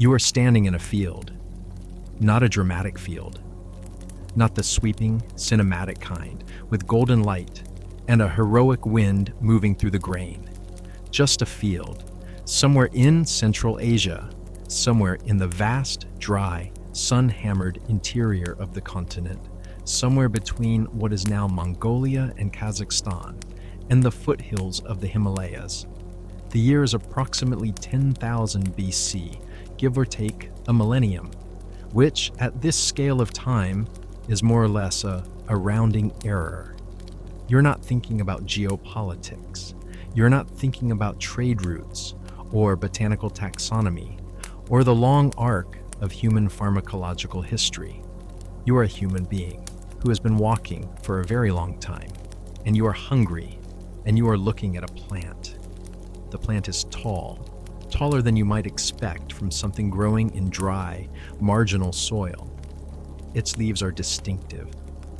You are standing in a field, not a dramatic field, not the sweeping, cinematic kind, with golden light and a heroic wind moving through the grain. Just a field, somewhere in Central Asia, somewhere in the vast, dry, sun-hammered interior of the continent, somewhere between what is now Mongolia and Kazakhstan, and the foothills of the Himalayas. The year is approximately 10,000 BC, give or take a millennium, which, at this scale of time, is more or less a rounding error. You're not thinking about geopolitics. You're not thinking about trade routes, or botanical taxonomy, or the long arc of human pharmacological history. You are a human being who has been walking for a very long time, and you are hungry, and you are looking at a plant. The plant is tall, taller than you might expect from something growing in dry, marginal soil. Its leaves are distinctive,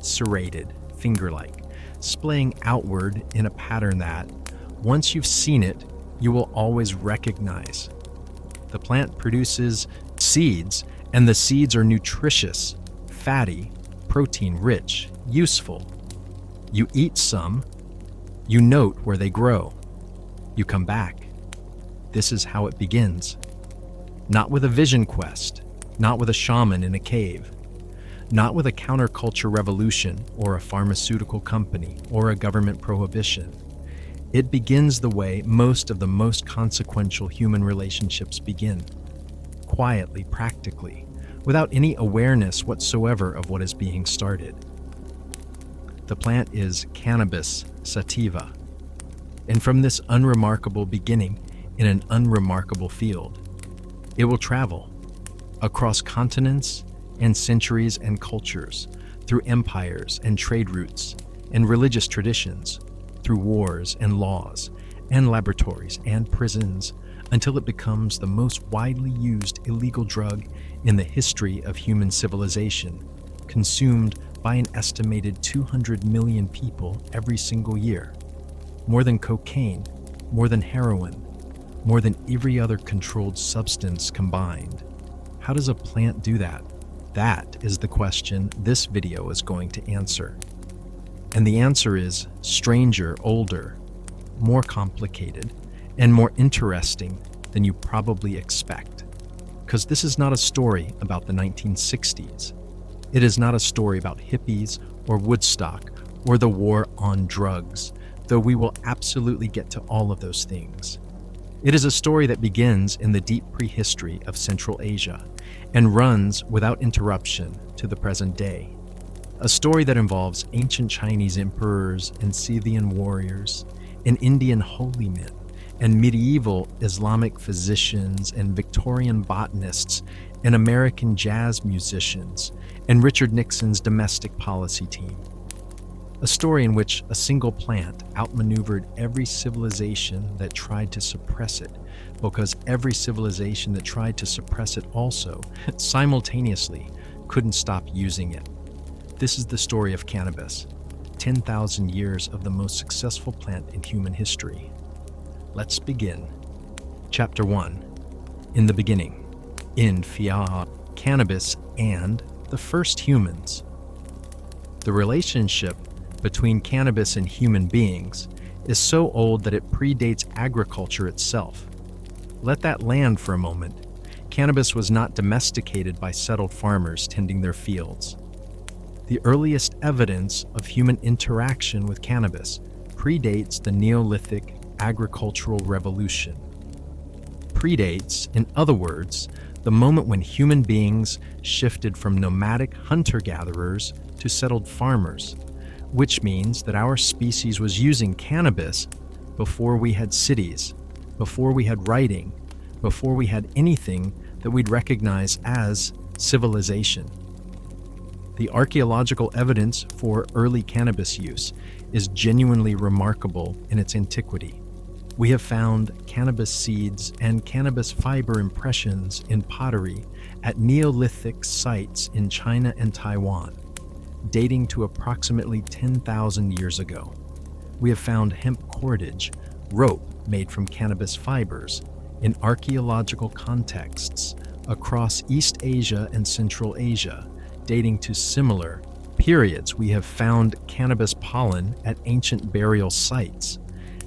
serrated, finger-like, splaying outward in a pattern that, once you've seen it, you will always recognize. The plant produces seeds, and the seeds are nutritious, fatty, protein-rich, useful. You eat some, you note where they grow, you come back. This is how it begins. Not with a vision quest, not with a shaman in a cave, not with a counterculture revolution or a pharmaceutical company or a government prohibition. It begins the way most of the most consequential human relationships begin. Quietly, practically, without any awareness whatsoever of what is being started. The plant is Cannabis sativa. And from this unremarkable beginning in an unremarkable field, it will travel across continents and centuries and cultures, through empires and trade routes and religious traditions, through wars and laws and laboratories and prisons, until it becomes the most widely used illegal drug in the history of human civilization, consumed by an estimated 200 million people every single year. More than cocaine, more than heroin, more than every other controlled substance combined. How does a plant do that? That is the question this video is going to answer. And the answer is stranger, older, more complicated, and more interesting than you probably expect. Because this is not a story about the 1960s. It is not a story about hippies or Woodstock or the war on drugs, though we will absolutely get to all of those things. It is a story that begins in the deep prehistory of Central Asia and runs without interruption to the present day. A story that involves ancient Chinese emperors and Scythian warriors, and Indian holy men, and medieval Islamic physicians and Victorian botanists and American jazz musicians and Richard Nixon's domestic policy team. A story in which a single plant outmaneuvered every civilization that tried to suppress it, because every civilization that tried to suppress it also, simultaneously, couldn't stop using it. This is the story of cannabis, 10,000 years of the most successful plant in human history. Let's begin. Chapter 1. In the beginning. In Phia, cannabis and the first humans. The relationship between cannabis and human beings is so old that it predates agriculture itself. Let that land for a moment. Cannabis was not domesticated by settled farmers tending their fields. The earliest evidence of human interaction with cannabis predates the Neolithic agricultural revolution. Predates, in other words, the moment when human beings shifted from nomadic hunter-gatherers to settled farmers, which means that our species was using cannabis before we had cities, before we had writing, before we had anything that we'd recognize as civilization. The archaeological evidence for early cannabis use is genuinely remarkable in its antiquity. We have found cannabis seeds and cannabis fiber impressions in pottery at Neolithic sites in China and Taiwan, dating to approximately 10,000 years ago. We have found hemp cordage, rope made from cannabis fibers, in archaeological contexts across East Asia and Central Asia, dating to similar periods. We have found cannabis pollen at ancient burial sites,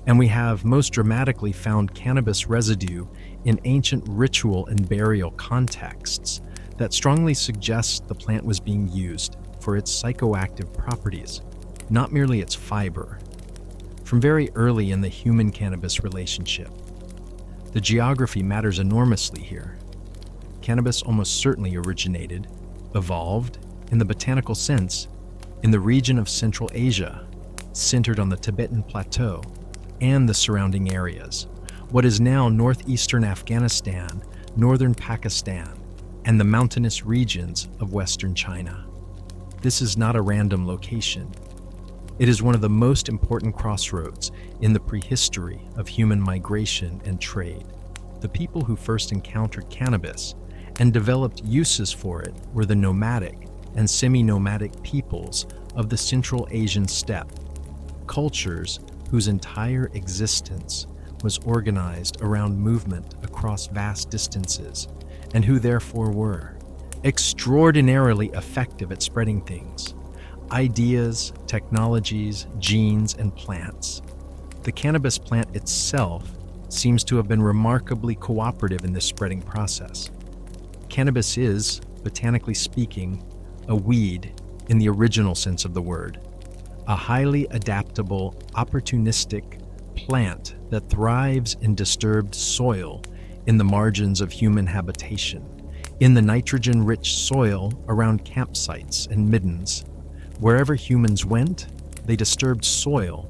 and we have most dramatically found cannabis residue in ancient ritual and burial contexts that strongly suggests the plant was being used for its psychoactive properties, not merely its fiber. From very early in the human-cannabis relationship, the geography matters enormously here. Cannabis almost certainly originated, evolved, in the botanical sense, in the region of Central Asia, centered on the Tibetan Plateau and the surrounding areas, what is now northeastern Afghanistan, northern Pakistan, and the mountainous regions of western China. This is not a random location. It is one of the most important crossroads in the prehistory of human migration and trade. The people who first encountered cannabis and developed uses for it were the nomadic and semi-nomadic peoples of the Central Asian steppe, cultures whose entire existence was organized around movement across vast distances, and who therefore were extraordinarily effective at spreading things, ideas, technologies, genes, and plants. The cannabis plant itself seems to have been remarkably cooperative in this spreading process. Cannabis is, botanically speaking, a weed in the original sense of the word, a highly adaptable, opportunistic plant that thrives in disturbed soil in the margins of human habitation, in the nitrogen-rich soil around campsites and middens. Wherever humans went, they disturbed soil.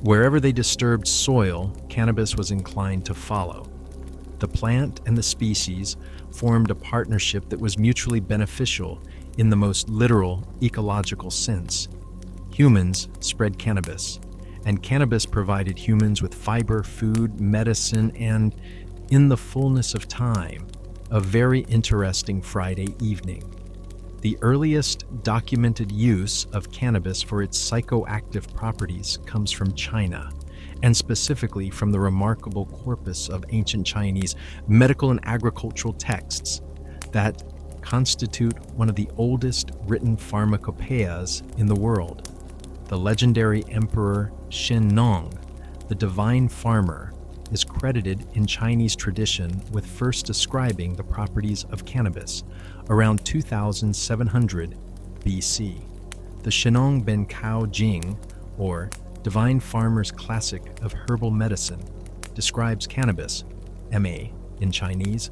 Wherever they disturbed soil, cannabis was inclined to follow. The plant and the species formed a partnership that was mutually beneficial in the most literal ecological sense. Humans spread cannabis, and cannabis provided humans with fiber, food, medicine, and, in the fullness of time, a very interesting Friday evening. The earliest documented use of cannabis for its psychoactive properties comes from China, and specifically from the remarkable corpus of ancient Chinese medical and agricultural texts that constitute one of the oldest written pharmacopoeias in the world. The legendary Emperor Shen Nong, the divine farmer, is credited in Chinese tradition with first describing the properties of cannabis around 2700 BC. The Shenong Ben Cao Jing, or Divine Farmer's Classic of Herbal Medicine, describes cannabis, MA in Chinese,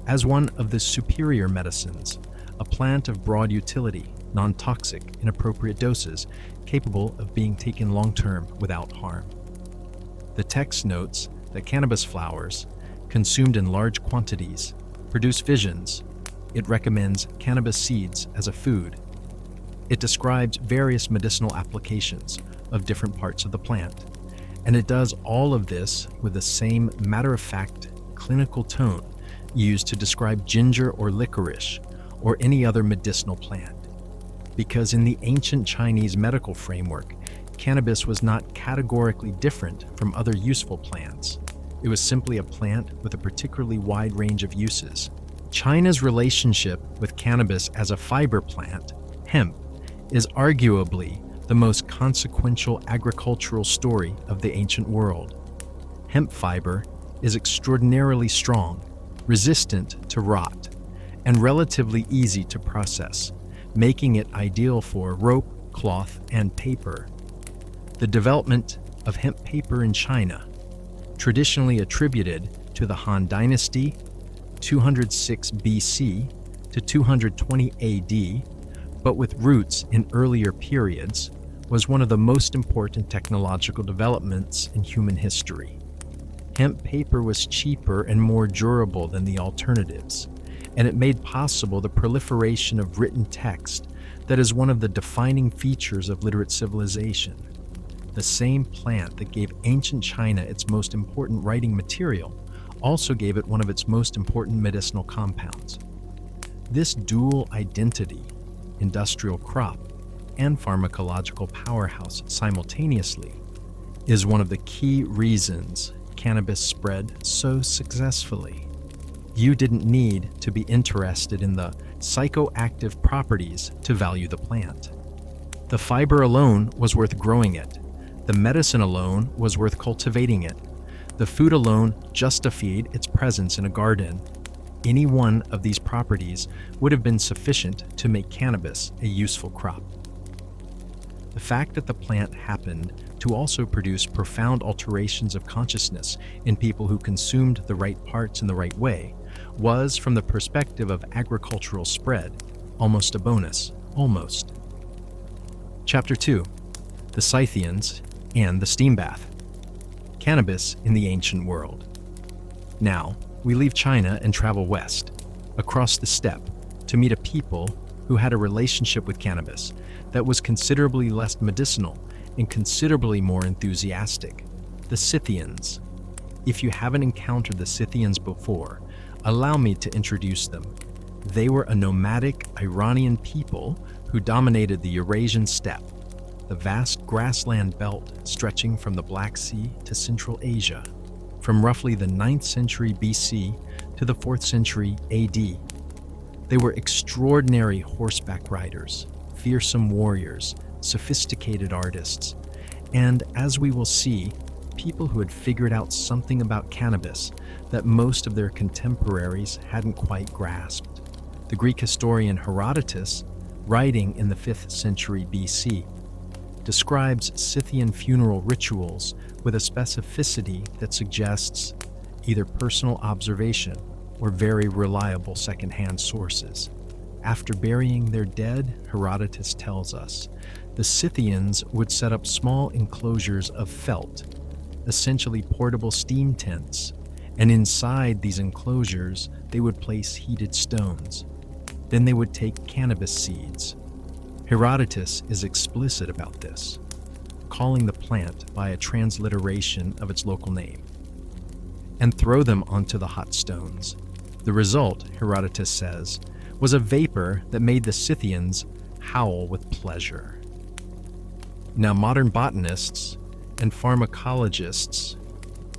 as one of the superior medicines, a plant of broad utility, non-toxic in appropriate doses, capable of being taken long-term without harm. The text notes that cannabis flowers, consumed in large quantities, produce visions. It recommends cannabis seeds as a food. It describes various medicinal applications of different parts of the plant, and it does all of this with the same matter-of-fact clinical tone used to describe ginger or licorice or any other medicinal plant. Because in the ancient Chinese medical framework, cannabis was not categorically different from other useful plants. It was simply a plant with a particularly wide range of uses. China's relationship with cannabis as a fiber plant, hemp, is arguably the most consequential agricultural story of the ancient world. Hemp fiber is extraordinarily strong, resistant to rot, and relatively easy to process, making it ideal for rope, cloth, and paper. The development of hemp paper in China, traditionally attributed to the Han Dynasty, 206 BC to 220 AD, but with roots in earlier periods, was one of the most important technological developments in human history. Hemp paper was cheaper and more durable than the alternatives, and it made possible the proliferation of written text that is one of the defining features of literate civilization. The same plant that gave ancient China its most important writing material also gave it one of its most important medicinal compounds. This dual identity, industrial crop and pharmacological powerhouse simultaneously, is one of the key reasons cannabis spread so successfully. You didn't need to be interested in the psychoactive properties to value the plant. The fiber alone was worth growing it. The medicine alone was worth cultivating it. The food alone justified its presence in a garden. Any one of these properties would have been sufficient to make cannabis a useful crop. The fact that the plant happened to also produce profound alterations of consciousness in people who consumed the right parts in the right way was, from the perspective of agricultural spread, almost a bonus. Almost. Chapter 2. The Scythians and the Steam Bath. Cannabis in the Ancient World. Now, we leave China and travel west, across the steppe, to meet a people who had a relationship with cannabis that was considerably less medicinal and considerably more enthusiastic. The Scythians. If you haven't encountered the Scythians before, allow me to introduce them. They were a nomadic Iranian people who dominated the Eurasian steppe, the vast grassland belt stretching from the Black Sea to Central Asia, from roughly the 9th century BC to the 4th century AD. They were extraordinary horseback riders, fearsome warriors, sophisticated artists, and, as we will see, people who had figured out something about cannabis that most of their contemporaries hadn't quite grasped. The Greek historian Herodotus, writing in the 5th century BC, describes Scythian funeral rituals with a specificity that suggests either personal observation or very reliable secondhand sources. After burying their dead, Herodotus tells us, the Scythians would set up small enclosures of felt, essentially portable steam tents, and inside these enclosures they would place heated stones. Then they would take cannabis seeds. Herodotus is explicit about this, calling the plant by a transliteration of its local name, and throw them onto the hot stones. The result, Herodotus says, was a vapor that made the Scythians howl with pleasure. Now, modern botanists and pharmacologists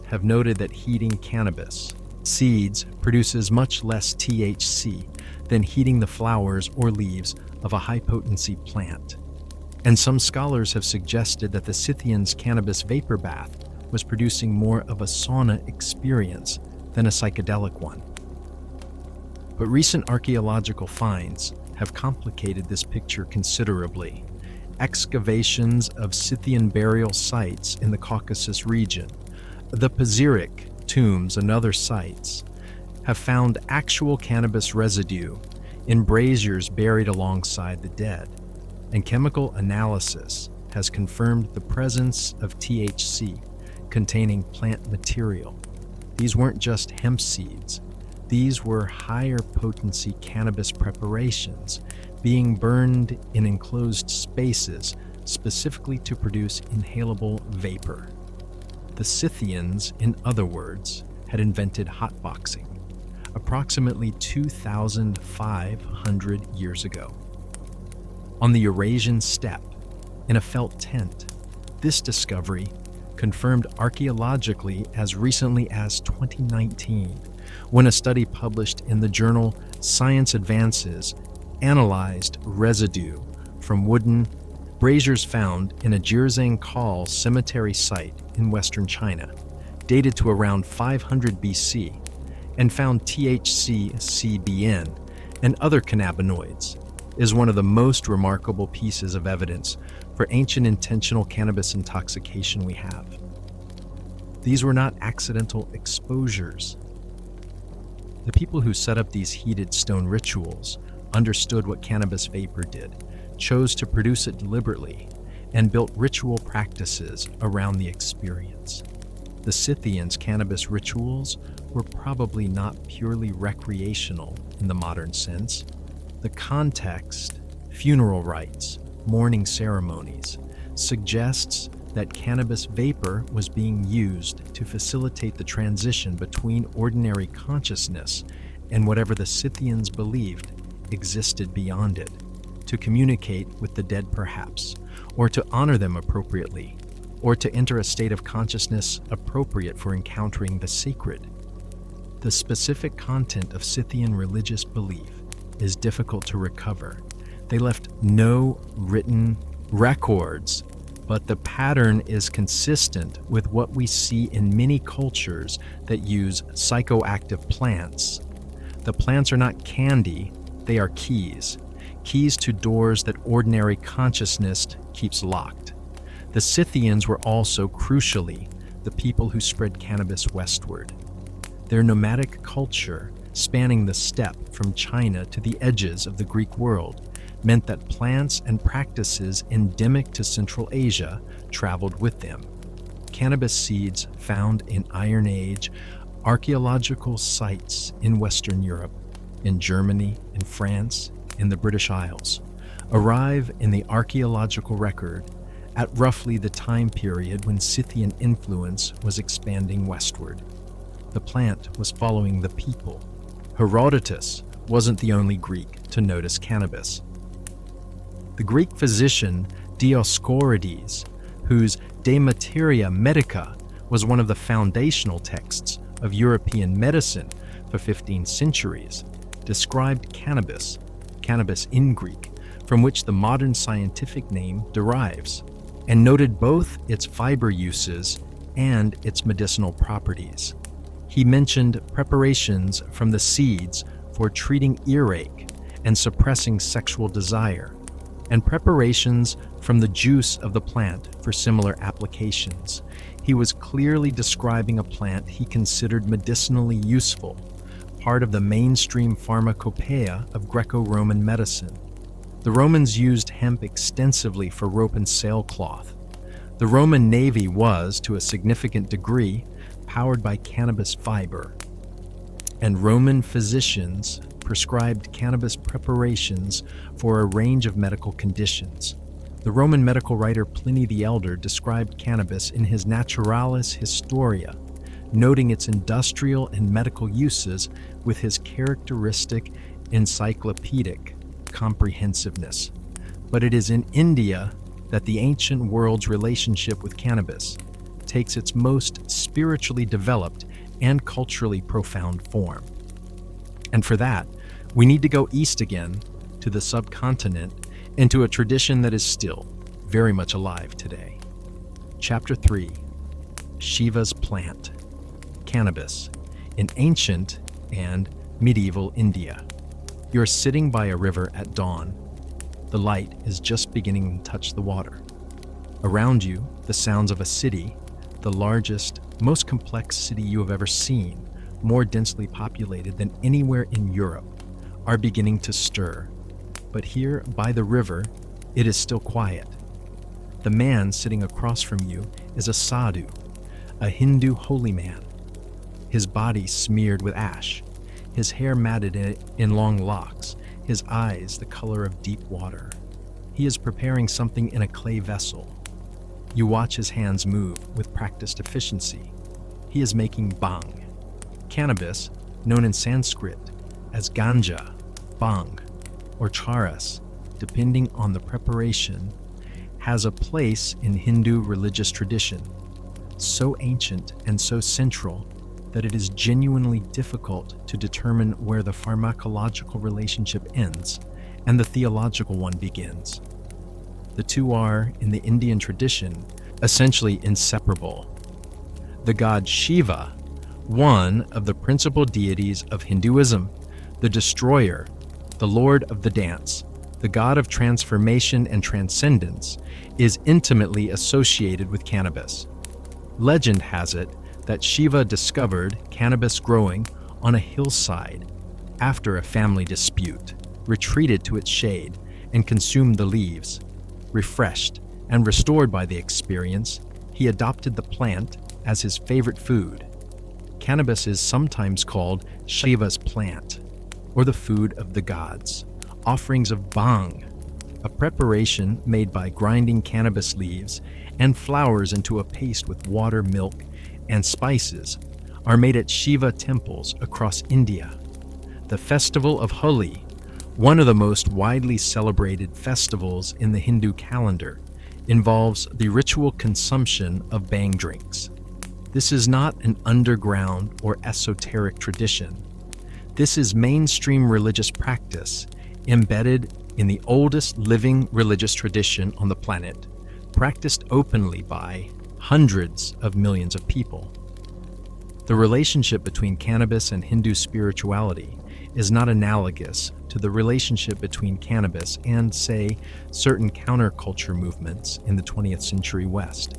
have noted that heating cannabis seeds produces much less THC than heating the flowers or leaves of a high-potency plant. And some scholars have suggested that the Scythians' cannabis vapor bath was producing more of a sauna experience than a psychedelic one. But recent archaeological finds have complicated this picture considerably. Excavations of Scythian burial sites in the Caucasus region, the Pazyryk tombs and other sites, have found actual cannabis residue in braziers buried alongside the dead, and chemical analysis has confirmed the presence of THC containing plant material. These weren't just hemp seeds. These were higher potency cannabis preparations being burned in enclosed spaces specifically to produce inhalable vapor. The Scythians, in other words, had invented hotboxing approximately 2,500 years ago. On the Eurasian steppe, in a felt tent, this discovery, confirmed archaeologically as recently as 2019, when a study published in the journal Science Advances analyzed residue from wooden braziers found in a Jirzhangkal cemetery site in western China, dated to around 500 BC, and found THC, CBN, and other cannabinoids, is one of the most remarkable pieces of evidence for ancient intentional cannabis intoxication we have. These were not accidental exposures. The people who set up these heated stone rituals understood what cannabis vapor did, chose to produce it deliberately, and built ritual practices around the experience. The Scythians' cannabis rituals were probably not purely recreational in the modern sense. The context, funeral rites, mourning ceremonies, suggests that cannabis vapor was being used to facilitate the transition between ordinary consciousness and whatever the Scythians believed existed beyond it, to communicate with the dead perhaps, or to honor them appropriately, or to enter a state of consciousness appropriate for encountering the sacred. The specific content of Scythian religious belief is difficult to recover. They left no written records, but the pattern is consistent with what we see in many cultures that use psychoactive plants. The plants are not candy, they are keys to doors that ordinary consciousness keeps locked. The Scythians were also, crucially, the people who spread cannabis westward. Their nomadic culture, spanning the steppe from China to the edges of the Greek world, meant that plants and practices endemic to Central Asia traveled with them. Cannabis seeds found in Iron Age archaeological sites in Western Europe, in Germany, in France, in the British Isles, arrive in the archaeological record at roughly the time period when Scythian influence was expanding westward. The plant was following the people. Herodotus wasn't the only Greek to notice cannabis. The Greek physician Dioscorides, whose De Materia Medica was one of the foundational texts of European medicine for 15 centuries, described cannabis in Greek, from which the modern scientific name derives, and noted both its fiber uses and its medicinal properties. He mentioned preparations from the seeds for treating earache and suppressing sexual desire, and preparations from the juice of the plant for similar applications. He was clearly describing a plant he considered medicinally useful, part of the mainstream pharmacopoeia of Greco-Roman medicine. The Romans used hemp extensively for rope and sailcloth. The Roman Navy was, to a significant degree, powered by cannabis fiber, and Roman physicians prescribed cannabis preparations for a range of medical conditions. The Roman medical writer Pliny the Elder described cannabis in his Naturalis Historia, noting its industrial and medical uses with his characteristic encyclopedic comprehensiveness. But it is in India that the ancient world's relationship with cannabis takes its most spiritually developed and culturally profound form. And for that, we need to go east again to the subcontinent and to a tradition that is still very much alive today. Chapter 3, Shiva's Plant, Cannabis, in ancient and medieval India. You're sitting by a river at dawn. The light is just beginning to touch the water. Around you, the sounds of a city, the largest, most complex city you have ever seen, more densely populated than anywhere in Europe, are beginning to stir. But here, by the river, it is still quiet. The man sitting across from you is a sadhu, a Hindu holy man. His body smeared with ash, his hair matted in long locks, his eyes the color of deep water. He is preparing something in a clay vessel. You watch his hands move with practiced efficiency. He is making bhang. Cannabis, known in Sanskrit as ganja, bhang, or charas, depending on the preparation, has a place in Hindu religious tradition, so ancient and so central that it is genuinely difficult to determine where the pharmacological relationship ends and the theological one begins. The two are, in the Indian tradition, essentially inseparable. The god Shiva, one of the principal deities of Hinduism, the destroyer, the lord of the dance, the god of transformation and transcendence, is intimately associated with cannabis. Legend has it that Shiva discovered cannabis growing on a hillside after a family dispute, retreated to its shade, and consumed the leaves. Refreshed and restored by the experience, he adopted the plant as his favorite food. Cannabis is sometimes called Shiva's plant, or the food of the gods. Offerings of bhang, a preparation made by grinding cannabis leaves and flowers into a paste with water, milk, and spices, are made at Shiva temples across India. The festival of Holi, one of the most widely celebrated festivals in the Hindu calendar, involves the ritual consumption of bhang drinks. This is not an underground or esoteric tradition. This is mainstream religious practice embedded in the oldest living religious tradition on the planet, practiced openly by hundreds of millions of people. The relationship between cannabis and Hindu spirituality is not analogous to the relationship between cannabis and, say, certain counterculture movements in the 20th century West.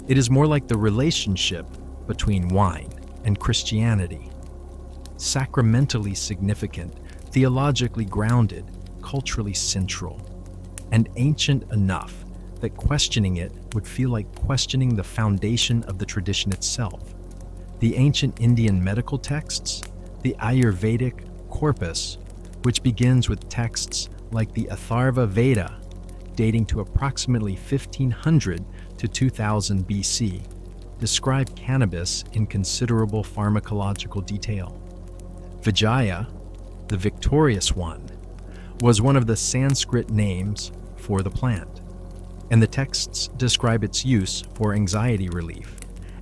It is more like the relationship between wine and Christianity. Sacramentally significant, theologically grounded, culturally central, and ancient enough that questioning it would feel like questioning the foundation of the tradition itself. The ancient Indian medical texts, the Ayurvedic corpus, which begins with texts like the Atharva Veda, dating to approximately 1500 to 2000 BC, describe cannabis in considerable pharmacological detail. Vijaya, the victorious one, was one of the Sanskrit names for the plant, and the texts describe its use for anxiety relief,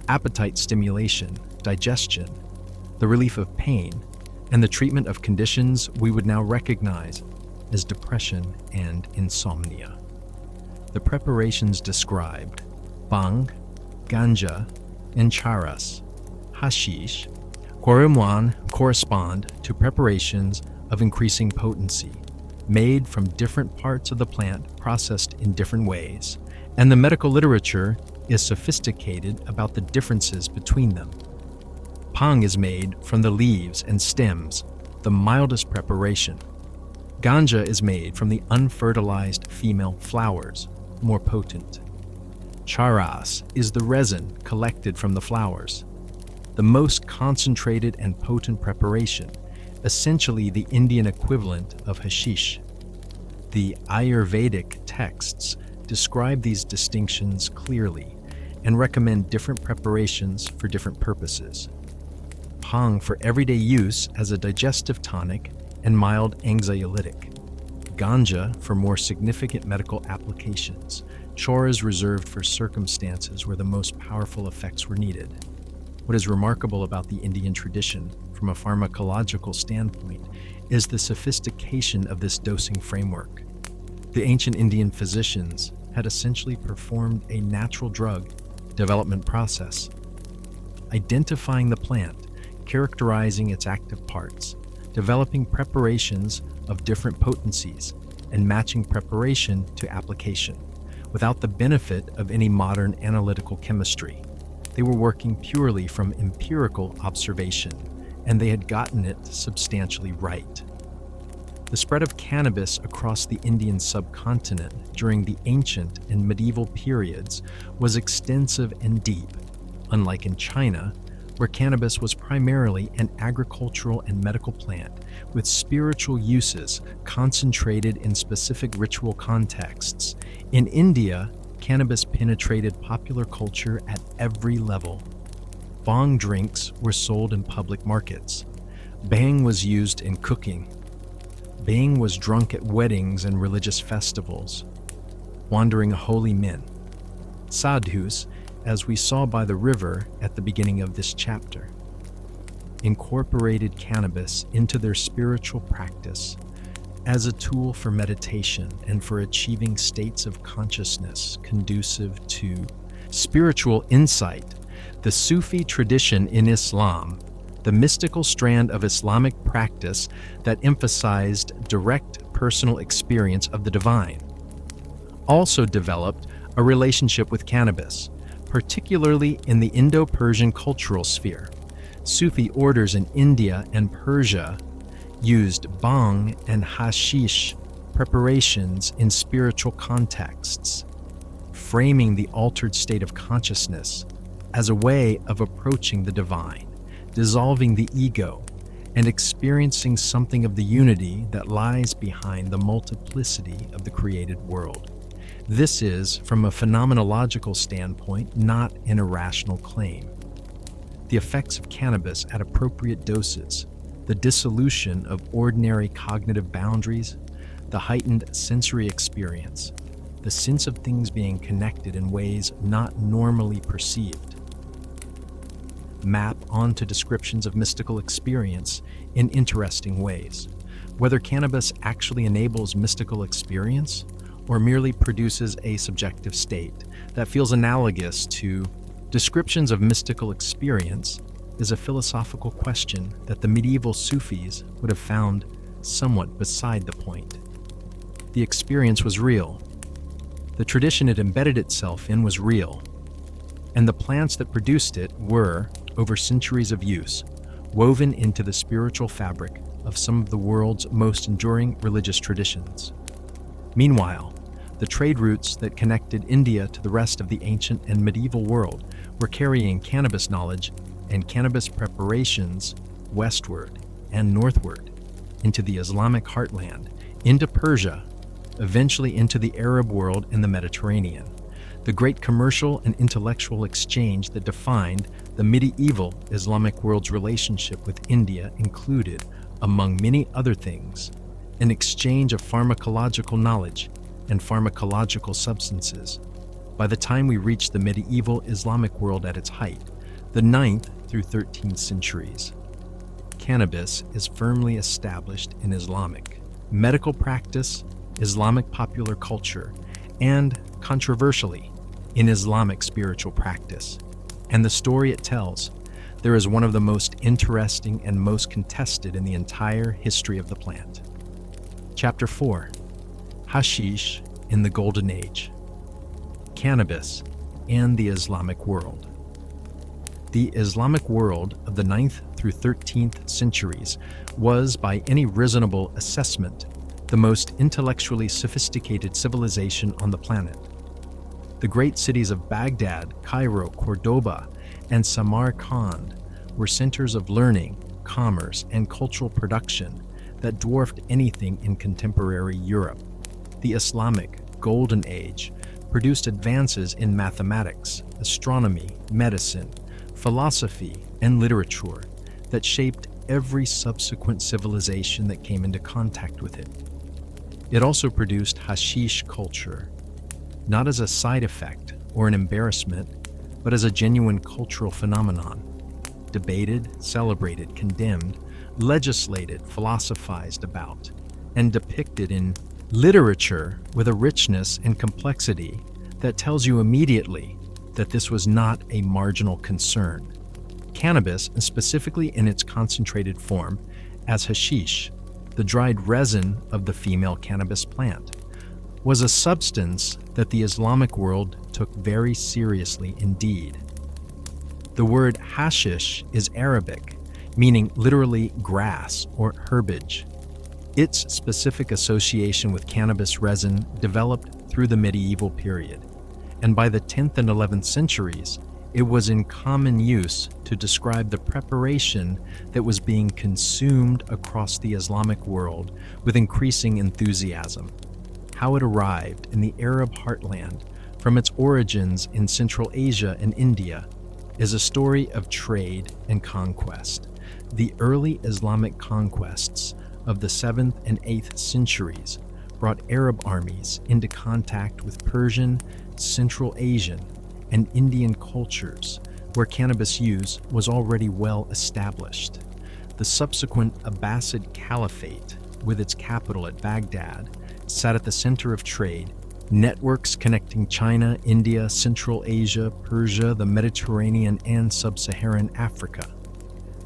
appetite stimulation, digestion, the relief of pain, and the treatment of conditions we would now recognize as depression and insomnia. The preparations described, bhang, ganja, and charas, hashish, correspond to preparations of increasing potency, made from different parts of the plant processed in different ways, and the medical literature is sophisticated about the differences between them. Bhang is made from the leaves and stems, the mildest preparation. Ganja is made from the unfertilized female flowers, more potent. Charas is the resin collected from the flowers, the most concentrated and potent preparation, essentially the Indian equivalent of hashish. The Ayurvedic texts describe these distinctions clearly and recommend different preparations for different purposes. Bhang for everyday use as a digestive tonic and mild anxiolytic. Ganja for more significant medical applications. Charas reserved for circumstances where the most powerful effects were needed. What is remarkable about the Indian tradition from a pharmacological standpoint is the sophistication of this dosing framework. The ancient Indian physicians had essentially performed a natural drug development process, identifying the plant, characterizing its active parts, developing preparations of different potencies, and matching preparation to application, without the benefit of any modern analytical chemistry. They were working purely from empirical observation, and they had gotten it substantially right. The spread of cannabis across the Indian subcontinent during the ancient and medieval periods was extensive and deep, unlike in China, where cannabis was primarily an agricultural and medical plant with spiritual uses concentrated in specific ritual contexts. In India, cannabis penetrated popular culture at every level. Bhang drinks were sold in public markets. Bhang was used in cooking. Bhang was drunk at weddings and religious festivals. Wandering holy men, sadhus, as we saw by the river at the beginning of this chapter, incorporated cannabis into their spiritual practice as a tool for meditation and for achieving states of consciousness conducive to spiritual insight. The Sufi tradition in Islam, the mystical strand of Islamic practice that emphasized direct personal experience of the divine, also developed a relationship with cannabis, particularly in the Indo-Persian cultural sphere. Sufi orders in India and Persia used bhang and hashish preparations in spiritual contexts, framing the altered state of consciousness as a way of approaching the divine, dissolving the ego, and experiencing something of the unity that lies behind the multiplicity of the created world. This is, from a phenomenological standpoint, not an irrational claim. The effects of cannabis at appropriate doses, the dissolution of ordinary cognitive boundaries, the heightened sensory experience, the sense of things being connected in ways not normally perceived. map onto descriptions of mystical experience in interesting ways. Whether cannabis actually enables mystical experience or merely produces a subjective state that feels analogous to descriptions of mystical experience is a philosophical question that the medieval Sufis would have found somewhat beside the point. The experience was real. The tradition it embedded itself in was real. And the plants that produced it were, over centuries of use, woven into the spiritual fabric of some of the world's most enduring religious traditions. Meanwhile, the trade routes that connected India to the rest of the ancient and medieval world were carrying cannabis knowledge and cannabis preparations westward and northward into the Islamic heartland, into Persia, eventually into the Arab world and the Mediterranean. The great commercial and intellectual exchange that defined the medieval Islamic world's relationship with India included, among many other things, an exchange of pharmacological knowledge and pharmacological substances. By the time we reach the medieval Islamic world at its height, the 9th through 13th centuries, cannabis is firmly established in Islamic medical practice, Islamic popular culture, and, controversially, in Islamic spiritual practice. And the story it tells, there is one of the most interesting and most contested in the entire history of the plant. Chapter 4. Hashish in the Golden Age. Cannabis and the Islamic world. The Islamic world of the 9th through 13th centuries was, by any reasonable assessment, the most intellectually sophisticated civilization on the planet. The great cities of Baghdad, Cairo, Cordoba, and Samarkand were centers of learning, commerce, and cultural production that dwarfed anything in contemporary Europe. The Islamic Golden Age produced advances in mathematics, astronomy, medicine, philosophy, and literature that shaped every subsequent civilization that came into contact with it. It also produced hashish culture, not as a side effect or an embarrassment, but as a genuine cultural phenomenon, debated, celebrated, condemned, legislated, philosophized about, and depicted in literature with a richness and complexity that tells you immediately that this was not a marginal concern. Cannabis, and specifically in its concentrated form as hashish, the dried resin of the female cannabis plant, was a substance that the Islamic world took very seriously indeed. The word hashish is Arabic, meaning literally grass or herbage. Its specific association with cannabis resin developed through the medieval period, and by the 10th and 11th centuries, it was in common use to describe the preparation that was being consumed across the Islamic world with increasing enthusiasm. How it arrived in the Arab heartland from its origins in Central Asia and India is a story of trade and conquest. The early Islamic conquests of the 7th and 8th centuries brought Arab armies into contact with Persian, Central Asian, and Indian cultures where cannabis use was already well established. The subsequent Abbasid Caliphate, with its capital at Baghdad, sat at the center of trade, networks connecting China, India, Central Asia, Persia, the Mediterranean, and Sub-Saharan Africa.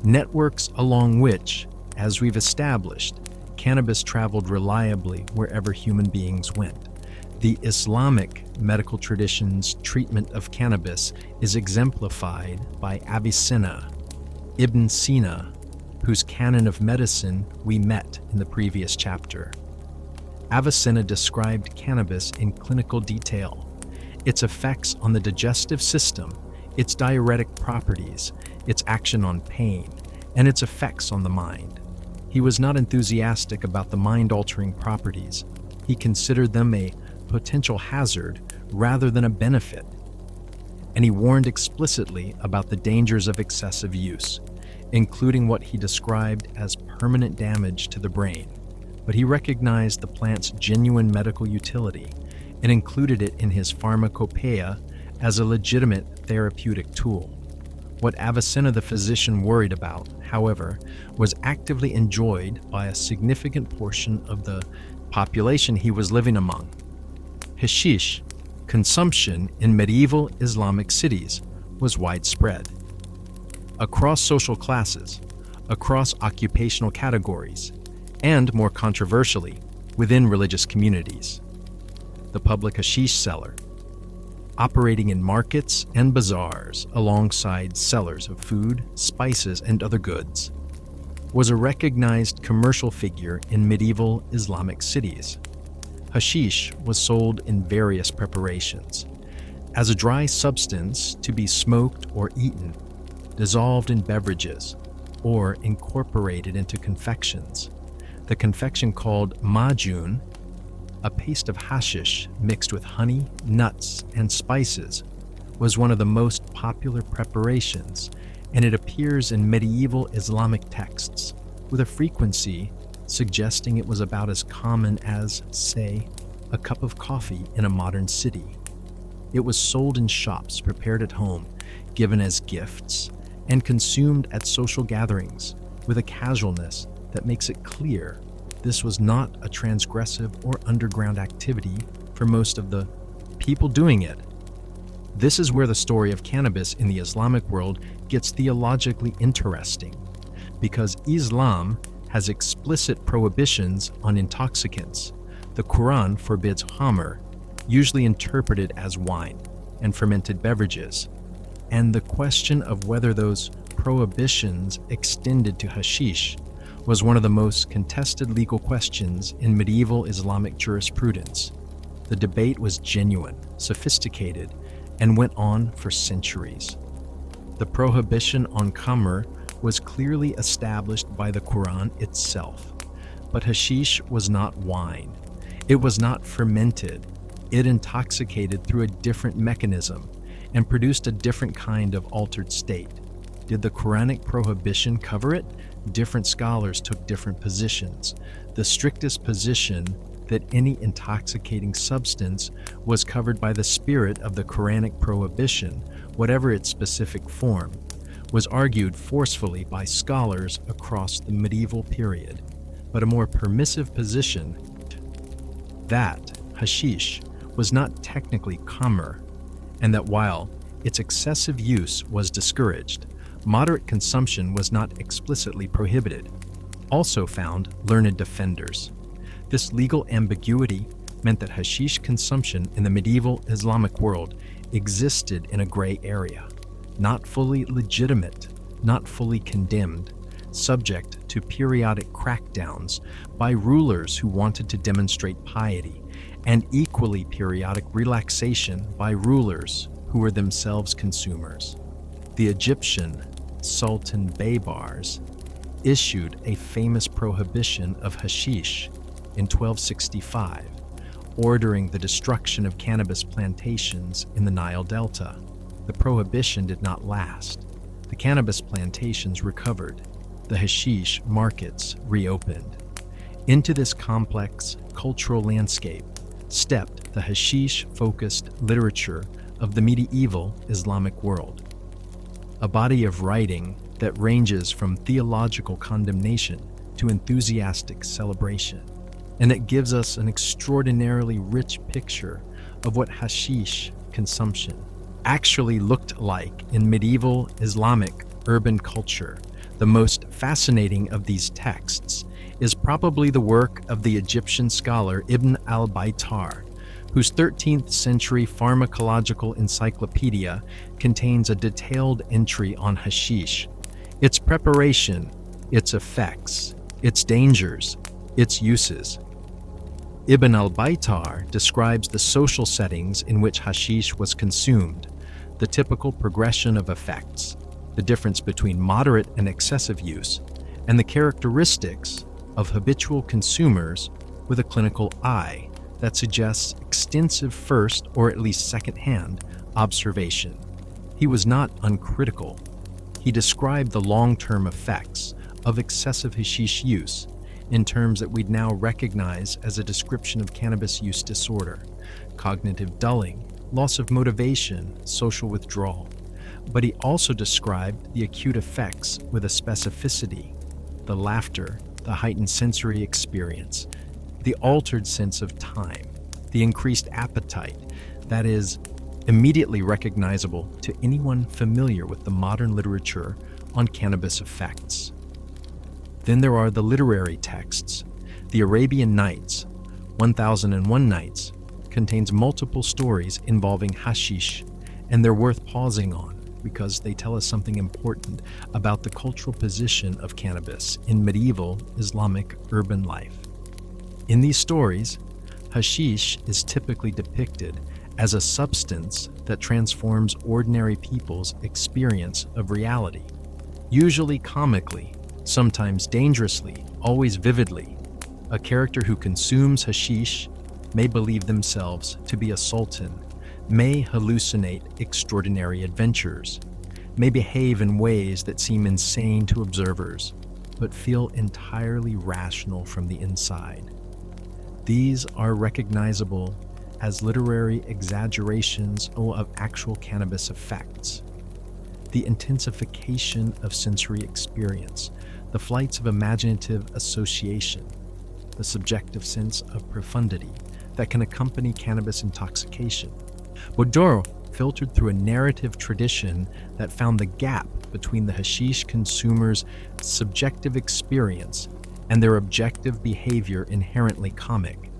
Networks along which, as we've established, cannabis traveled reliably wherever human beings went. The Islamic medical tradition's treatment of cannabis is exemplified by Avicenna, Ibn Sina, whose canon of medicine we met in the previous chapter. Avicenna described cannabis in clinical detail, its effects on the digestive system, its diuretic properties, its action on pain, and its effects on the mind. He was not enthusiastic about the mind-altering properties. He considered them a potential hazard rather than a benefit. And he warned explicitly about the dangers of excessive use, including what he described as permanent damage to the brain. But he recognized the plant's genuine medical utility and included it in his pharmacopoeia as a legitimate therapeutic tool. What Avicenna the physician worried about, however, was actively enjoyed by a significant portion of the population he was living among. Hashish consumption in medieval Islamic cities was widespread. Across social classes, across occupational categories, and more controversially, within religious communities. The public hashish seller, operating in markets and bazaars alongside sellers of food, spices, and other goods, was a recognized commercial figure in medieval Islamic cities. Hashish was sold in various preparations, as a dry substance to be smoked or eaten, dissolved in beverages, or incorporated into confections. The confection called majun, a paste of hashish mixed with honey, nuts, and spices, was one of the most popular preparations, and it appears in medieval Islamic texts with a frequency suggesting it was about as common as, say, a cup of coffee in a modern city. It was sold in shops, prepared at home, given as gifts, and consumed at social gatherings with a casualness that makes it clear this was not a transgressive or underground activity for most of the people doing it. This is where the story of cannabis in the Islamic world gets theologically interesting, because Islam has explicit prohibitions on intoxicants. The Quran forbids khamr, usually interpreted as wine, and fermented beverages. And the question of whether those prohibitions extended to hashish was one of the most contested legal questions in medieval Islamic jurisprudence. The debate was genuine, sophisticated, and went on for centuries. The prohibition on khamr was clearly established by the Quran itself, but hashish was not wine. It was not fermented. It intoxicated through a different mechanism and produced a different kind of altered state. Did the Quranic prohibition cover it? Different scholars took different positions. The strictest position that any intoxicating substance was covered by the spirit of the Quranic prohibition, whatever its specific form, was argued forcefully by scholars across the medieval period. But a more permissive position, that hashish was not technically khamr, and that while its excessive use was discouraged, moderate consumption was not explicitly prohibited, also found learned defenders. This legal ambiguity meant that hashish consumption in the medieval Islamic world existed in a gray area, not fully legitimate, not fully condemned, subject to periodic crackdowns by rulers who wanted to demonstrate piety, and equally periodic relaxation by rulers who were themselves consumers. The Egyptian Sultan Baybars issued a famous prohibition of hashish in 1265, ordering the destruction of cannabis plantations in the Nile Delta. The prohibition did not last. The cannabis plantations recovered. The hashish markets reopened. Into this complex cultural landscape stepped the hashish-focused literature of the medieval Islamic world, a body of writing that ranges from theological condemnation to enthusiastic celebration. And it gives us an extraordinarily rich picture of what hashish consumption actually looked like in medieval Islamic urban culture. The most fascinating of these texts is probably the work of the Egyptian scholar Ibn al-Baitar, whose 13th century pharmacological encyclopedia contains a detailed entry on hashish, its preparation, its effects, its dangers, its uses. Ibn al-Baitar describes the social settings in which hashish was consumed, the typical progression of effects, the difference between moderate and excessive use, and the characteristics of habitual consumers with a clinical eye that suggests extensive first or at least second-hand observation. He was not uncritical. He described the long-term effects of excessive hashish use in terms that we'd now recognize as a description of cannabis use disorder: cognitive dulling, loss of motivation, social withdrawal. but he also described the acute effects with a specificity: the laughter, the heightened sensory experience, the altered sense of time, the increased appetite that is immediately recognizable to anyone familiar with the modern literature on cannabis effects. Then there are the literary texts. The Arabian Nights, 1001 Nights, contains multiple stories involving hashish, and they're worth pausing on because they tell us something important about the cultural position of cannabis in medieval Islamic urban life. In these stories, hashish is typically depicted as a substance that transforms ordinary people's experience of reality, usually comically, sometimes dangerously, always vividly. A character who consumes hashish may believe themselves to be a sultan, may hallucinate extraordinary adventures, may behave in ways that seem insane to observers, but feel entirely rational from the inside. These are recognizable as literary exaggerations of actual cannabis effects. The intensification of sensory experience, the flights of imaginative association, the subjective sense of profundity that can accompany cannabis intoxication. Bodoro filtered through a narrative tradition that found the gap between the hashish consumer's subjective experience and their objective behavior inherently comic.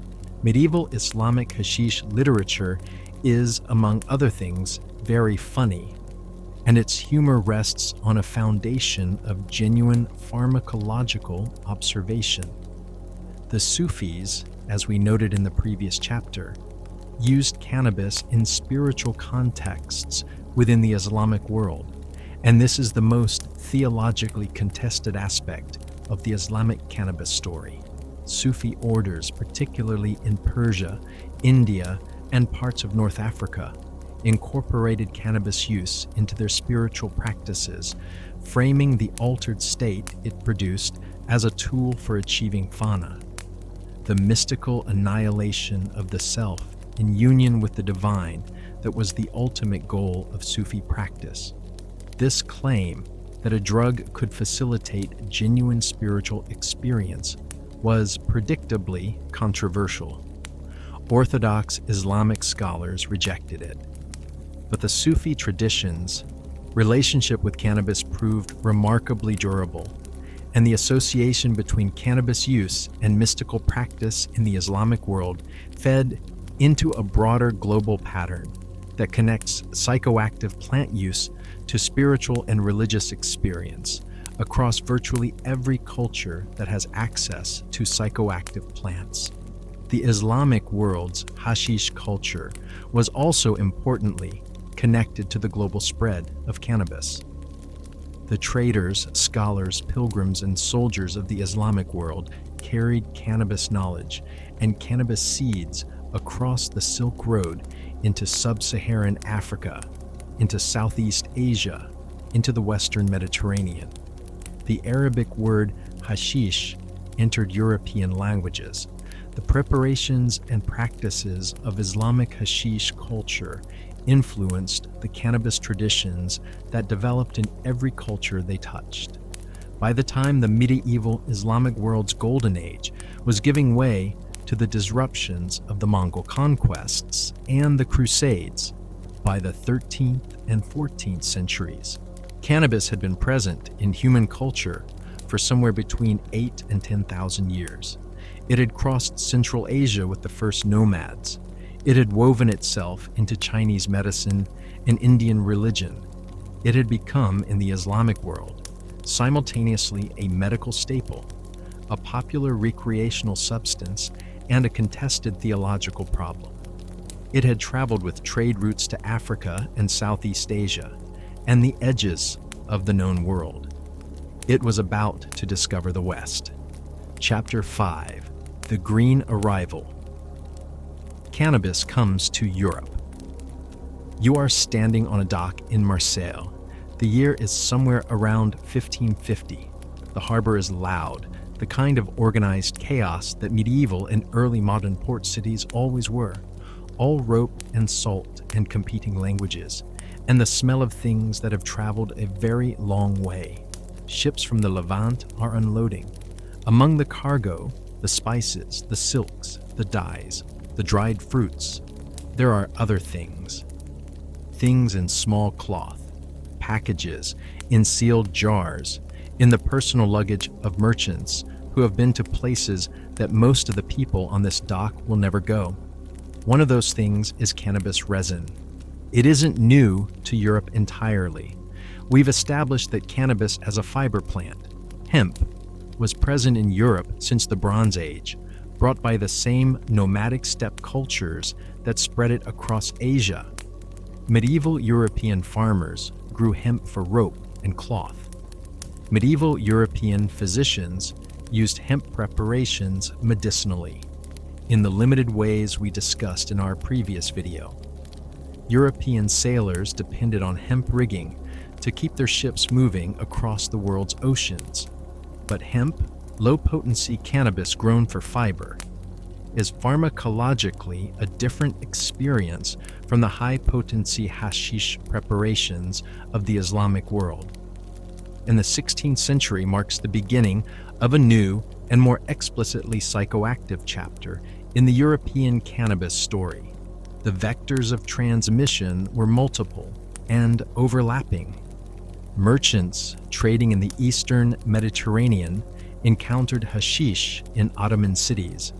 Medieval Islamic hashish literature is, among other things, very funny, and its humor rests on a foundation of genuine pharmacological observation. The Sufis, as we noted in the previous chapter, used cannabis in spiritual contexts within the Islamic world, and this is the most theologically contested aspect of the Islamic cannabis story. Sufi orders, particularly in Persia, India, and parts of North Africa, incorporated cannabis use into their spiritual practices, framing the altered state it produced as a tool for achieving fana, the mystical annihilation of the self in union with the divine that was the ultimate goal of Sufi practice. This claim that a drug could facilitate genuine spiritual experience was predictably controversial. Orthodox Islamic scholars rejected it. But the Sufi tradition's relationship with cannabis proved remarkably durable, and the association between cannabis use and mystical practice in the Islamic world fed into a broader global pattern that connects psychoactive plant use to spiritual and religious experience across virtually every culture that has access to psychoactive plants. The Islamic world's hashish culture was also importantly connected to the global spread of cannabis. The traders, scholars, pilgrims, and soldiers of the Islamic world carried cannabis knowledge and cannabis seeds across the Silk Road into sub-Saharan Africa, into Southeast Asia, into the Western Mediterranean. The Arabic word hashish entered European languages. The preparations and practices of Islamic hashish culture influenced the cannabis traditions that developed in every culture they touched. By the time the medieval Islamic world's golden age was giving way to the disruptions of the Mongol conquests and the Crusades, by the 13th and 14th centuries, cannabis had been present in human culture for somewhere between 8 and 10,000 years. It had crossed Central Asia with the first nomads. It had woven itself into Chinese medicine and Indian religion. It had become, in the Islamic world, simultaneously a medical staple, a popular recreational substance, and a contested theological problem. It had traveled with trade routes to Africa and Southeast Asia, and the edges of the known world. It was about to discover the West. Chapter 5: The Green Arrival. Cannabis comes to Europe. You are standing on a dock in Marseille. The year is somewhere around 1550. The harbor is loud, the kind of organized chaos that medieval and early modern port cities always were, all rope and salt and competing languages, and the smell of things that have traveled a very long way. Ships from the Levant are unloading. Among the cargo, the spices, the silks, the dyes, the dried fruits. There are other things. Things in small cloth, packages, in sealed jars, in the personal luggage of merchants who have been to places that most of the people on this dock will never go. One of those things is cannabis resin. It isn't new to Europe entirely. We've established that cannabis as a fiber plant, hemp, was present in Europe since the Bronze Age, brought by the same nomadic steppe cultures that spread it across Asia. Medieval European farmers grew hemp for rope and cloth. Medieval European physicians used hemp preparations medicinally, in the limited ways we discussed in our previous video. European sailors depended on hemp rigging to keep their ships moving across the world's oceans. But hemp, low-potency cannabis grown for fiber, is pharmacologically a different experience from the high-potency hashish preparations of the Islamic world. And the 16th century marks the beginning of a new and more explicitly psychoactive chapter in the European cannabis story. The vectors of transmission were multiple and overlapping. Merchants trading in the eastern Mediterranean encountered hashish in Ottoman cities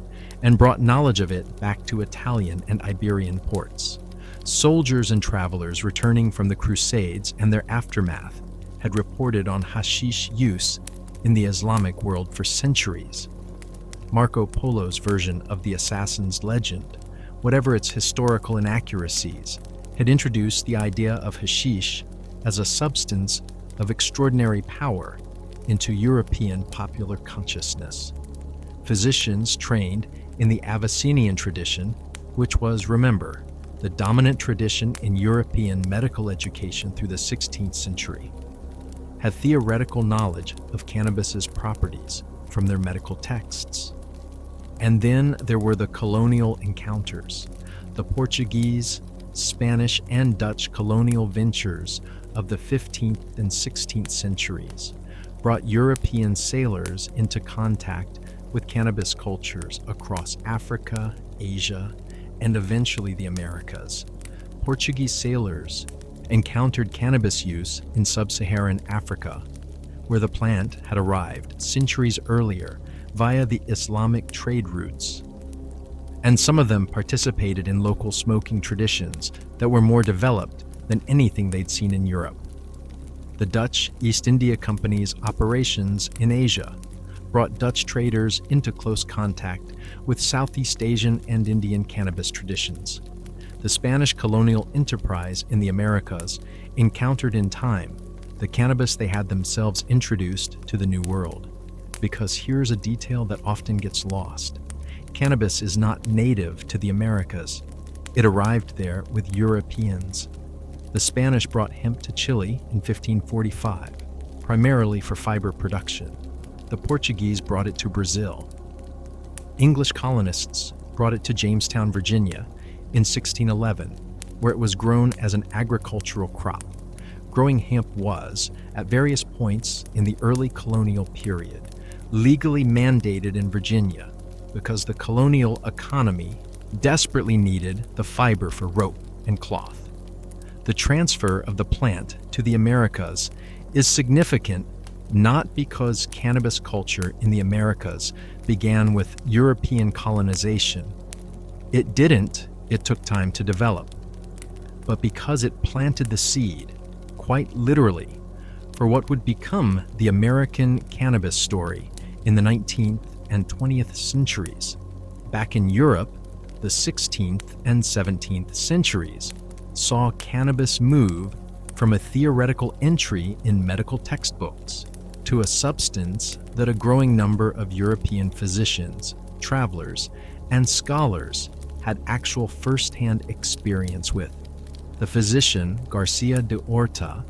and brought knowledge of it back to Italian and Iberian ports. Soldiers and travelers returning from the Crusades and their aftermath had reported on hashish use in the Islamic world for centuries. Marco Polo's version of the assassin's legend, whatever its historical inaccuracies, had introduced the idea of hashish as a substance of extraordinary power into European popular consciousness. Physicians trained in the Abyssinian tradition, which was, remember, the dominant tradition in European medical education through the 16th century, had theoretical knowledge of cannabis's properties from their medical texts. And then there were the colonial encounters. The Portuguese, Spanish, and Dutch colonial ventures of the 15th and 16th centuries brought European sailors into contact with cannabis cultures across Africa, Asia, and eventually the Americas. Portuguese sailors encountered cannabis use in sub-Saharan Africa, where the plant had arrived centuries earlier via the Islamic trade routes. And some of them participated in local smoking traditions that were more developed than anything they'd seen in Europe. The Dutch East India Company's operations in Asia brought Dutch traders into close contact with Southeast Asian and Indian cannabis traditions. The Spanish colonial enterprise in the Americas encountered in time the cannabis they had themselves introduced to the New World. Because here's a detail that often gets lost. Cannabis is not native to the Americas. It arrived there with Europeans. The Spanish brought hemp to Chile in 1545, primarily for fiber production. The Portuguese brought it to Brazil. English colonists brought it to Jamestown, Virginia in 1611, where it was grown as an agricultural crop. Growing hemp was, at various points in the early colonial period, legally mandated in Virginia because the colonial economy desperately needed the fiber for rope and cloth. The transfer of the plant to the Americas is significant not because cannabis culture in the Americas began with European colonization. It didn't, it took time to develop, but because it planted the seed, quite literally, for what would become the American cannabis story in the 19th and 20th centuries. Back in Europe, the 16th and 17th centuries saw cannabis move from a theoretical entry in medical textbooks to a substance that a growing number of European physicians, travelers, and scholars had actual first-hand experience with. The physician Garcia de Horta,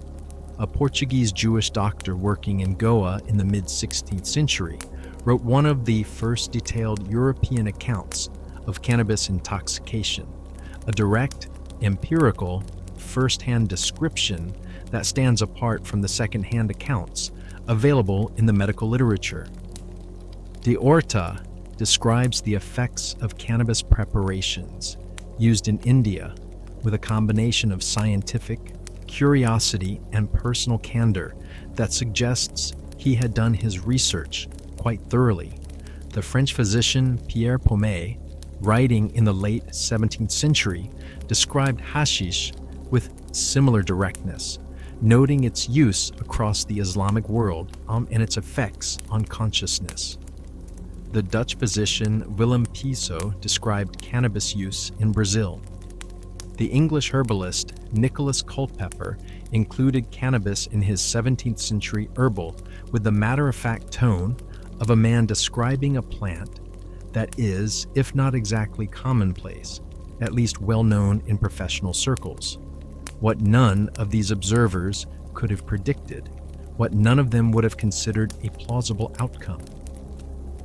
a Portuguese Jewish doctor working in Goa in the mid-16th century, wrote one of the first detailed European accounts of cannabis intoxication, a direct, empirical, first-hand description that stands apart from the second-hand accounts available in the medical literature. De Orta describes the effects of cannabis preparations used in India with a combination of scientific curiosity and personal candor that suggests he had done his research quite thoroughly. The French physician Pierre Pomé, writing in the late 17th century, described hashish with similar directness, noting its use across the Islamic world and its effects on consciousness. The Dutch physician Willem Piso described cannabis use in Brazil. The English herbalist Nicholas Culpeper included cannabis in his 17th century herbal with the matter-of-fact tone of a man describing a plant that is, if not exactly commonplace, at least well-known in professional circles. What none of these observers could have predicted, what none of them would have considered a plausible outcome,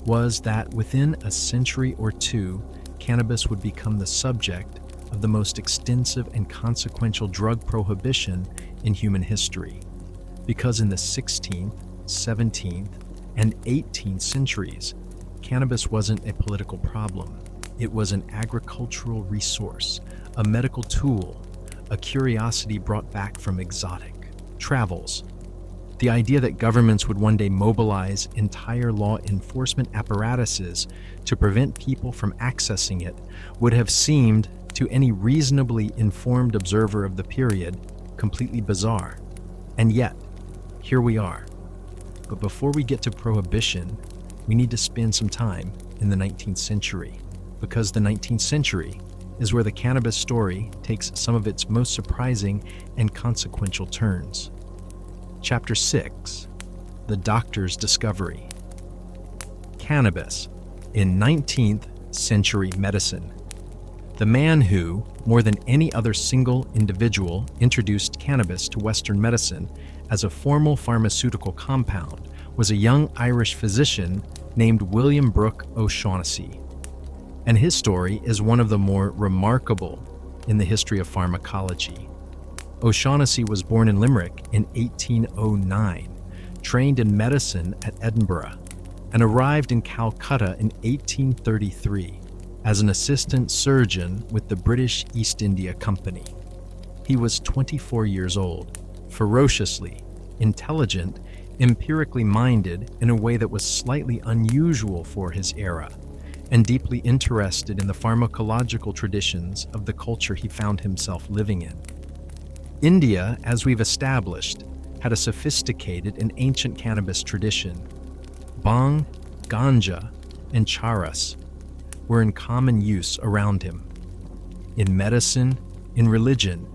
was that within a century or two, cannabis would become the subject of the most extensive and consequential drug prohibition in human history. Because in the 16th, 17th, and 18th centuries, cannabis wasn't a political problem. It was an agricultural resource, a medical tool, a curiosity brought back from exotic travels. The idea that governments would one day mobilize entire law enforcement apparatuses to prevent people from accessing it would have seemed, to any reasonably informed observer of the period, completely bizarre. And yet, here we are. But before we get to prohibition, we need to spend some time in the 19th century, because the 19th century is where the cannabis story takes some of its most surprising and consequential turns. Chapter 6: The Doctor's Discovery. Cannabis in 19th century medicine. The man who, more than any other single individual, introduced cannabis to Western medicine as a formal pharmaceutical compound was a young Irish physician named William Brooke O'Shaughnessy. And his story is one of the more remarkable in the history of pharmacology. O'Shaughnessy was born in Limerick in 1809, trained in medicine at Edinburgh, and arrived in Calcutta in 1833 as an assistant surgeon with the British East India Company. He was 24 years old, ferociously intelligent, empirically minded in a way that was slightly unusual for his era, and deeply interested in the pharmacological traditions of the culture he found himself living in. India, as we've established, had a sophisticated and ancient cannabis tradition. Bhang, ganja, and charas were in common use around him, in medicine, in religion,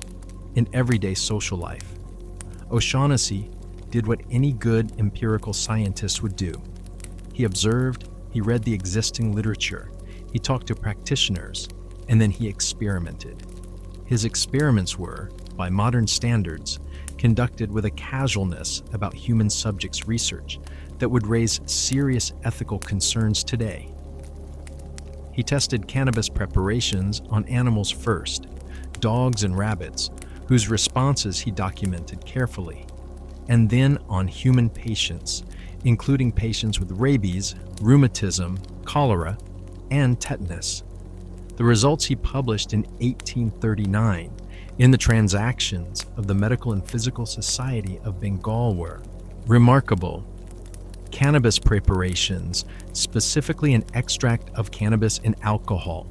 in everyday social life. O'Shaughnessy did what any good empirical scientist would do. He observed, he read the existing literature, he talked to practitioners, and then he experimented. His experiments were, by modern standards, conducted with a casualness about human subjects research that would raise serious ethical concerns today. He tested cannabis preparations on animals first, dogs and rabbits, whose responses he documented carefully, and then on human patients, including patients with rabies, rheumatism, cholera, and tetanus. The results he published in 1839 in the Transactions of the Medical and Physical Society of Bengal were remarkable. Cannabis preparations, specifically an extract of cannabis and alcohol,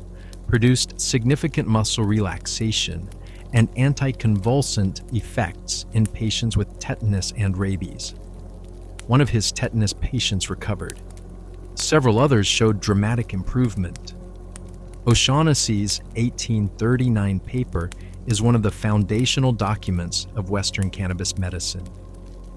produced significant muscle relaxation and anticonvulsant effects in patients with tetanus and rabies. One of his tetanus patients recovered. Several others showed dramatic improvement. O'Shaughnessy's 1839 paper is one of the foundational documents of Western cannabis medicine.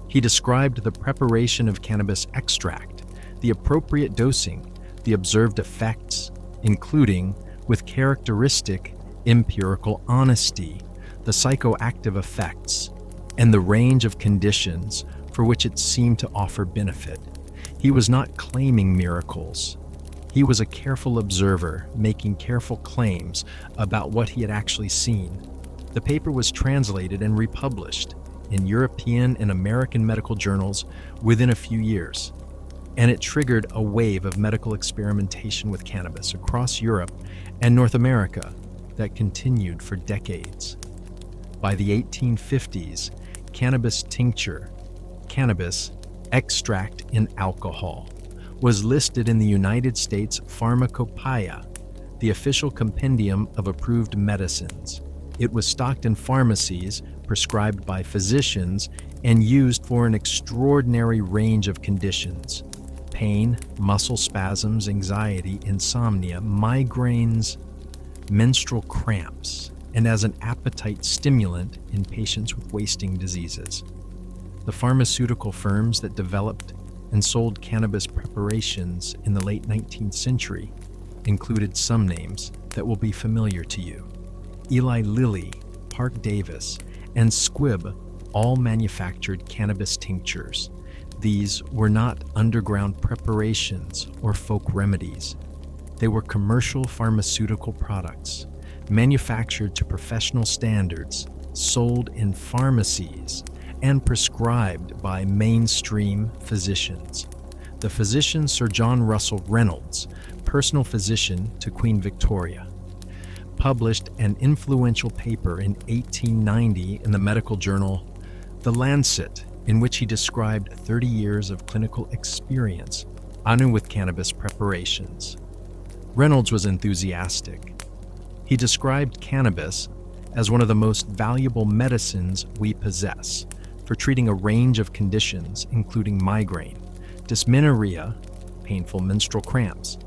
He described the preparation of cannabis extract, the appropriate dosing, the observed effects, including, with characteristic empirical honesty, the psychoactive effects, and the range of conditions for which it seemed to offer benefit. He was not claiming miracles. He was a careful observer, making careful claims about what he had actually seen. The paper was translated and republished in European and American medical journals within a few years, and it triggered a wave of medical experimentation with cannabis across Europe and North America that continued for decades. By the 1850s, cannabis tincture, cannabis extract in alcohol, was listed in the United States Pharmacopoeia, the official compendium of approved medicines. It was stocked in pharmacies, prescribed by physicians, and used for an extraordinary range of conditions: pain, muscle spasms, anxiety, insomnia, migraines, menstrual cramps, and as an appetite stimulant in patients with wasting diseases. The pharmaceutical firms that developed and sold cannabis preparations in the late 19th century included some names that will be familiar to you. Eli Lilly, Park Davis, and Squibb all manufactured cannabis tinctures. These were not underground preparations or folk remedies. They were commercial pharmaceutical products, manufactured to professional standards, sold in pharmacies, and prescribed by mainstream physicians. The physician Sir John Russell Reynolds, personal physician to Queen Victoria, published an influential paper in 1890 in the medical journal The Lancet, in which he described 30 years of clinical experience with cannabis preparations. Reynolds was enthusiastic. He described cannabis as one of the most valuable medicines we possess for treating a range of conditions, including migraine, dysmenorrhea, painful menstrual cramps,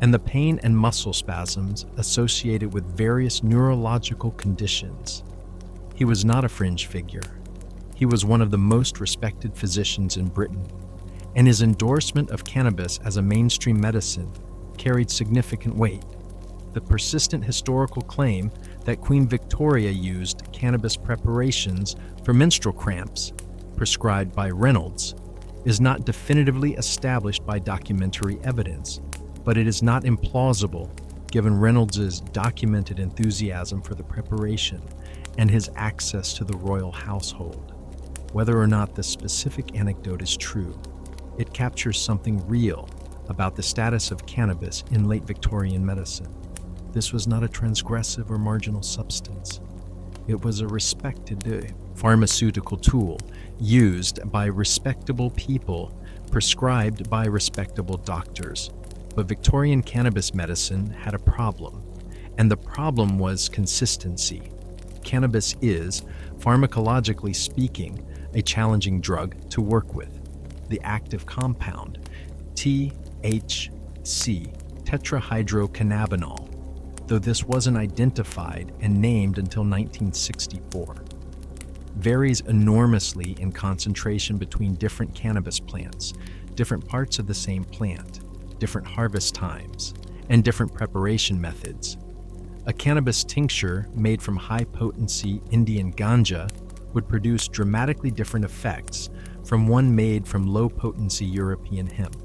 and the pain and muscle spasms associated with various neurological conditions. He was not a fringe figure. He was one of the most respected physicians in Britain, and his endorsement of cannabis as a mainstream medicine carried significant weight. The persistent historical claim that Queen Victoria used cannabis preparations for menstrual cramps, prescribed by Reynolds, is not definitively established by documentary evidence, but it is not implausible given Reynolds's documented enthusiasm for the preparation and his access to the royal household. Whether or not the specific anecdote is true, it captures something real about the status of cannabis in late Victorian medicine. This was not a transgressive or marginal substance. It was a respected pharmaceutical tool used by respectable people, prescribed by respectable doctors. But Victorian cannabis medicine had a problem, and the problem was consistency. Cannabis is, pharmacologically speaking, a challenging drug to work with. The active compound, THC, tetrahydrocannabinol, though this wasn't identified and named until 1964, varies enormously in concentration between different cannabis plants, different parts of the same plant, different harvest times, and different preparation methods. A cannabis tincture made from high-potency Indian ganja would produce dramatically different effects from one made from low-potency European hemp,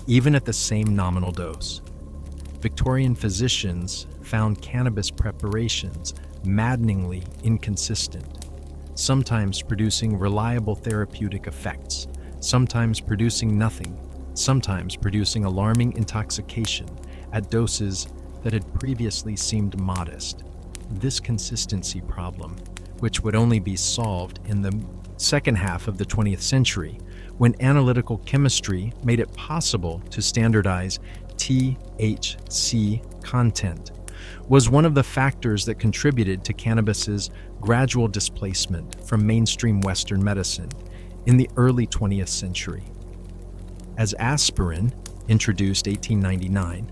even at the same nominal dose. Victorian physicians found cannabis preparations maddeningly inconsistent, sometimes producing reliable therapeutic effects, sometimes producing nothing, sometimes producing alarming intoxication at doses that had previously seemed modest. This consistency problem, which would only be solved in the second half of the 20th century, when analytical chemistry made it possible to standardize THC content, was one of the factors that contributed to cannabis's gradual displacement from mainstream Western medicine in the early 20th century. As aspirin, introduced 1899,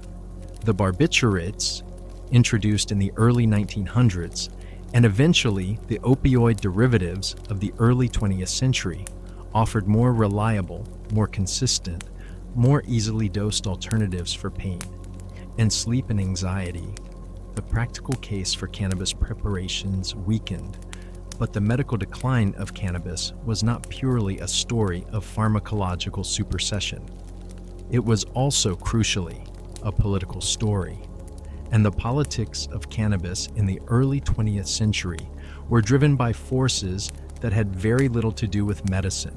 the barbiturates, introduced in the early 1900s, and eventually the opioid derivatives of the early 20th century, offered more reliable, more consistent, more easily dosed alternatives for pain and sleep and anxiety. The practical case for cannabis preparations weakened, but the medical decline of cannabis was not purely a story of pharmacological supersession. It was also, crucially, a political story. and the politics of cannabis in the early 20th century were driven by forces that had very little to do with medicine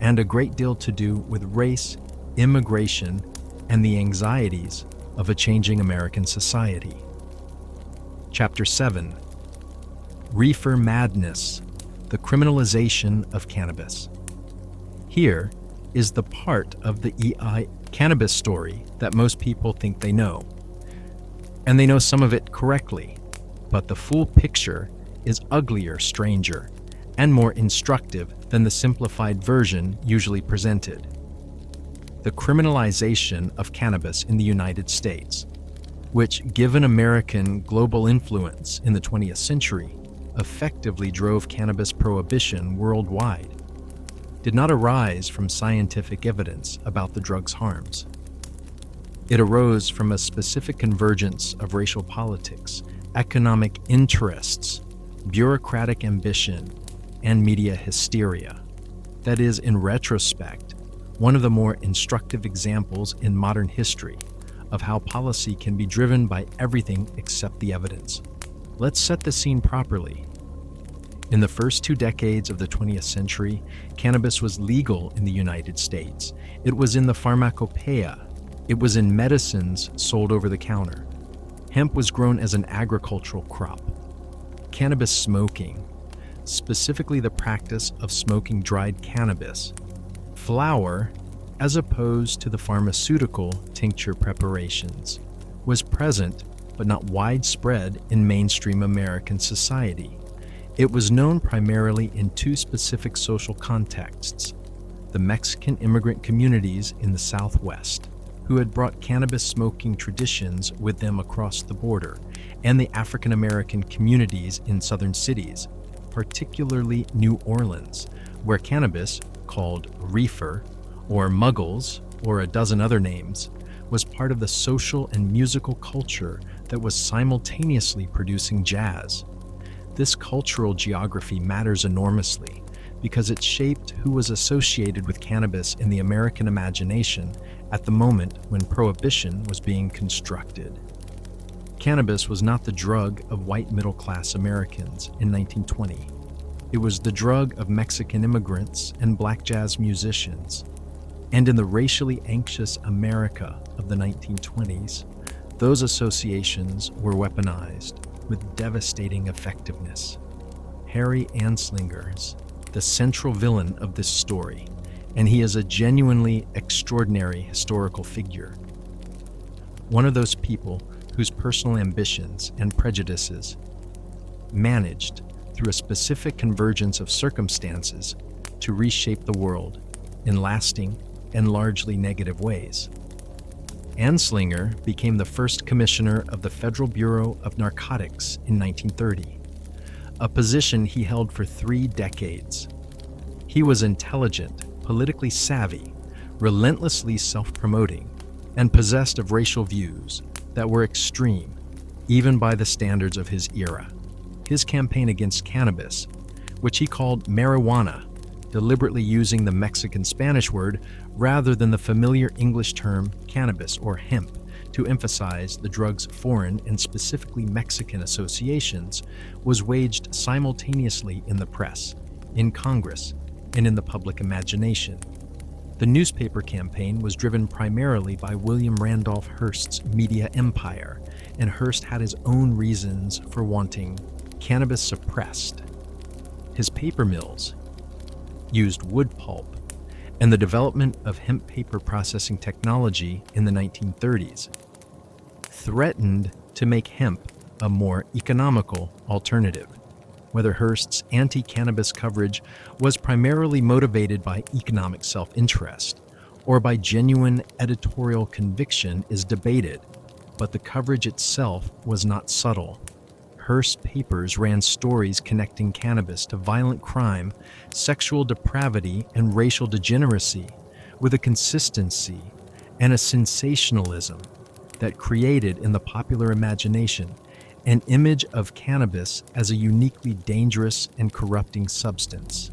and a great deal to do with race, immigration, and the anxieties of a changing American society. Chapter 7: Reefer Madness, the criminalization of cannabis. Here is the part of the cannabis story that most people think they know. And they know some of it correctly, but the full picture is uglier, stranger, and more instructive than the simplified version usually presented. The criminalization of cannabis in the United States, which, given American global influence in the 20th century, effectively drove cannabis prohibition worldwide, did not arise from scientific evidence about the drug's harms. It arose from a specific convergence of racial politics, economic interests, bureaucratic ambition, and media hysteria. That is, in retrospect, one of the more instructive examples in modern history of how policy can be driven by everything except the evidence. Let's set the scene properly. In the first 2 decades of the 20th century, cannabis was legal in the United States. It was in the pharmacopoeia. It was in medicines sold over the counter. Hemp was grown as an agricultural crop. Cannabis smoking, specifically the practice of smoking dried cannabis, flower, as opposed to the pharmaceutical tincture preparations, was present but not widespread in mainstream American society. It was known primarily in 2 specific social contexts: the Mexican immigrant communities in the Southwest, who had brought cannabis smoking traditions with them across the border, and the African American communities in southern cities, particularly New Orleans, where cannabis, called reefer, or muggles, or a dozen other names, was part of the social and musical culture that was simultaneously producing jazz. This cultural geography matters enormously because it shaped who was associated with cannabis in the American imagination at the moment when prohibition was being constructed. Cannabis was not the drug of white middle-class Americans in 1920. It was the drug of Mexican immigrants and black jazz musicians. And in the racially anxious America of the 1920s, those associations were weaponized with devastating effectiveness. Harry Anslinger's the central villain of this story, and he is a genuinely extraordinary historical figure. One of those people whose personal ambitions and prejudices managed, through a specific convergence of circumstances, to reshape the world in lasting and largely negative ways. Anslinger became the first commissioner of the Federal Bureau of Narcotics in 1930, a position he held for 3 decades. He was intelligent, politically savvy, relentlessly self-promoting, and possessed of racial views that were extreme, even by the standards of his era. His campaign against cannabis, which he called marijuana, deliberately using the Mexican Spanish word rather than the familiar English term cannabis or hemp to emphasize the drug's foreign and specifically Mexican associations, was waged simultaneously in the press, in Congress, and in the public imagination. The newspaper campaign was driven primarily by William Randolph Hearst's media empire, and Hearst had his own reasons for wanting cannabis suppressed. His paper mills used wood pulp, and the development of hemp paper processing technology in the 1930s threatened to make hemp a more economical alternative. Whether Hearst's anti-cannabis coverage was primarily motivated by economic self-interest or by genuine editorial conviction is debated, but the coverage itself was not subtle. Hearst papers ran stories connecting cannabis to violent crime, sexual depravity, and racial degeneracy with a consistency and a sensationalism that created in the popular imagination an image of cannabis as a uniquely dangerous and corrupting substance.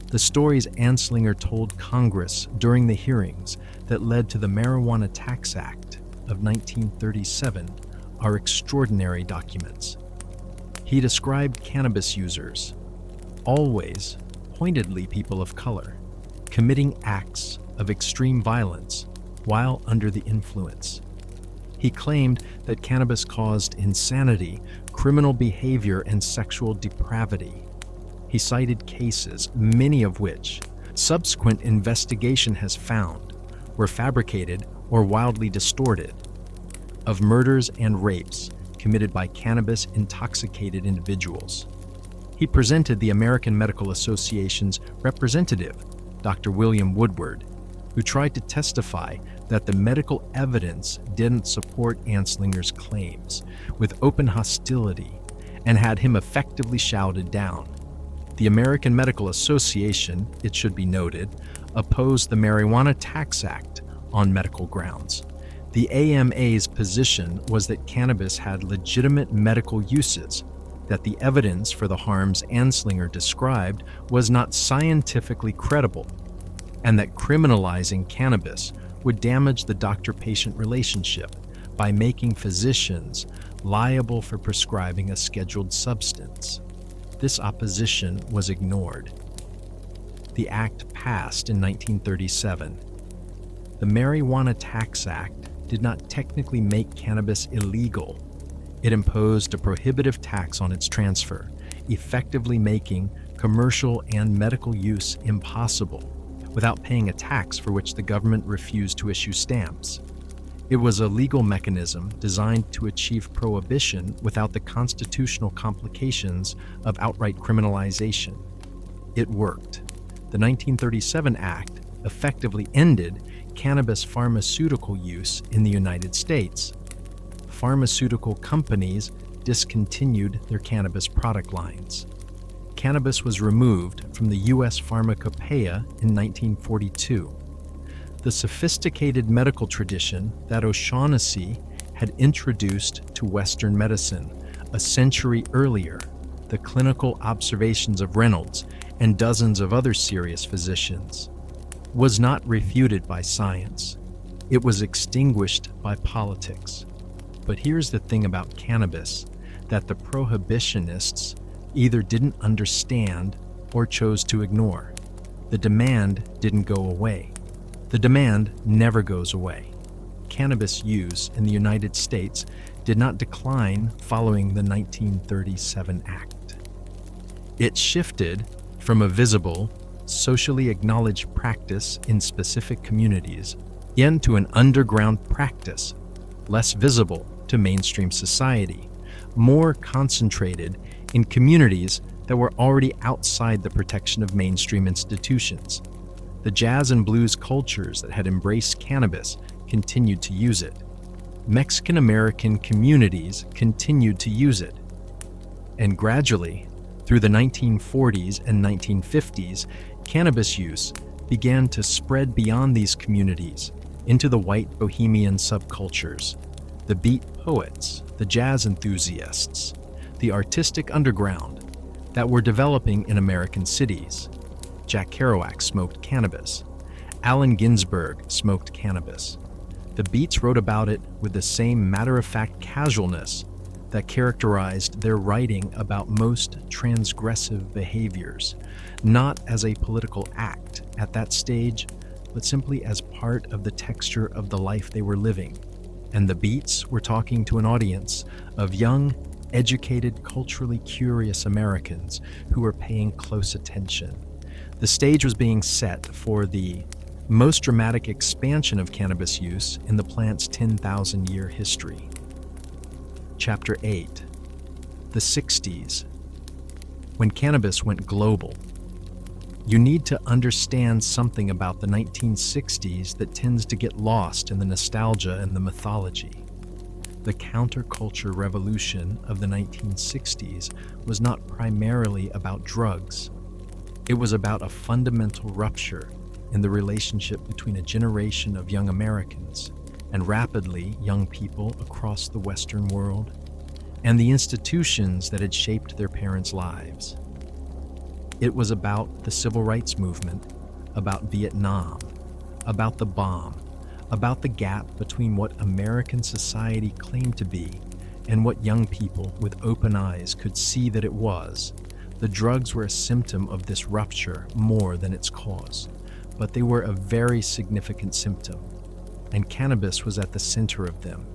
The stories Anslinger told Congress during the hearings that led to the Marijuana Tax Act of 1937 are extraordinary documents. He described cannabis users, always pointedly people of color, committing acts of extreme violence while under the influence. He claimed that cannabis caused insanity, criminal behavior, and sexual depravity. He cited cases, many of which subsequent investigation has found were fabricated or wildly distorted, of murders and rapes committed by cannabis-intoxicated individuals. He presented the American Medical Association's representative, Dr. William Woodward, who tried to testify that the medical evidence didn't support Anslinger's claims, with open hostility, and had him effectively shouted down. The American Medical Association, it should be noted, opposed the Marijuana Tax Act on medical grounds. The AMA's position was that cannabis had legitimate medical uses, that the evidence for the harms Anslinger described was not scientifically credible, and that criminalizing cannabis would damage the doctor-patient relationship by making physicians liable for prescribing a scheduled substance. This opposition was ignored. The act passed in 1937. The Marijuana Tax Act did not technically make cannabis illegal. It imposed a prohibitive tax on its transfer, effectively making commercial and medical use impossible, without paying a tax for which the government refused to issue stamps. It was a legal mechanism designed to achieve prohibition without the constitutional complications of outright criminalization. It worked. The 1937 Act effectively ended cannabis pharmaceutical use in the United States. Pharmaceutical companies discontinued their cannabis product lines. Cannabis was removed from the U.S. Pharmacopoeia in 1942. The sophisticated medical tradition that O'Shaughnessy had introduced to Western medicine a century earlier, the clinical observations of Reynolds and dozens of other serious physicians, was not refuted by science. It was extinguished by politics. But here's the thing about cannabis that the prohibitionists either didn't understand or chose to ignore. The demand didn't go away. The demand never goes away. Cannabis use in the United States did not decline following the 1937 Act. It shifted from a visible, socially acknowledged practice in specific communities into an underground practice, less visible to mainstream society, more concentrated in communities that were already outside the protection of mainstream institutions. The jazz and blues cultures that had embraced cannabis continued to use it. Mexican-American communities continued to use it. And gradually, through the 1940s and 1950s, cannabis use began to spread beyond these communities into the white bohemian subcultures, the beat poets, the jazz enthusiasts, the artistic underground that were developing in American cities. Jack Kerouac smoked cannabis. Allen Ginsberg smoked cannabis. The Beats wrote about it with the same matter-of-fact casualness that characterized their writing about most transgressive behaviors, not as a political act at that stage, but simply as part of the texture of the life they were living. And the Beats were talking to an audience of young, educated, culturally curious Americans who were paying close attention. The stage was being set for the most dramatic expansion of cannabis use in the plant's 10,000-year history. Chapter 8. The 60s. When cannabis went global. You need to understand something about the 1960s that tends to get lost in the nostalgia and the mythology. The counterculture revolution of the 1960s was not primarily about drugs. It was about a fundamental rupture in the relationship between a generation of young Americans and rapidly young people across the Western world, and the institutions that had shaped their parents' lives. It was about the civil rights movement, about Vietnam, about the bomb, about the gap between what American society claimed to be and what young people with open eyes could see that it was. The drugs were a symptom of this rupture more than its cause, but they were a very significant symptom, and cannabis was at the center of them.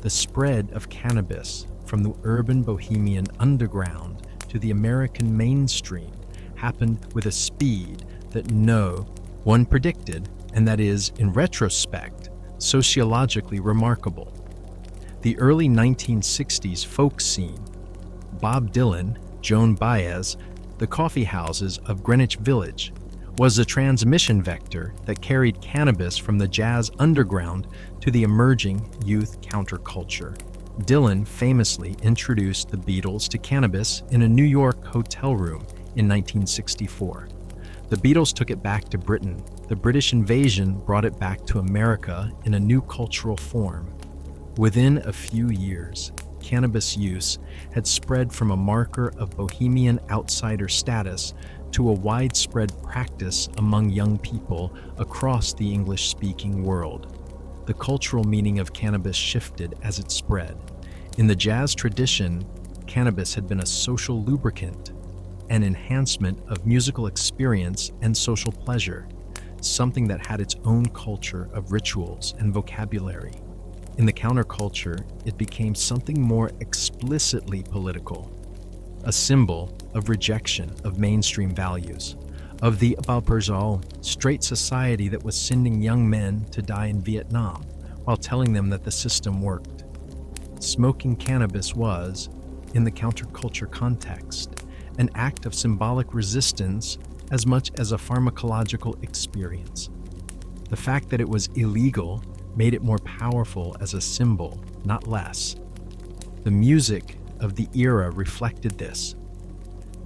The spread of cannabis from the urban bohemian underground to the American mainstream happened with a speed that no one predicted, and that is, in retrospect, sociologically remarkable. The early 1960s folk scene, Bob Dylan, Joan Baez, the coffee houses of Greenwich Village, was a transmission vector that carried cannabis from the jazz underground to the emerging youth counterculture. Dylan famously introduced the Beatles to cannabis in a New York hotel room in 1964. The Beatles took it back to Britain. The British invasion brought it back to America in a new cultural form. Within a few years, cannabis use had spread from a marker of bohemian outsider status to a widespread practice among young people across the English-speaking world. The cultural meaning of cannabis shifted as it spread. In the jazz tradition, cannabis had been a social lubricant, an enhancement of musical experience and social pleasure, something that had its own culture of rituals and vocabulary. In the counterculture, it became something more explicitly political, a symbol of rejection of mainstream values, of the pauperism, straight society that was sending young men to die in Vietnam while telling them that the system worked. Smoking cannabis was, in the counterculture context, an act of symbolic resistance as much as a pharmacological experience. The fact that it was illegal made it more powerful as a symbol, not less. The music of the era reflected this.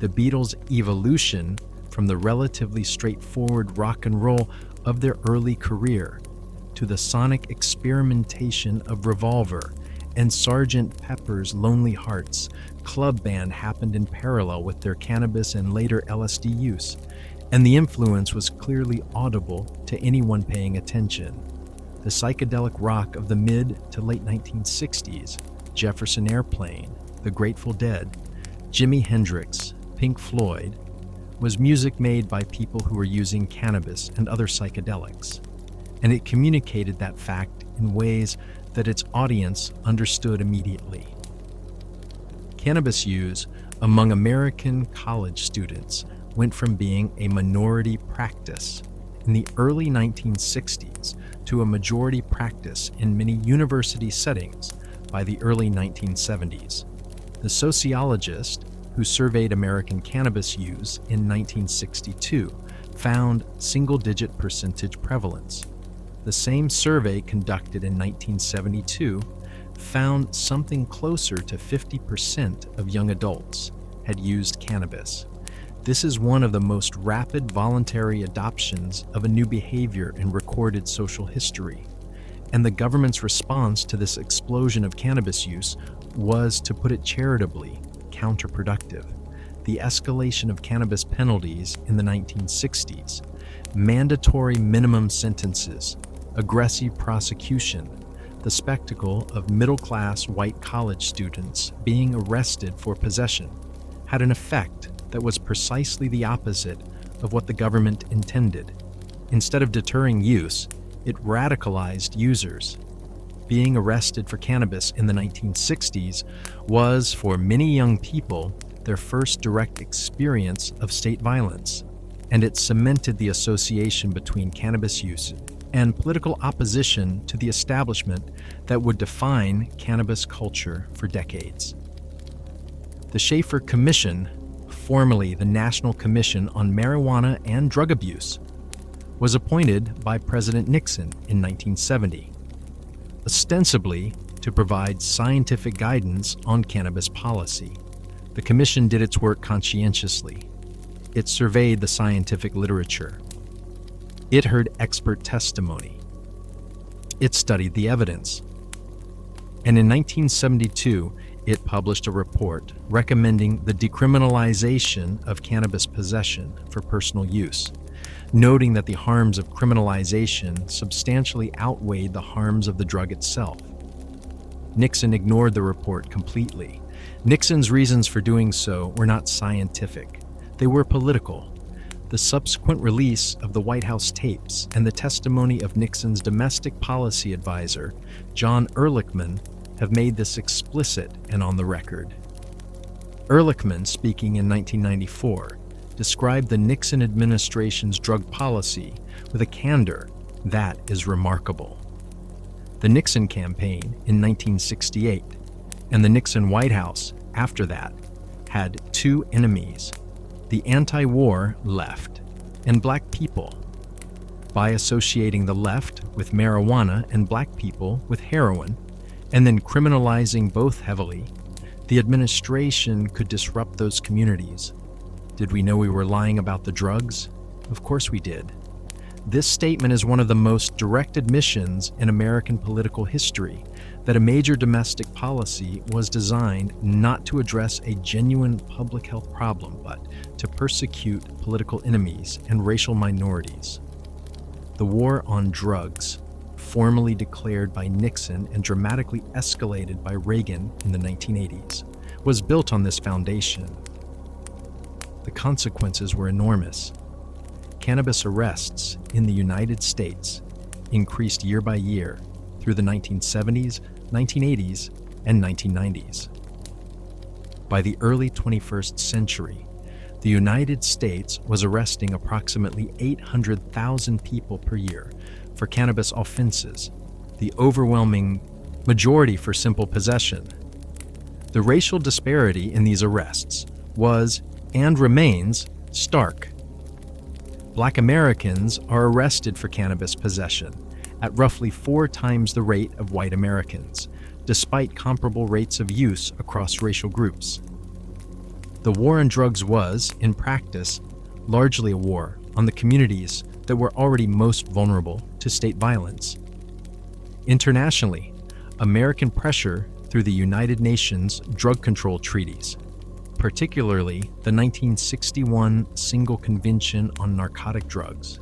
The Beatles' evolution from the relatively straightforward rock and roll of their early career to the sonic experimentation of Revolver and Sgt. Pepper's Lonely Hearts Club Band happened in parallel with their cannabis and later LSD use, and the influence was clearly audible to anyone paying attention. The psychedelic rock of the mid to late 1960s, Jefferson Airplane, The Grateful Dead, Jimi Hendrix, Pink Floyd, was music made by people who were using cannabis and other psychedelics, and it communicated that fact in ways that its audience understood immediately. Cannabis use among American college students went from being a minority practice in the early 1960s to a majority practice in many university settings by the early 1970s. The sociologist who surveyed American cannabis use in 1962 found single-digit percentage prevalence. The same survey conducted in 1972 found something closer to 50% of young adults had used cannabis. This is one of the most rapid voluntary adoptions of a new behavior in recorded social history, and the government's response to this explosion of cannabis use was, to put it charitably, counterproductive. The escalation of cannabis penalties in the 1960s, mandatory minimum sentences, aggressive prosecution, the spectacle of middle-class white college students being arrested for possession had an effect that was precisely the opposite of what the government intended. Instead of deterring use, it radicalized users. Being arrested for cannabis in the 1960s was, for many young people, their first direct experience of state violence, and it cemented the association between cannabis use and political opposition to the establishment that would define cannabis culture for decades. The Schaefer Commission, formerly the National Commission on Marijuana and Drug Abuse, was appointed by President Nixon in 1970, ostensibly to provide scientific guidance on cannabis policy. The commission did its work conscientiously. It surveyed the scientific literature. It heard expert testimony. It studied the evidence. And in 1972, it published a report recommending the decriminalization of cannabis possession for personal use, noting that the harms of criminalization substantially outweighed the harms of the drug itself. Nixon ignored the report completely. Nixon's reasons for doing so were not scientific. They were political. The subsequent release of the White House tapes and the testimony of Nixon's domestic policy advisor, John Ehrlichman, have made this explicit and on the record. Ehrlichman, speaking in 1994, described the Nixon administration's drug policy with a candor that is remarkable. The Nixon campaign in 1968 and the Nixon White House after that had two enemies: the anti-war left and black people. By associating the left with marijuana and black people with heroin, and then criminalizing both heavily, the administration could disrupt those communities. Did we know we were lying about the drugs? Of course we did. This statement is one of the most direct admissions in American political history that a major domestic policy was designed not to address a genuine public health problem, but to persecute political enemies and racial minorities. The war on drugs, formally declared by Nixon and dramatically escalated by Reagan in the 1980s, was built on this foundation. The consequences were enormous. Cannabis arrests in the United States increased year by year through the 1970s, 1980s, and 1990s. By the early 21st century, the United States was arresting approximately 800,000 people per year for cannabis offenses, the overwhelming majority for simple possession. The racial disparity in these arrests was, and remains, stark. Black Americans are arrested for cannabis possession at roughly 4 times the rate of white Americans, despite comparable rates of use across racial groups. The war on drugs was, in practice, largely a war on the communities that were already most vulnerable to state violence. Internationally, American pressure through the United Nations drug control treaties, particularly the 1961 Single Convention on Narcotic Drugs,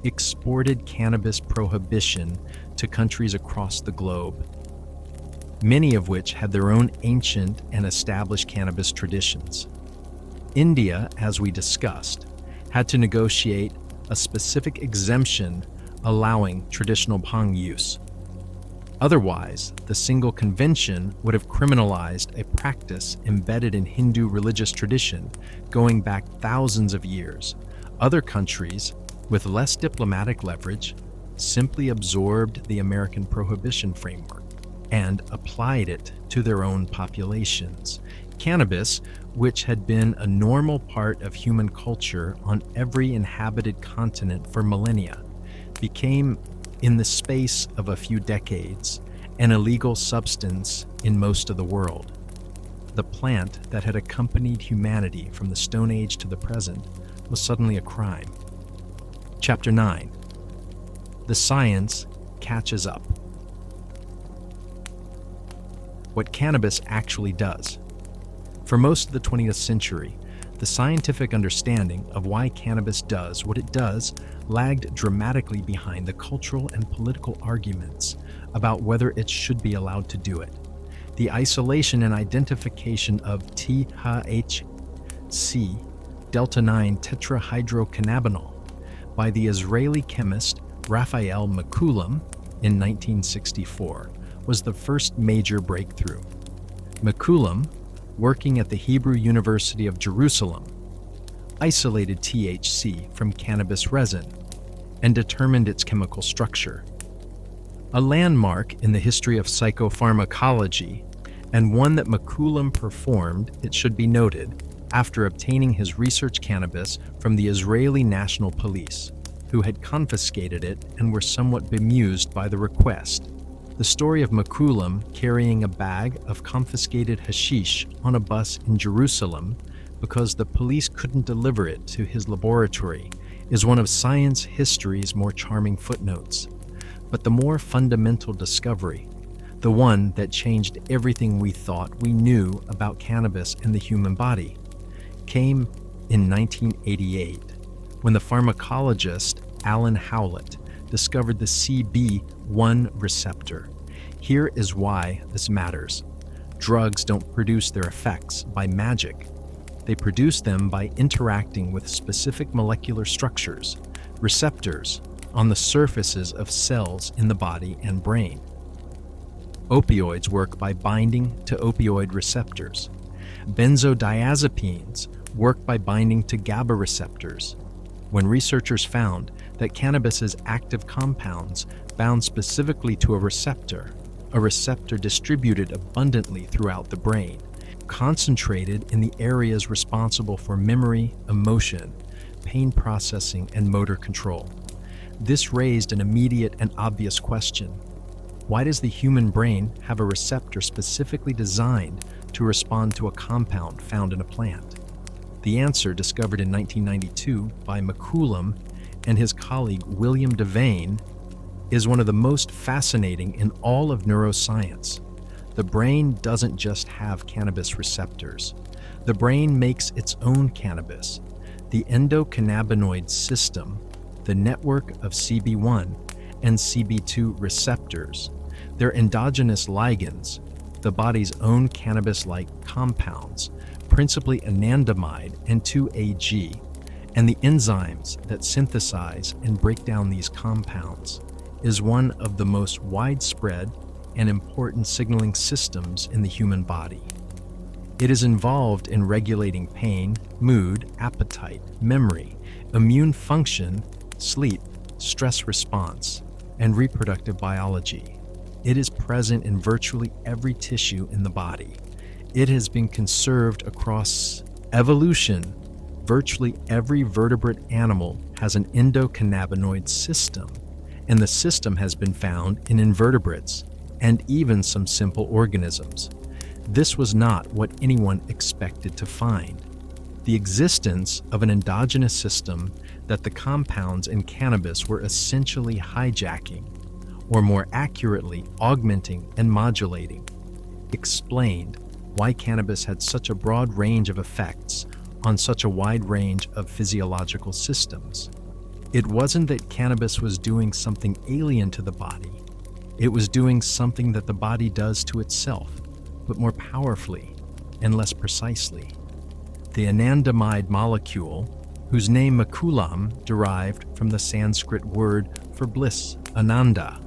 exported cannabis prohibition to countries across the globe, many of which had their own ancient and established cannabis traditions. India, as we discussed, had to negotiate a specific exemption allowing traditional bhang use. Otherwise, the Single Convention would have criminalized a practice embedded in Hindu religious tradition going back thousands of years. Other countries, with less diplomatic leverage, simply absorbed the American prohibition framework and applied it to their own populations. Cannabis, which had been a normal part of human culture on every inhabited continent for millennia, became, in the space of a few decades, an illegal substance in most of the world. The plant that had accompanied humanity from the Stone Age to the present was suddenly a crime. Chapter 9. The science catches up. What cannabis actually does. For most of the 20th century, the scientific understanding of why cannabis does what it does lagged dramatically behind the cultural and political arguments about whether it should be allowed to do it. The isolation and identification of THC, delta-9 tetrahydrocannabinol, by the Israeli chemist Raphael Mechoulam in 1964 was the first major breakthrough. Mechoulam, working at the Hebrew University of Jerusalem, isolated THC from cannabis resin and determined its chemical structure. A landmark in the history of psychopharmacology, and one that Mechoulam performed, it should be noted, after obtaining his research cannabis from the Israeli National Police, who had confiscated it and were somewhat bemused by the request. The story of Mechoulam carrying a bag of confiscated hashish on a bus in Jerusalem because the police couldn't deliver it to his laboratory is one of science history's more charming footnotes. But the more fundamental discovery, the one that changed everything we thought we knew about cannabis and the human body, came in 1988 when the pharmacologist Alan Howlett discovered the CB1 receptor. Here is why this matters. Drugs don't produce their effects by magic. They produce them by interacting with specific molecular structures, receptors, on the surfaces of cells in the body and brain. Opioids work by binding to opioid receptors. Benzodiazepines work by binding to GABA receptors. When researchers found that cannabis's active compounds bound specifically to a receptor distributed abundantly throughout the brain, concentrated in the areas responsible for memory, emotion, pain processing, and motor control. This raised an immediate and obvious question. Why does the human brain have a receptor specifically designed to respond to a compound found in a plant? The answer, discovered in 1992 by McCollum and his colleague William Devane, is one of the most fascinating in all of neuroscience. The brain doesn't just have cannabis receptors. The brain makes its own cannabis. The endocannabinoid system, the network of CB1 and CB2 receptors, their endogenous ligands, the body's own cannabis-like compounds, principally anandamide and 2-AG, and the enzymes that synthesize and break down these compounds, is one of the most widespread and important signaling systems in the human body. It is involved in regulating pain, mood, appetite, memory, immune function, sleep, stress response, and reproductive biology. It is present in virtually every tissue in the body. It has been conserved across evolution. Virtually every vertebrate animal has an endocannabinoid system, and the system has been found in invertebrates and even some simple organisms. This was not what anyone expected to find. The existence of an endogenous system that the compounds in cannabis were essentially hijacking, or more accurately, augmenting and modulating, explained why cannabis had such a broad range of effects on such a wide range of physiological systems. It wasn't that cannabis was doing something alien to the body. It was doing something that the body does to itself, but more powerfully and less precisely. The anandamide molecule, whose name McCollum derived from the Sanskrit word for bliss, ananda,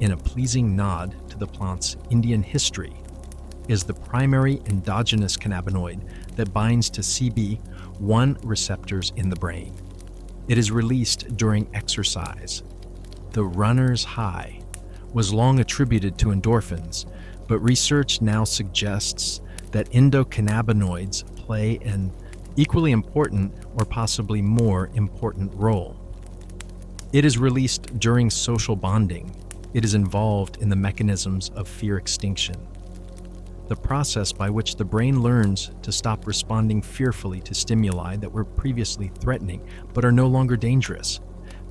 in a pleasing nod to the plant's Indian history, is the primary endogenous cannabinoid that binds to CB1 receptors in the brain. It is released during exercise. The runner's high was long attributed to endorphins, but research now suggests that endocannabinoids play an equally important or possibly more important role. It is released during social bonding. It is involved in the mechanisms of fear extinction, the process by which the brain learns to stop responding fearfully to stimuli that were previously threatening but are no longer dangerous.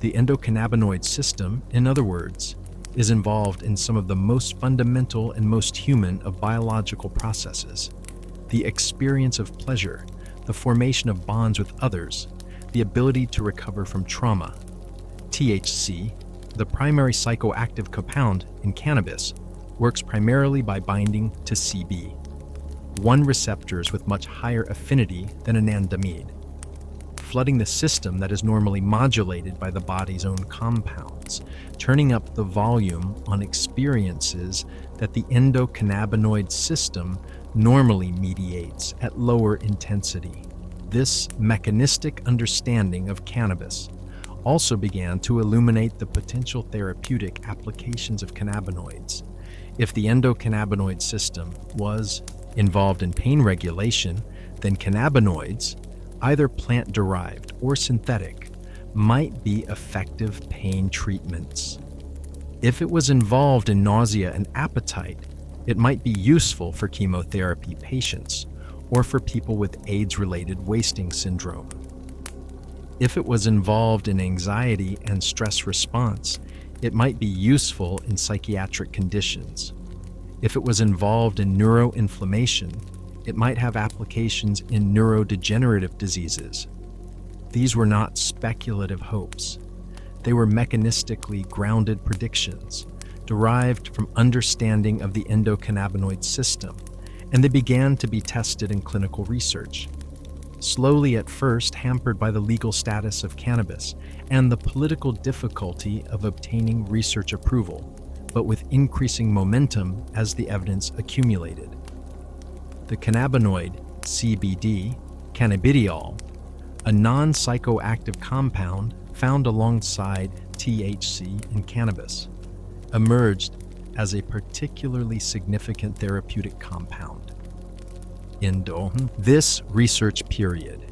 The endocannabinoid system, in other words, is involved in some of the most fundamental and most human of biological processes: the experience of pleasure, the formation of bonds with others, the ability to recover from trauma. THC, the primary psychoactive compound in cannabis, works primarily by binding to CB1 receptors with much higher affinity than anandamide, flooding the system that is normally modulated by the body's own compounds, turning up the volume on experiences that the endocannabinoid system normally mediates at lower intensity. This mechanistic understanding of cannabis also began to illuminate the potential therapeutic applications of cannabinoids. If the endocannabinoid system was involved in pain regulation, then cannabinoids, either plant-derived or synthetic, might be effective pain treatments. If it was involved in nausea and appetite, it might be useful for chemotherapy patients or for people with AIDS-related wasting syndrome. If it was involved in anxiety and stress response, it might be useful in psychiatric conditions. If it was involved in neuroinflammation, it might have applications in neurodegenerative diseases. These were not speculative hopes. They were mechanistically grounded predictions, derived from understanding of the endocannabinoid system, and they began to be tested in clinical research. Slowly at first hampered by the legal status of cannabis and the political difficulty of obtaining research approval, but with increasing momentum as the evidence accumulated. The cannabinoid, CBD, cannabidiol, a non-psychoactive compound found alongside THC in cannabis, emerged as a particularly significant therapeutic compound. In this research period,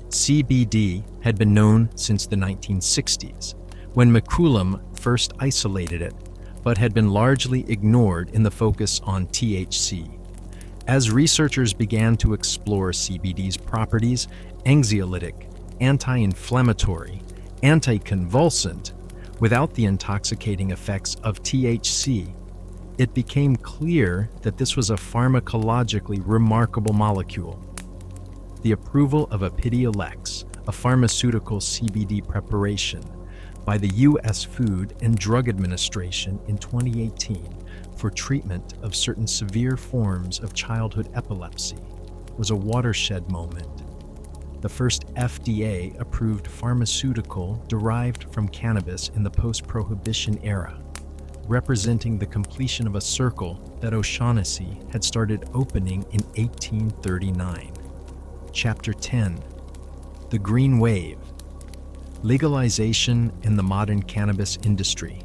CBD had been known since the 1960s, when McCollum first isolated it, but had been largely ignored in the focus on THC. As researchers began to explore CBD's properties, anxiolytic, anti-inflammatory, anticonvulsant, without the intoxicating effects of THC, it became clear that this was a pharmacologically remarkable molecule. The approval of Epidiolex, a pharmaceutical CBD preparation, by the U.S. Food and Drug Administration in 2018 for treatment of certain severe forms of childhood epilepsy was a watershed moment. The first FDA-approved pharmaceutical derived from cannabis in the post-prohibition era, representing the completion of a circle that O'Shaughnessy had started opening in 1839. Chapter 10. The Green Wave. Legalization in the modern cannabis industry.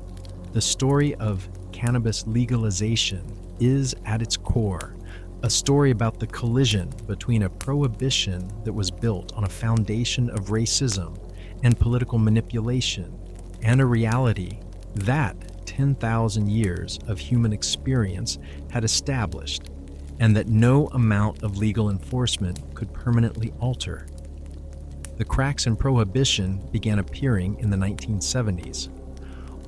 The story of cannabis legalization is, at its core, a story about the collision between a prohibition that was built on a foundation of racism and political manipulation, and a reality that 10,000 years of human experience had established, and that no amount of legal enforcement could permanently alter. The cracks in prohibition began appearing in the 1970s.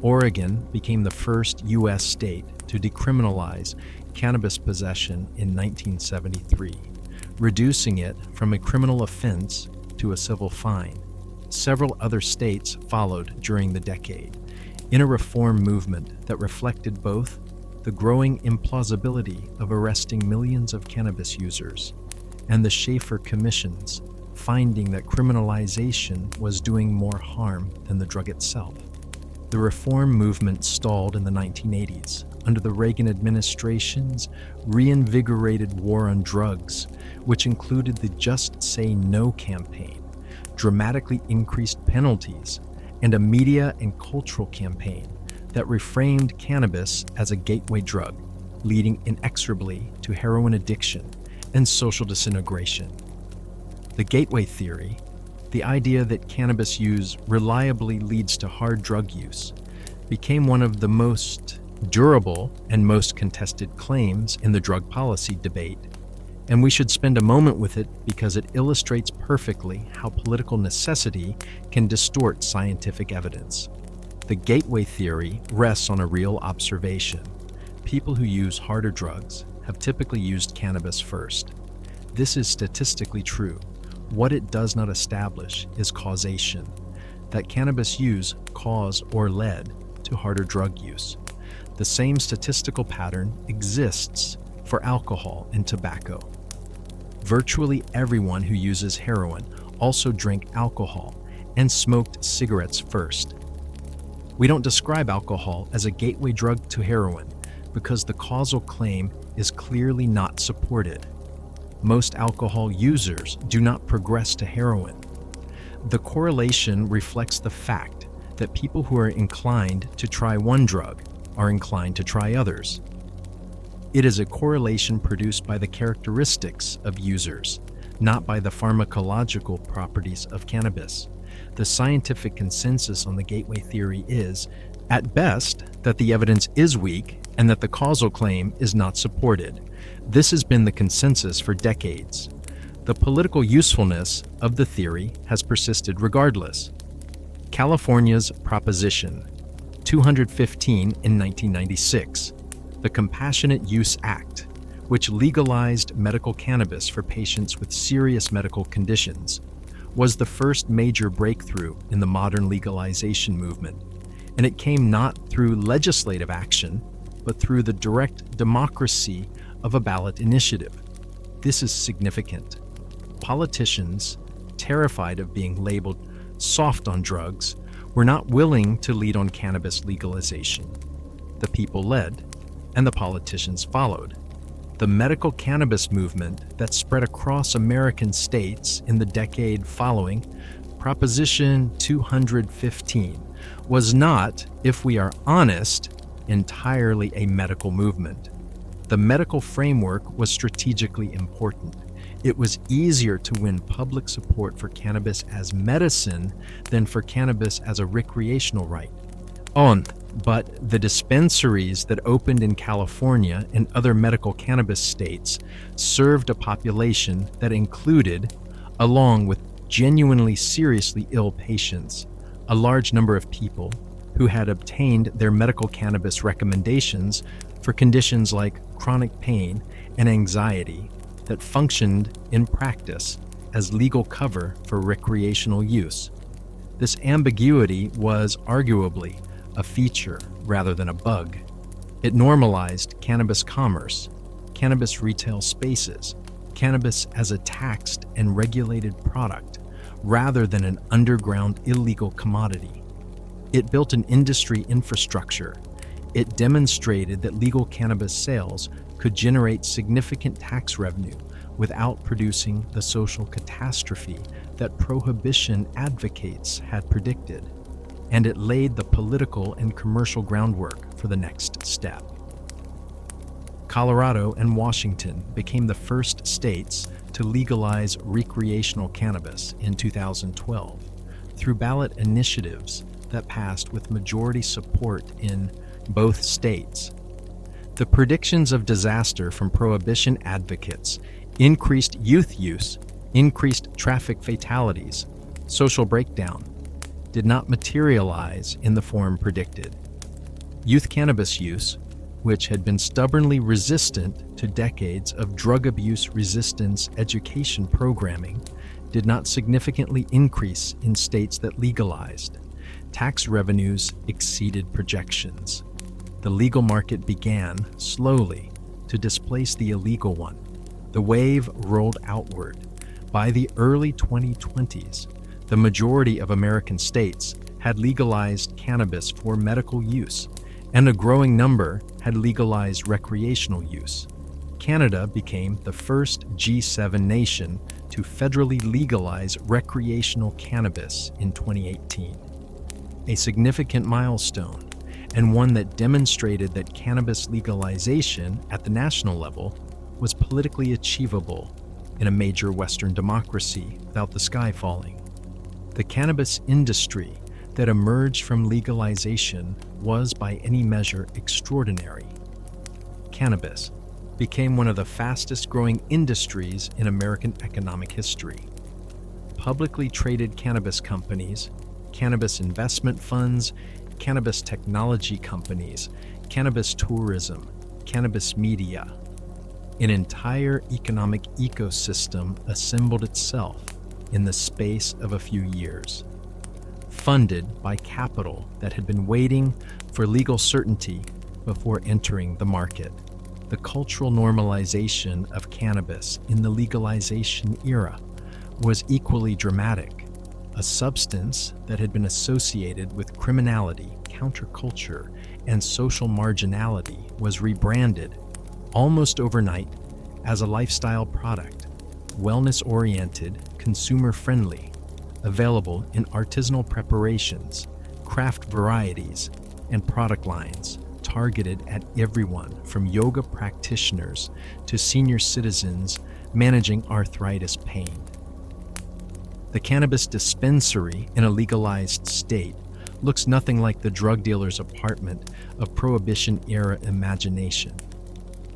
Oregon became the first U.S. state to decriminalize cannabis possession in 1973, reducing it from a criminal offense to a civil fine. Several other states followed during the decade, in a reform movement that reflected both the growing implausibility of arresting millions of cannabis users and the Schaefer Commission's finding that criminalization was doing more harm than the drug itself. The reform movement stalled in the 1980s under the Reagan administration's reinvigorated war on drugs, which included the Just Say No campaign, dramatically increased penalties, and a media and cultural campaign that reframed cannabis as a gateway drug, leading inexorably to heroin addiction and social disintegration. The gateway theory, the idea that cannabis use reliably leads to hard drug use, became one of the most durable and most contested claims in the drug policy debate, and we should spend a moment with it because it illustrates perfectly how political necessity can distort scientific evidence. The gateway theory rests on a real observation. People who use harder drugs have typically used cannabis first. This is statistically true. What it does not establish is causation, that cannabis use caused or led to harder drug use. The same statistical pattern exists for alcohol and tobacco. Virtually everyone who uses heroin also drank alcohol and smoked cigarettes first. We don't describe alcohol as a gateway drug to heroin because the causal claim is clearly not supported. Most alcohol users do not progress to heroin. The correlation reflects the fact that people who are inclined to try one drug are inclined to try others. It is a correlation produced by the characteristics of users, not by the pharmacological properties of cannabis. The scientific consensus on the gateway theory is, at best, that the evidence is weak and that the causal claim is not supported. This has been the consensus for decades. The political usefulness of the theory has persisted regardless. California's Proposition 215 in 1996, the Compassionate Use Act, which legalized medical cannabis for patients with serious medical conditions, was the first major breakthrough in the modern legalization movement. And it came not through legislative action, but through the direct democracy of a ballot initiative. This is significant. Politicians, terrified of being labeled soft on drugs, were not willing to lead on cannabis legalization. The people led, and the politicians followed. The medical cannabis movement that spread across American states in the decade following Proposition 215 was not, if we are honest, entirely a medical movement. The medical framework was strategically important. It was easier to win public support for cannabis as medicine than for cannabis as a recreational right. But the dispensaries that opened in California and other medical cannabis states served a population that included, along with genuinely seriously ill patients, a large number of people who had obtained their medical cannabis recommendations for conditions like chronic pain and anxiety that functioned in practice as legal cover for recreational use. This ambiguity was arguably a feature rather than a bug. It normalized cannabis commerce, cannabis retail spaces, cannabis as a taxed and regulated product, rather than an underground illegal commodity. It built an industry infrastructure. It demonstrated that legal cannabis sales could generate significant tax revenue without producing the social catastrophe that prohibition advocates had predicted. And it laid the political and commercial groundwork for the next step. Colorado and Washington became the first states to legalize recreational cannabis in 2012 through ballot initiatives that passed with majority support in both states. The predictions of disaster from prohibition advocates, increased youth use, increased traffic fatalities, social breakdown, did not materialize in the form predicted. Youth cannabis use, which had been stubbornly resistant to decades of drug abuse resistance education programming, did not significantly increase in states that legalized. Tax revenues exceeded projections. The legal market began, slowly, to displace the illegal one. The wave rolled outward. By the early 2020s, the majority of American states had legalized cannabis for medical use, and a growing number had legalized recreational use. Canada became the first G7 nation to federally legalize recreational cannabis in 2018. A significant milestone, and one that demonstrated that cannabis legalization at the national level was politically achievable in a major Western democracy without the sky falling. The cannabis industry that emerged from legalization was by any measure extraordinary. Cannabis became one of the fastest growing industries in American economic history. Publicly traded cannabis companies, cannabis investment funds, cannabis technology companies, cannabis tourism, cannabis media. An entire economic ecosystem assembled itself in the space of a few years, funded by capital that had been waiting for legal certainty before entering the market. The cultural normalization of cannabis in the legalization era was equally dramatic. A substance that had been associated with criminality, counterculture, and social marginality was rebranded almost overnight as a lifestyle product, wellness-oriented, consumer-friendly, available in artisanal preparations, craft varieties, and product lines targeted at everyone from yoga practitioners to senior citizens managing arthritis pain. The cannabis dispensary in a legalized state looks nothing like the drug dealer's apartment of Prohibition-era imagination.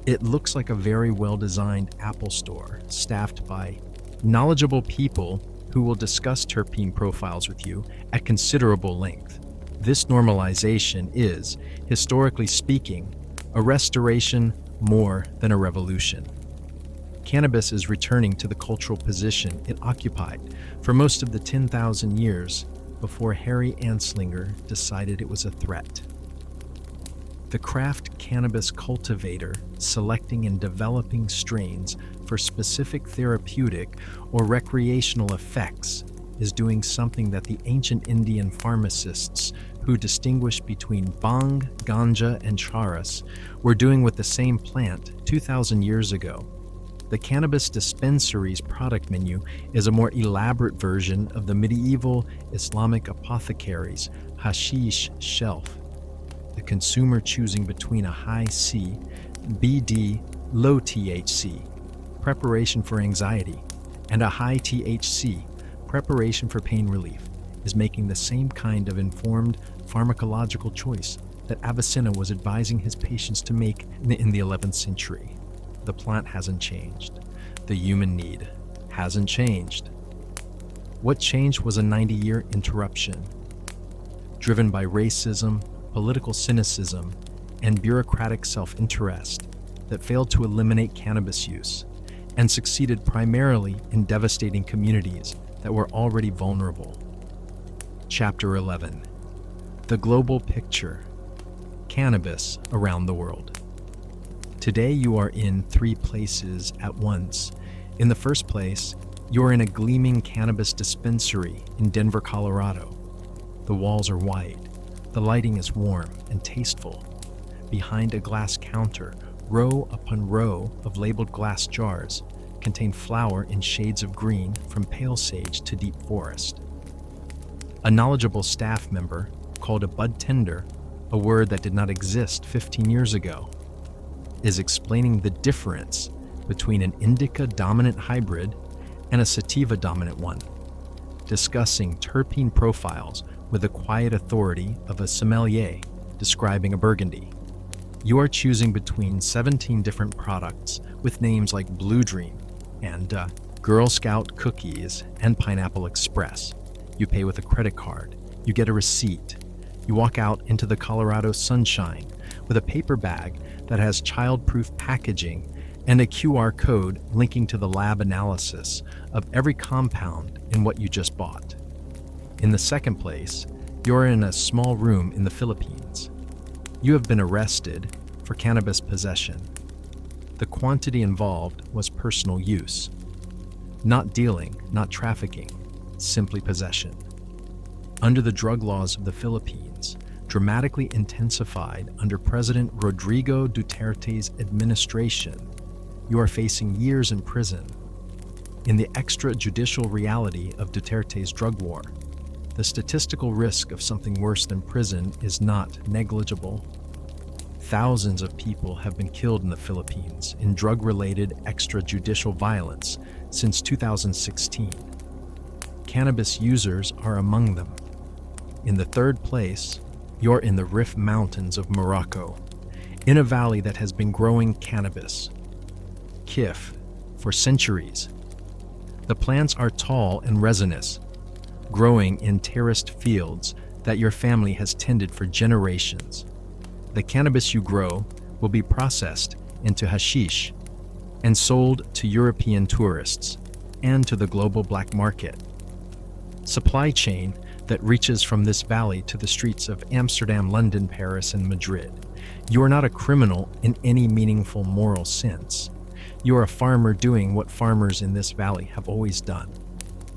It looks like a very well-designed Apple store staffed by knowledgeable people who will discuss terpene profiles with you at considerable length. This normalization is, historically speaking, a restoration more than a revolution. Cannabis is returning to the cultural position it occupied for most of the 10,000 years before Harry Anslinger decided it was a threat. The craft cannabis cultivator selecting and developing strains for specific therapeutic or recreational effects is doing something that the ancient Indian pharmacists who distinguished between bhang, ganja, and charas were doing with the same plant 2,000 years ago. The cannabis dispensary's product menu is a more elaborate version of the medieval Islamic apothecaries' hashish shelf. The consumer choosing between a high C, BD, low THC, preparation for anxiety, and a high THC, preparation for pain relief, is making the same kind of informed pharmacological choice that Avicenna was advising his patients to make in the 11th century. The plant hasn't changed. The human need hasn't changed. What changed was a 90-year interruption, driven by racism, political cynicism, and bureaucratic self-interest that failed to eliminate cannabis use and succeeded primarily in devastating communities that were already vulnerable. Chapter 11. The Global Picture. Cannabis around the world. Today you are in 3 places at once. In the first place, you are in a gleaming cannabis dispensary in Denver, Colorado. The walls are white. The lighting is warm and tasteful. Behind a glass counter, row upon row of labeled glass jars contain flower in shades of green from pale sage to deep forest. A knowledgeable staff member called a bud tender, a word that did not exist 15 years ago, is explaining the difference between an indica dominant hybrid and a sativa dominant one, discussing terpene profiles with the quiet authority of a sommelier describing a Burgundy. You are choosing between 17 different products with names like Blue Dream and Girl Scout Cookies and Pineapple Express. You pay with a credit card. You get a receipt. You walk out into the Colorado sunshine with a paper bag that has child-proof packaging and a QR code linking to the lab analysis of every compound in what you just bought. In the second place, you're in a small room in the Philippines. You have been arrested for cannabis possession. The quantity involved was personal use. Not dealing, not trafficking, simply possession. Under the drug laws of the Philippines, dramatically intensified under President Rodrigo Duterte's administration, you are facing years in prison. In the extrajudicial reality of Duterte's drug war, the statistical risk of something worse than prison is not negligible. Thousands of people have been killed in the Philippines in drug-related extrajudicial violence since 2016. Cannabis users are among them. In the third place, you're in the Rif Mountains of Morocco, in a valley that has been growing cannabis, kif, for centuries. The plants are tall and resinous, growing in terraced fields that your family has tended for generations. The cannabis you grow will be processed into hashish and sold to European tourists and to the global black market. Supply chain that reaches from this valley to the streets of Amsterdam, London, Paris, and Madrid. You are not a criminal in any meaningful moral sense. You are a farmer doing what farmers in this valley have always done.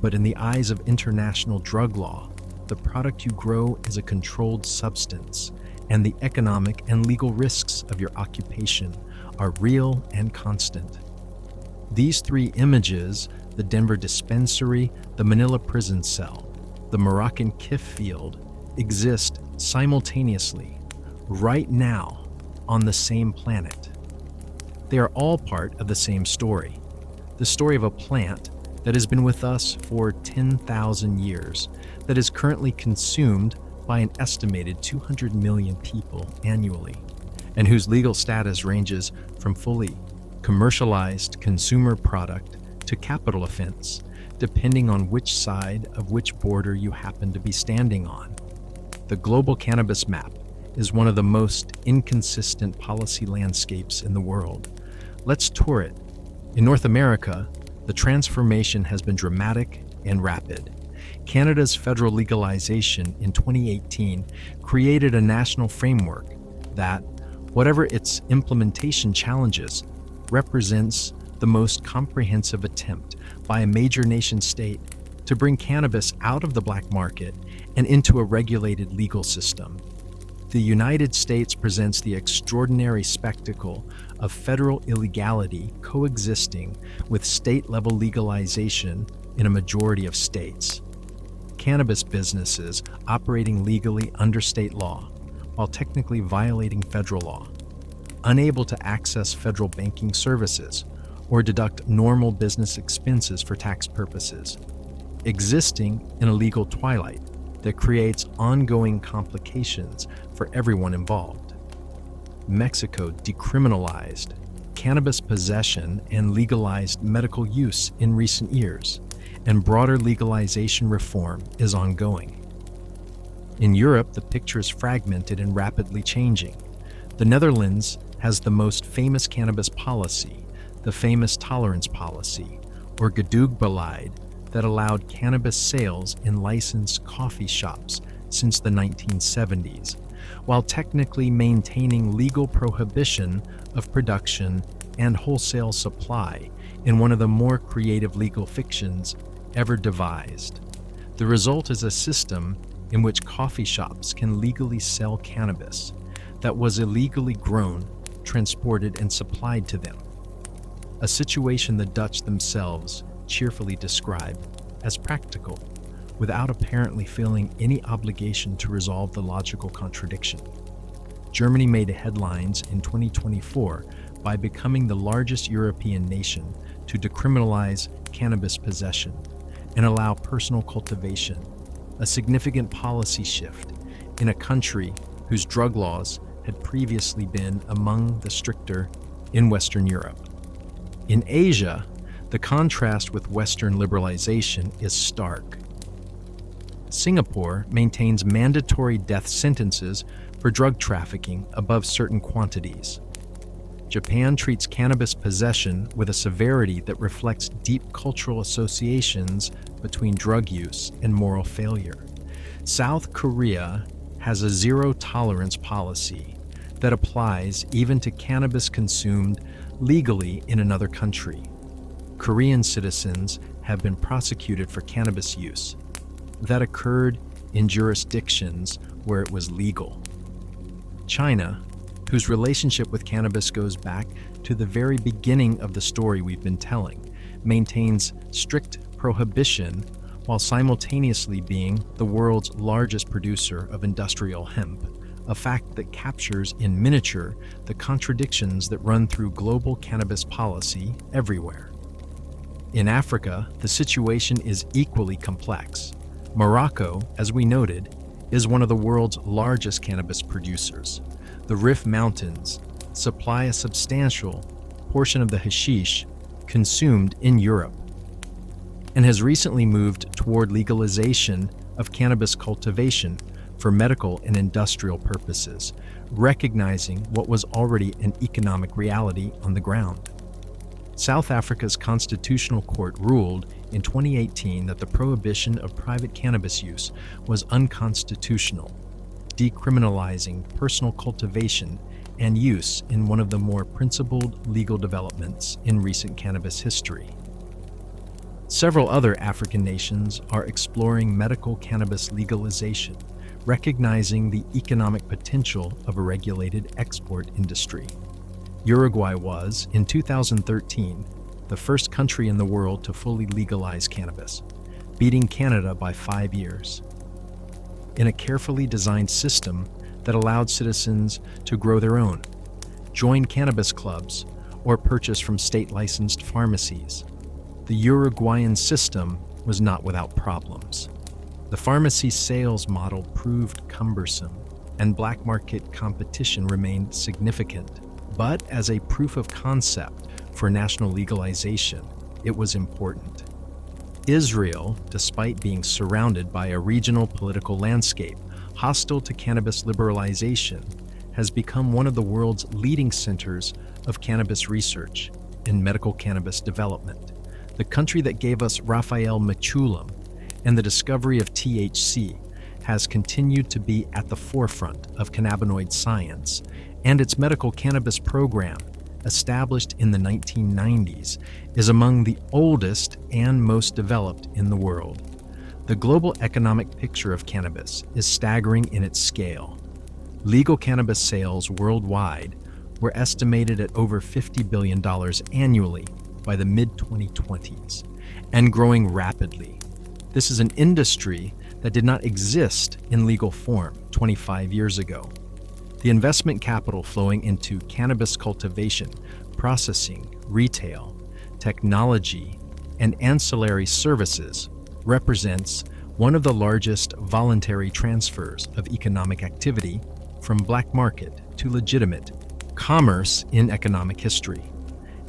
But in the eyes of international drug law, the product you grow is a controlled substance, and the economic and legal risks of your occupation are real and constant. These 3 images, the Denver dispensary, the Manila prison cell, the Moroccan kif field, exist simultaneously, right now, on the same planet. They are all part of the same story, the story of a plant that has been with us for 10,000 years, that is currently consumed by an estimated 200 million people annually, and whose legal status ranges from fully commercialized consumer product to capital offense, depending on which side of which border you happen to be standing on. The global cannabis map is one of the most inconsistent policy landscapes in the world. Let's tour it. In North America, the transformation has been dramatic and rapid. Canada's federal legalization in 2018 created a national framework that, whatever its implementation challenges, represents the most comprehensive attempt by a major nation-state to bring cannabis out of the black market and into a regulated legal system. The United States presents the extraordinary spectacle of federal illegality coexisting with state-level legalization in a majority of states. Cannabis businesses operating legally under state law, while technically violating federal law, unable to access federal banking services or deduct normal business expenses for tax purposes, existing in a legal twilight that creates ongoing complications for everyone involved. Mexico decriminalized cannabis possession and legalized medical use in recent years, and broader legalization reform is ongoing. In Europe, the picture is fragmented and rapidly changing. The Netherlands has the most famous cannabis policy, the famous tolerance policy, or gedoogbeleid, that allowed cannabis sales in licensed coffee shops since the 1970s, while technically maintaining legal prohibition of production and wholesale supply in one of the more creative legal fictions ever devised. The result is a system in which coffee shops can legally sell cannabis that was illegally grown, transported, and supplied to them. A situation the Dutch themselves cheerfully describe as practical, without apparently feeling any obligation to resolve the logical contradiction. Germany made headlines in 2024 by becoming the largest European nation to decriminalize cannabis possession and allow personal cultivation, a significant policy shift in a country whose drug laws had previously been among the stricter in Western Europe. In Asia, the contrast with Western liberalization is stark. Singapore maintains mandatory death sentences for drug trafficking above certain quantities. Japan treats cannabis possession with a severity that reflects deep cultural associations between drug use and moral failure. South Korea has a zero-tolerance policy that applies even to cannabis consumed legally in another country. Korean citizens have been prosecuted for cannabis use that occurred in jurisdictions where it was legal. China, whose relationship with cannabis goes back to the very beginning of the story we've been telling, maintains strict prohibition while simultaneously being the world's largest producer of industrial hemp, a fact that captures in miniature the contradictions that run through global cannabis policy everywhere. In Africa, the situation is equally complex. Morocco, as we noted, is one of the world's largest cannabis producers. The Rif Mountains supply a substantial portion of the hashish consumed in Europe, and has recently moved toward legalization of cannabis cultivation for medical and industrial purposes, recognizing what was already an economic reality on the ground. South Africa's Constitutional Court ruled in 2018 that the prohibition of private cannabis use was unconstitutional, decriminalizing personal cultivation and use in one of the more principled legal developments in recent cannabis history. Several other African nations are exploring medical cannabis legalization, recognizing the economic potential of a regulated export industry. Uruguay was, in 2013, the first country in the world to fully legalize cannabis, beating Canada by 5 years. In a carefully designed system that allowed citizens to grow their own, join cannabis clubs, or purchase from state-licensed pharmacies, the Uruguayan system was not without problems. The pharmacy sales model proved cumbersome, and black market competition remained significant. But as a proof of concept for national legalization, it was important. Israel, despite being surrounded by a regional political landscape hostile to cannabis liberalization, has become one of the world's leading centers of cannabis research and medical cannabis development. The country that gave us Raphael Mechoulam and the discovery of THC has continued to be at the forefront of cannabinoid science, and its medical cannabis program, established in the 1990s, is among the oldest and most developed in the world. The global economic picture of cannabis is staggering in its scale. Legal cannabis sales worldwide were estimated at over $50 billion annually by the mid-2020s, and growing rapidly. This is an industry that did not exist in legal form 25 years ago. The investment capital flowing into cannabis cultivation, processing, retail, technology, and ancillary services represents one of the largest voluntary transfers of economic activity from black market to legitimate commerce in economic history.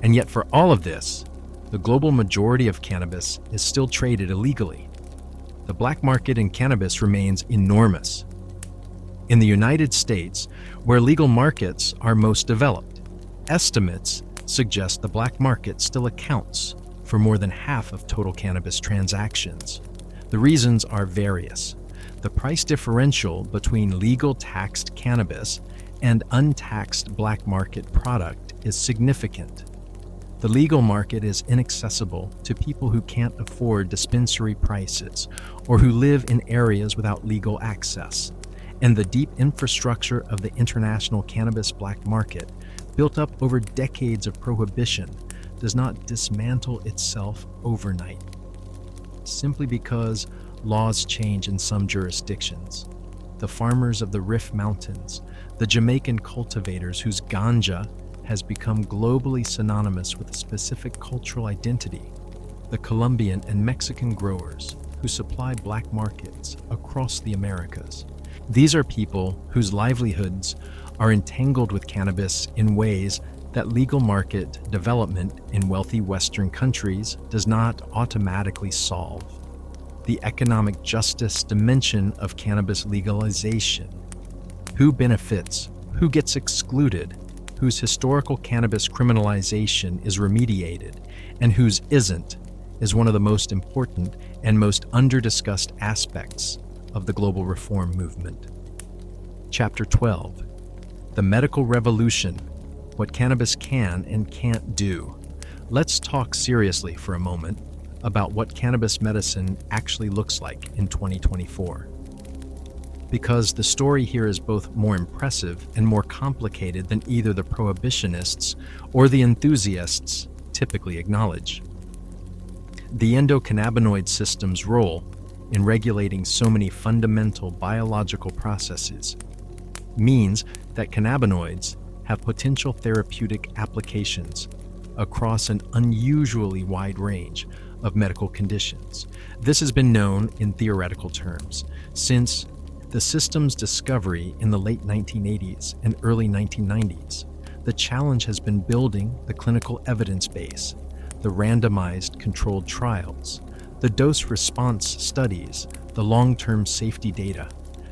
And yet for all of this, the global majority of cannabis is still traded illegally. The black market in cannabis remains enormous. In the United States, where legal markets are most developed, estimates suggest the black market still accounts for more than half of total cannabis transactions. The reasons are various. The price differential between legal taxed cannabis and untaxed black market product is significant. The legal market is inaccessible to people who can't afford dispensary prices or who live in areas without legal access. And the deep infrastructure of the international cannabis black market, built up over decades of prohibition, does not dismantle itself overnight, simply because laws change in some jurisdictions. The farmers of the Rift Mountains, the Jamaican cultivators whose ganja has become globally synonymous with a specific cultural identity, the Colombian and Mexican growers who supply black markets across the Americas. These are people whose livelihoods are entangled with cannabis in ways that legal market development in wealthy Western countries does not automatically solve. The economic justice dimension of cannabis legalization. Who benefits? Who gets excluded? Whose historical cannabis criminalization is remediated, and whose isn't, is one of the most important and most under-discussed aspects of the global reform movement. Chapter 12. The Medical Revolution. What cannabis can and can't do. Let's talk seriously for a moment about what cannabis medicine actually looks like in 2024. Because the story here is both more impressive and more complicated than either the prohibitionists or the enthusiasts typically acknowledge. The endocannabinoid system's role in regulating so many fundamental biological processes means that cannabinoids have potential therapeutic applications across an unusually wide range of medical conditions. This has been known in theoretical terms since the system's discovery in the late 1980s and early 1990s. The challenge has been building the clinical evidence base, the randomized controlled trials, the dose-response studies, the long-term safety data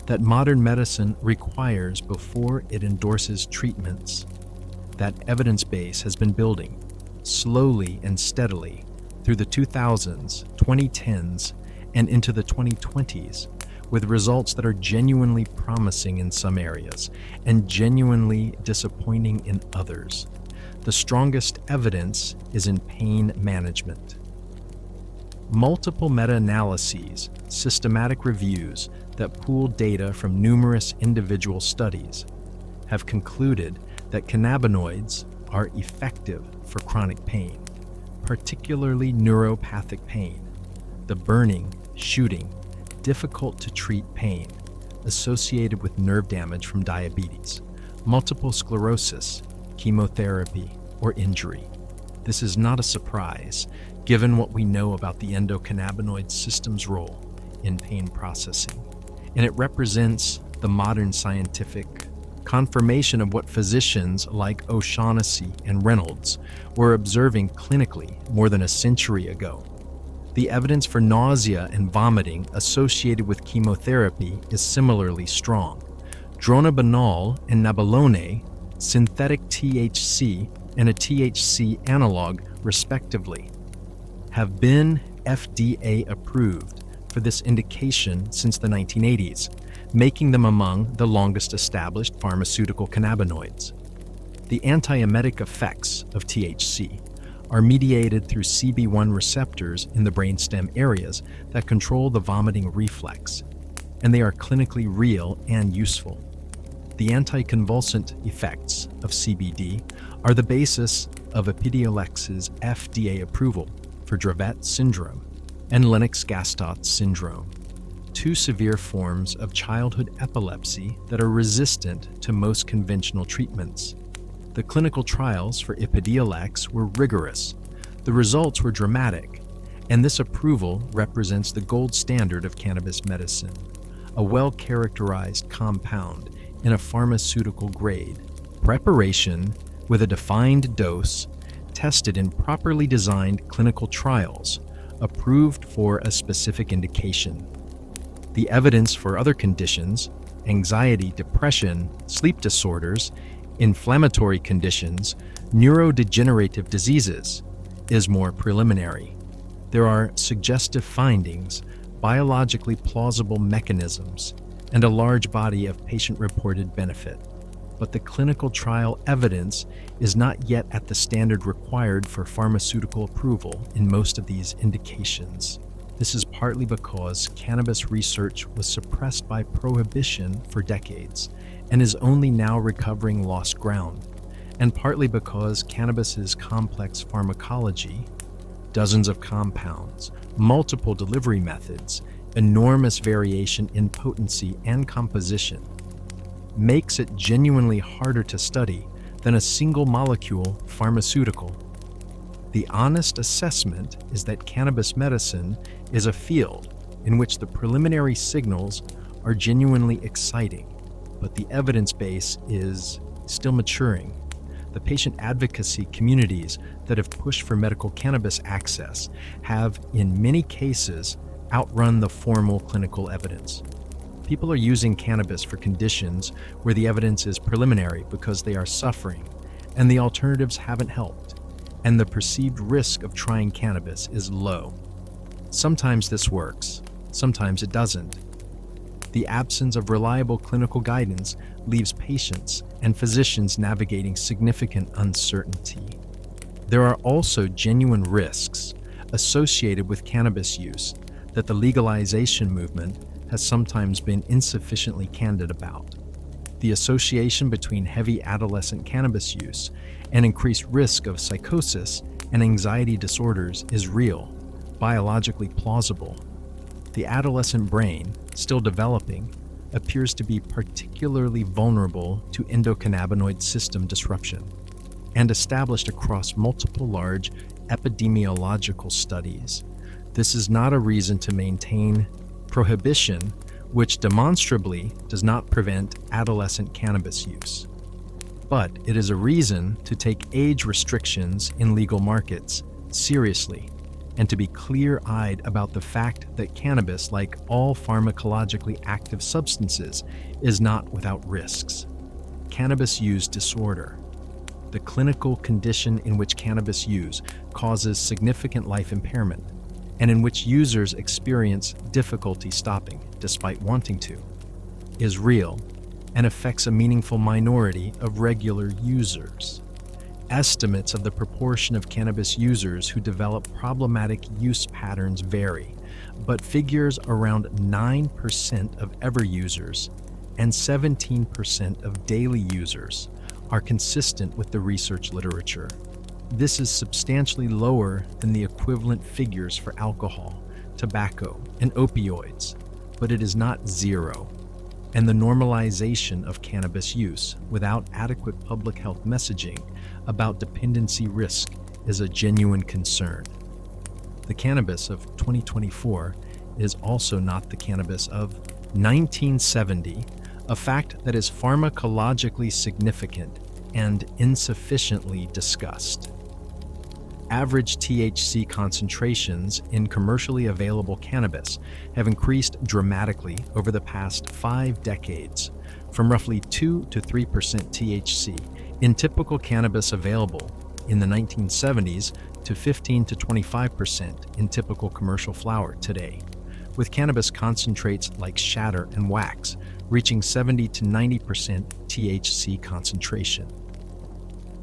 that modern medicine requires before it endorses treatments. That evidence base has been building slowly and steadily through the 2000s, 2010s, and into the 2020s, with results that are genuinely promising in some areas and genuinely disappointing in others. The strongest evidence is in pain management. Multiple meta-analyses, systematic reviews that pool data from numerous individual studies have concluded that cannabinoids are effective for chronic pain, particularly neuropathic pain, the burning, shooting, difficult to treat pain associated with nerve damage from diabetes, multiple sclerosis, chemotherapy, or injury. This is not a surprise, given what we know about the endocannabinoid system's role in pain processing, and it represents the modern scientific confirmation of what physicians like O'Shaughnessy and Reynolds were observing clinically more than a century ago. The evidence for nausea and vomiting associated with chemotherapy is similarly strong. Dronabinol and nabilone, synthetic THC and a THC analog, respectively, have been FDA approved for this indication since the 1980s, making them among the longest established pharmaceutical cannabinoids. The antiemetic effects of THC are mediated through CB1 receptors in the brainstem areas that control the vomiting reflex, and they are clinically real and useful. The anticonvulsant effects of CBD are the basis of Epidiolex's FDA approval for Dravet syndrome and Lennox-Gastaut syndrome, two severe forms of childhood epilepsy that are resistant to most conventional treatments. The clinical trials for Epidiolex were rigorous. The results were dramatic, and this approval represents the gold standard of cannabis medicine, a well-characterized compound in a pharmaceutical grade, preparation with a defined dose, tested in properly designed clinical trials, approved for a specific indication. The evidence for other conditions, anxiety, depression, sleep disorders, inflammatory conditions, neurodegenerative diseases, is more preliminary. There are suggestive findings, biologically plausible mechanisms, and a large body of patient-reported benefit. But the clinical trial evidence is not yet at the standard required for pharmaceutical approval in most of these indications. This is partly because cannabis research was suppressed by prohibition for decades and is only now recovering lost ground, and partly because cannabis's complex pharmacology, dozens of compounds, multiple delivery methods, enormous variation in potency and composition, makes it genuinely harder to study than a single molecule pharmaceutical. The honest assessment is that cannabis medicine is a field in which the preliminary signals are genuinely exciting, but the evidence base is still maturing. The patient advocacy communities that have pushed for medical cannabis access have, in many cases, outrun the formal clinical evidence. People are using cannabis for conditions where the evidence is preliminary because they are suffering, and the alternatives haven't helped, and the perceived risk of trying cannabis is low. Sometimes this works, sometimes it doesn't. The absence of reliable clinical guidance leaves patients and physicians navigating significant uncertainty. There are also genuine risks associated with cannabis use that the legalization movement has sometimes been insufficiently candid about. The association between heavy adolescent cannabis use and increased risk of psychosis and anxiety disorders is real, biologically plausible. The adolescent brain, still developing, appears to be particularly vulnerable to endocannabinoid system disruption, and established across multiple large epidemiological studies. This is not a reason to maintain prohibition, which demonstrably does not prevent adolescent cannabis use. But it is a reason to take age restrictions in legal markets seriously, and to be clear-eyed about the fact that cannabis, like all pharmacologically active substances, is not without risks. Cannabis use disorder. The clinical condition in which cannabis use causes significant life impairment, and in which users experience difficulty stopping despite wanting to, is real and affects a meaningful minority of regular users. Estimates of the proportion of cannabis users who develop problematic use patterns vary, but figures around 9% of ever users and 17% of daily users are consistent with the research literature. This is substantially lower than the equivalent figures for alcohol, tobacco, and opioids, but it is not zero. And the normalization of cannabis use without adequate public health messaging about dependency risk is a genuine concern. The cannabis of 2024 is also not the cannabis of 1970, a fact that is pharmacologically significant and insufficiently discussed. Average THC concentrations in commercially available cannabis have increased dramatically over the past 5 decades, from roughly 2 to 3% THC in typical cannabis available in the 1970s to 15 to 25% in typical commercial flower today, with cannabis concentrates like shatter and wax reaching 70 to 90% THC concentration.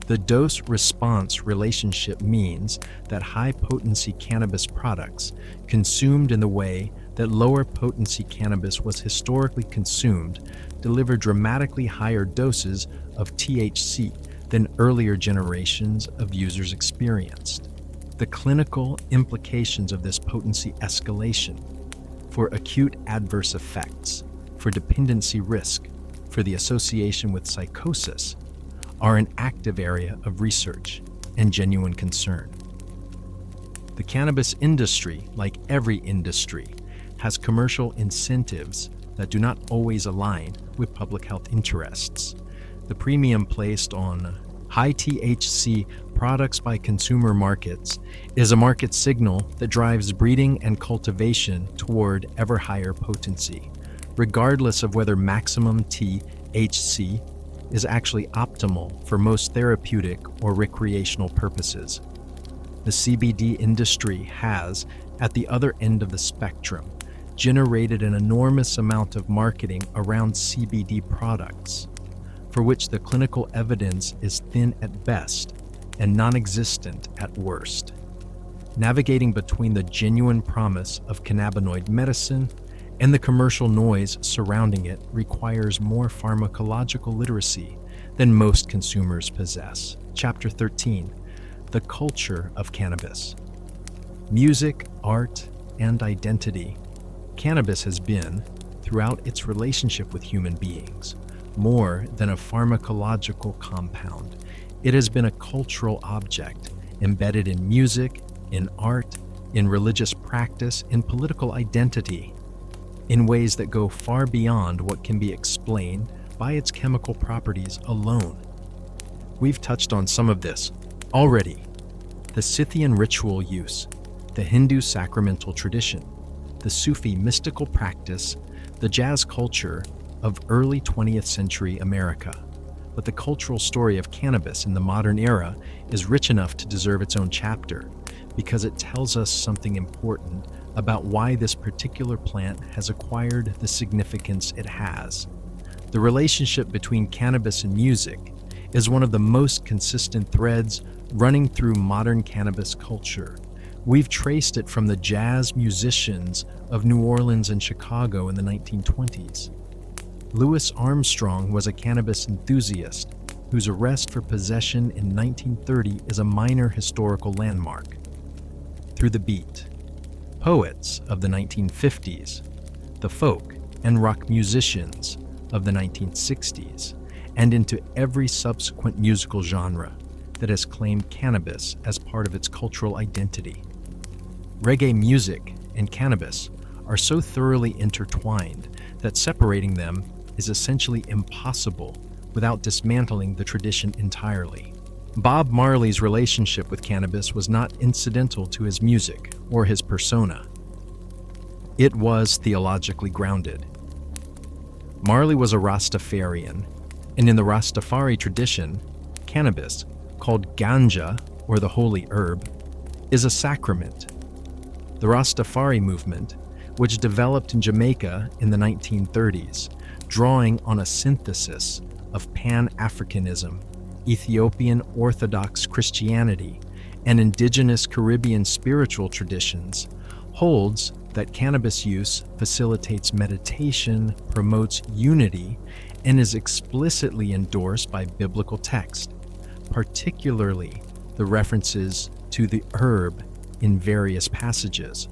The dose-response relationship means that high-potency cannabis products consumed in the way that lower-potency cannabis was historically consumed deliver dramatically higher doses of THC than earlier generations of users experienced. The clinical implications of this potency escalation for acute adverse effects, for dependency risk, for the association with psychosis, are an active area of research and genuine concern. The cannabis industry, like every industry, has commercial incentives that do not always align with public health interests. The premium placed on high THC products by consumer markets is a market signal that drives breeding and cultivation toward ever higher potency, regardless of whether maximum THC is actually optimal for most therapeutic or recreational purposes. The CBD industry has, at the other end of the spectrum, generated an enormous amount of marketing around CBD products, for which the clinical evidence is thin at best and non-existent at worst. Navigating between the genuine promise of cannabinoid medicine and the commercial noise surrounding it requires more pharmacological literacy than most consumers possess. Chapter 13: The Culture of Cannabis. Music, art, and identity. Cannabis has been, throughout its relationship with human beings, more than a pharmacological compound. It has been a cultural object, embedded in music, in art, in religious practice, in political identity, in ways that go far beyond what can be explained by its chemical properties alone. We've touched on some of this already. The Scythian ritual use, the Hindu sacramental tradition, the Sufi mystical practice, the jazz culture of early 20th century America. But the cultural story of cannabis in the modern era is rich enough to deserve its own chapter, because it tells us something important about why this particular plant has acquired the significance it has. The relationship between cannabis and music is one of the most consistent threads running through modern cannabis culture. We've traced it from the jazz musicians of New Orleans and Chicago in the 1920s. Louis Armstrong was a cannabis enthusiast whose arrest for possession in 1930 is a minor historical landmark. Through the beat, poets of the 1950s, the folk and rock musicians of the 1960s, and into every subsequent musical genre that has claimed cannabis as part of its cultural identity. Reggae music and cannabis are so thoroughly intertwined that separating them is essentially impossible without dismantling the tradition entirely. Bob Marley's relationship with cannabis was not incidental to his music or his persona. It was theologically grounded. Marley was a Rastafarian, and in the Rastafari tradition, cannabis, called ganja, or the holy herb, is a sacrament. The Rastafari movement, which developed in Jamaica in the 1930s, drawing on a synthesis of Pan-Africanism, Ethiopian Orthodox Christianity, and indigenous Caribbean spiritual traditions, holds that cannabis use facilitates meditation, promotes unity, and is explicitly endorsed by biblical text, particularly the references to the herb in various passages.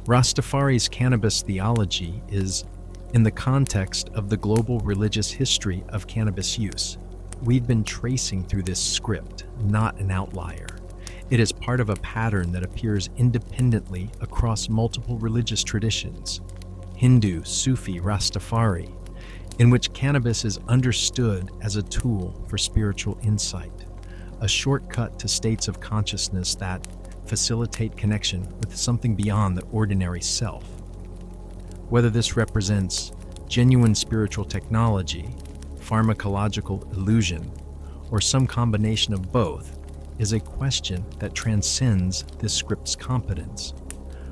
Rastafari's cannabis theology is in the context of the global religious history of cannabis use. We've been tracing through this script, not an outlier. It is part of a pattern that appears independently across multiple religious traditions, Hindu, Sufi, Rastafari, in which cannabis is understood as a tool for spiritual insight, a shortcut to states of consciousness that facilitate connection with something beyond the ordinary self. Whether this represents genuine spiritual technology, pharmacological illusion, or some combination of both, is a question that transcends this script's competence.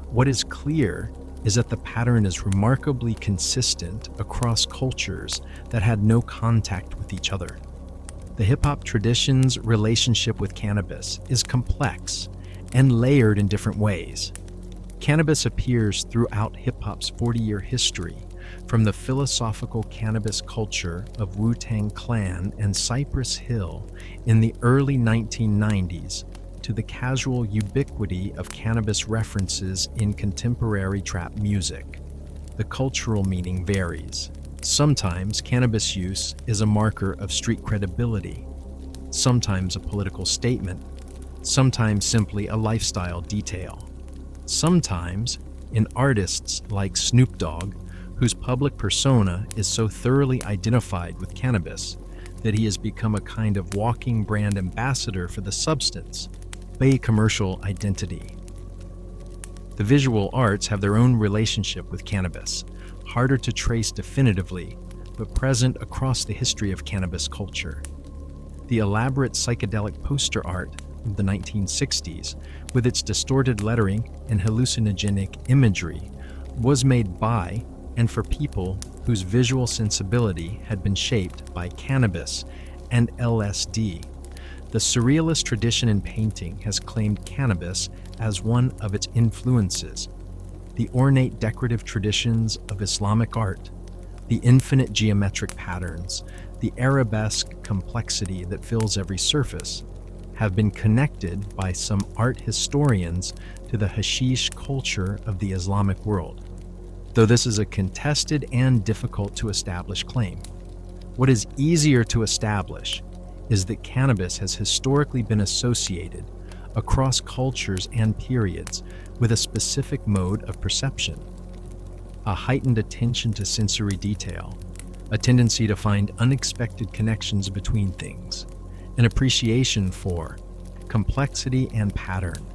What is clear is that the pattern is remarkably consistent across cultures that had no contact with each other. The hip-hop tradition's relationship with cannabis is complex and layered in different ways. Cannabis appears throughout hip-hop's 40-year history, from the philosophical cannabis culture of Wu-Tang Clan and Cypress Hill in the early 1990s to the casual ubiquity of cannabis references in contemporary trap music. The cultural meaning varies. Sometimes cannabis use is a marker of street credibility, sometimes a political statement, sometimes simply a lifestyle detail. Sometimes, in artists like Snoop Dogg, whose public persona is so thoroughly identified with cannabis that he has become a kind of walking brand ambassador for the substance, a commercial identity. The visual arts have their own relationship with cannabis, harder to trace definitively, but present across the history of cannabis culture. The elaborate psychedelic poster art of the 1960s, with its distorted lettering and hallucinogenic imagery, was made by and for people whose visual sensibility had been shaped by cannabis and LSD. The surrealist tradition in painting has claimed cannabis as one of its influences. The ornate decorative traditions of Islamic art, the infinite geometric patterns, the arabesque complexity that fills every surface, have been connected by some art historians to the hashish culture of the Islamic world, though this is a contested and difficult to establish claim. What is easier to establish is that cannabis has historically been associated across cultures and periods with a specific mode of perception, a heightened attention to sensory detail, a tendency to find unexpected connections between things, an appreciation for complexity and pattern,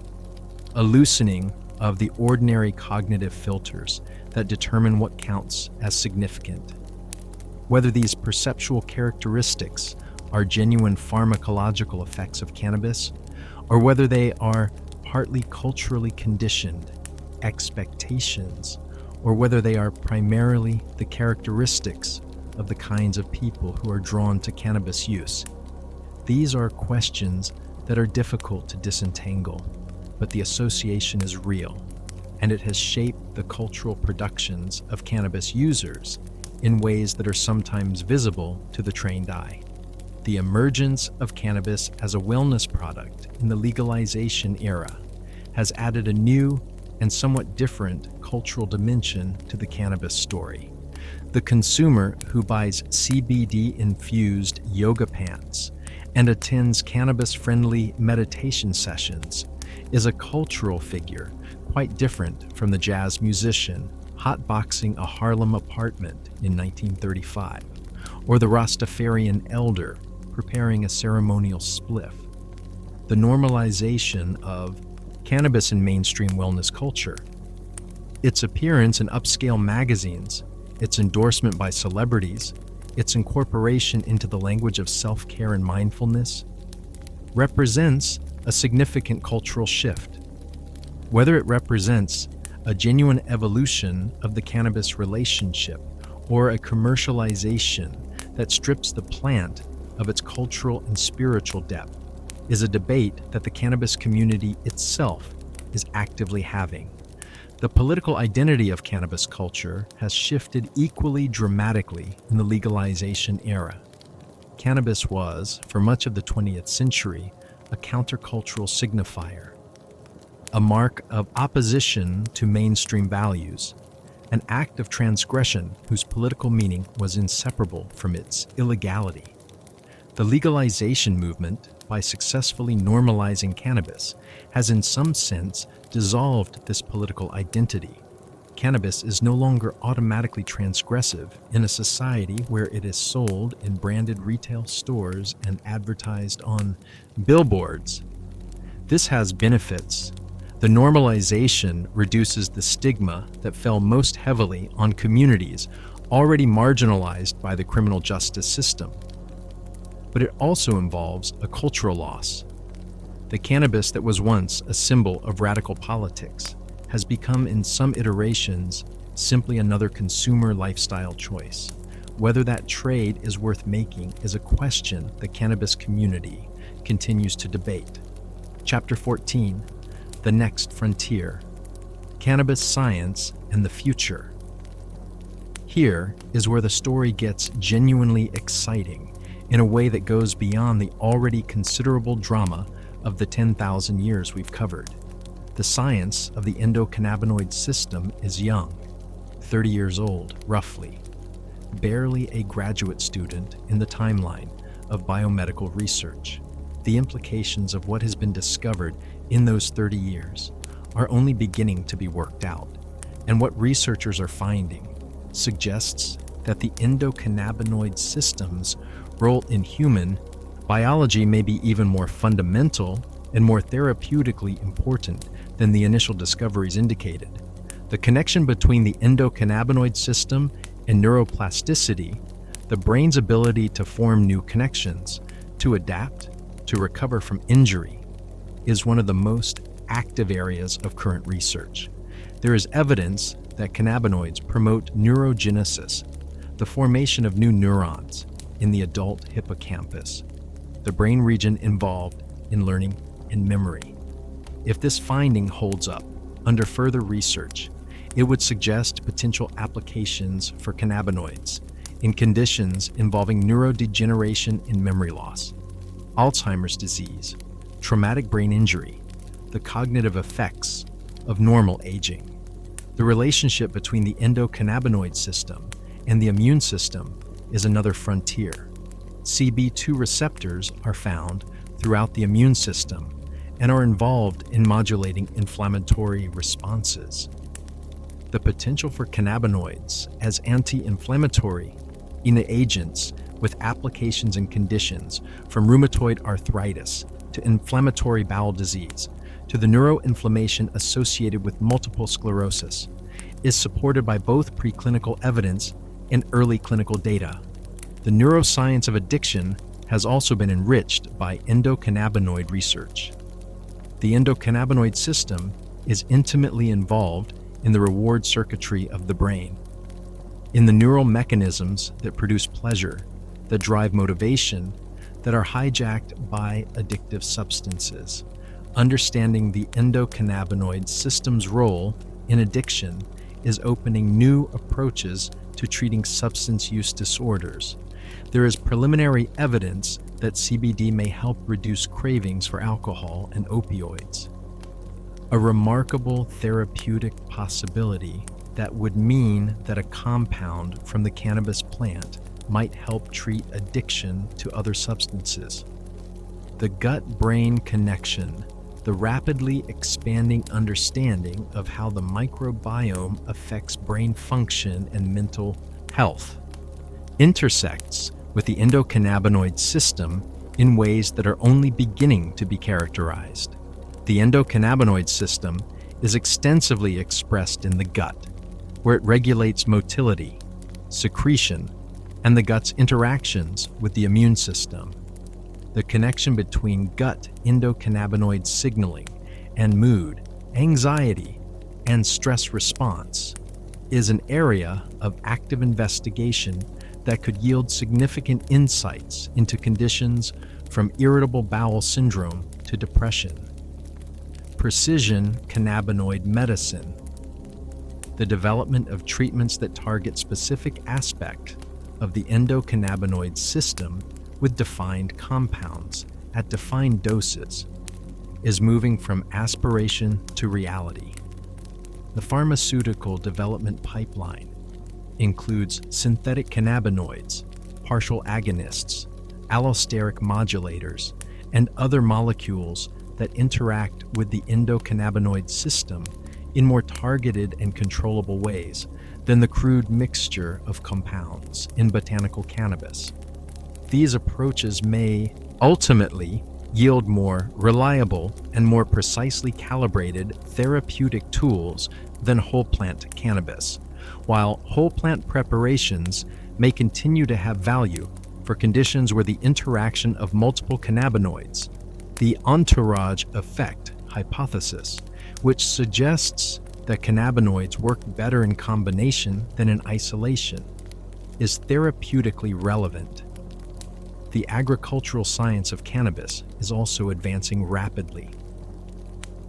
a loosening of the ordinary cognitive filters that determine what counts as significant. Whether these perceptual characteristics are genuine pharmacological effects of cannabis, or whether they are partly culturally conditioned expectations, or whether they are primarily the characteristics of the kinds of people who are drawn to cannabis use. These are questions that are difficult to disentangle, but the association is real, and it has shaped the cultural productions of cannabis users in ways that are sometimes visible to the trained eye. The emergence of cannabis as a wellness product in the legalization era has added a new and somewhat different cultural dimension to the cannabis story. The consumer who buys CBD-infused yoga pants and attends cannabis-friendly meditation sessions is a cultural figure quite different from the jazz musician hotboxing a Harlem apartment in 1935, or the Rastafarian elder preparing a ceremonial spliff. The normalization of cannabis in mainstream wellness culture, its appearance in upscale magazines, its endorsement by celebrities, its incorporation into the language of self-care and mindfulness, represents a significant cultural shift. Whether it represents a genuine evolution of the cannabis relationship or a commercialization that strips the plant of its cultural and spiritual depth is a debate that the cannabis community itself is actively having. The political identity of cannabis culture has shifted equally dramatically in the legalization era. Cannabis was, for much of the 20th century, a countercultural signifier, a mark of opposition to mainstream values, an act of transgression whose political meaning was inseparable from its illegality. The legalization movement, by successfully normalizing cannabis, has in some sense dissolved this political identity. Cannabis is no longer automatically transgressive in a society where it is sold in branded retail stores and advertised on billboards. This has benefits. The normalization reduces the stigma that fell most heavily on communities already marginalized by the criminal justice system. But it also involves a cultural loss. The cannabis that was once a symbol of radical politics has become, in some iterations, simply another consumer lifestyle choice. Whether that trade is worth making is a question the cannabis community continues to debate. Chapter 14: The Next Frontier. Cannabis Science and the Future. Here is where the story gets genuinely exciting in a way that goes beyond the already considerable drama of the 10,000 years we've covered. The science of the endocannabinoid system is young, 30 years old, roughly. Barely a graduate student in the timeline of biomedical research. The implications of what has been discovered in those 30 years are only beginning to be worked out, and what researchers are finding suggests that the endocannabinoid system's role in human biology may be even more fundamental and more therapeutically important than the initial discoveries indicated. The connection between the endocannabinoid system and neuroplasticity, the brain's ability to form new connections, to adapt, to recover from injury, is one of the most active areas of current research. There is evidence that cannabinoids promote neurogenesis, the formation of new neurons in the adult hippocampus, the brain region involved in learning and memory. If this finding holds up under further research, it would suggest potential applications for cannabinoids in conditions involving neurodegeneration and memory loss, Alzheimer's disease, traumatic brain injury, the cognitive effects of normal aging. The relationship between the endocannabinoid system and the immune system is another frontier. CB2 receptors are found throughout the immune system and are involved in modulating inflammatory responses. The potential for cannabinoids as anti-inflammatory agents with applications in conditions from rheumatoid arthritis to inflammatory bowel disease to the neuroinflammation associated with multiple sclerosis is supported by both preclinical evidence and early clinical data. The neuroscience of addiction has also been enriched by endocannabinoid research. The endocannabinoid system is intimately involved in the reward circuitry of the brain, in the neural mechanisms that produce pleasure, that drive motivation, that are hijacked by addictive substances. Understanding the endocannabinoid system's role in addiction is opening new approaches to treating substance use disorders. There is preliminary evidence that CBD may help reduce cravings for alcohol and opioids. A remarkable therapeutic possibility that would mean that a compound from the cannabis plant might help treat addiction to other substances. The gut-brain connection, the rapidly expanding understanding of how the microbiome affects brain function and mental health, intersects with the endocannabinoid system in ways that are only beginning to be characterized. The endocannabinoid system is extensively expressed in the gut, where it regulates motility, secretion, and the gut's interactions with the immune system. The connection between gut endocannabinoid signaling and mood, anxiety, and stress response is an area of active investigation that could yield significant insights into conditions from irritable bowel syndrome to depression. Precision cannabinoid medicine, the development of treatments that target specific aspects of the endocannabinoid system with defined compounds at defined doses, is moving from aspiration to reality. The pharmaceutical development pipeline includes synthetic cannabinoids, partial agonists, allosteric modulators, and other molecules that interact with the endocannabinoid system in more targeted and controllable ways than the crude mixture of compounds in botanical cannabis. These approaches may ultimately yield more reliable and more precisely calibrated therapeutic tools than whole plant cannabis, while whole plant preparations may continue to have value for conditions where the interaction of multiple cannabinoids, the entourage effect hypothesis, which suggests that cannabinoids work better in combination than in isolation, is therapeutically relevant. The agricultural science of cannabis is also advancing rapidly.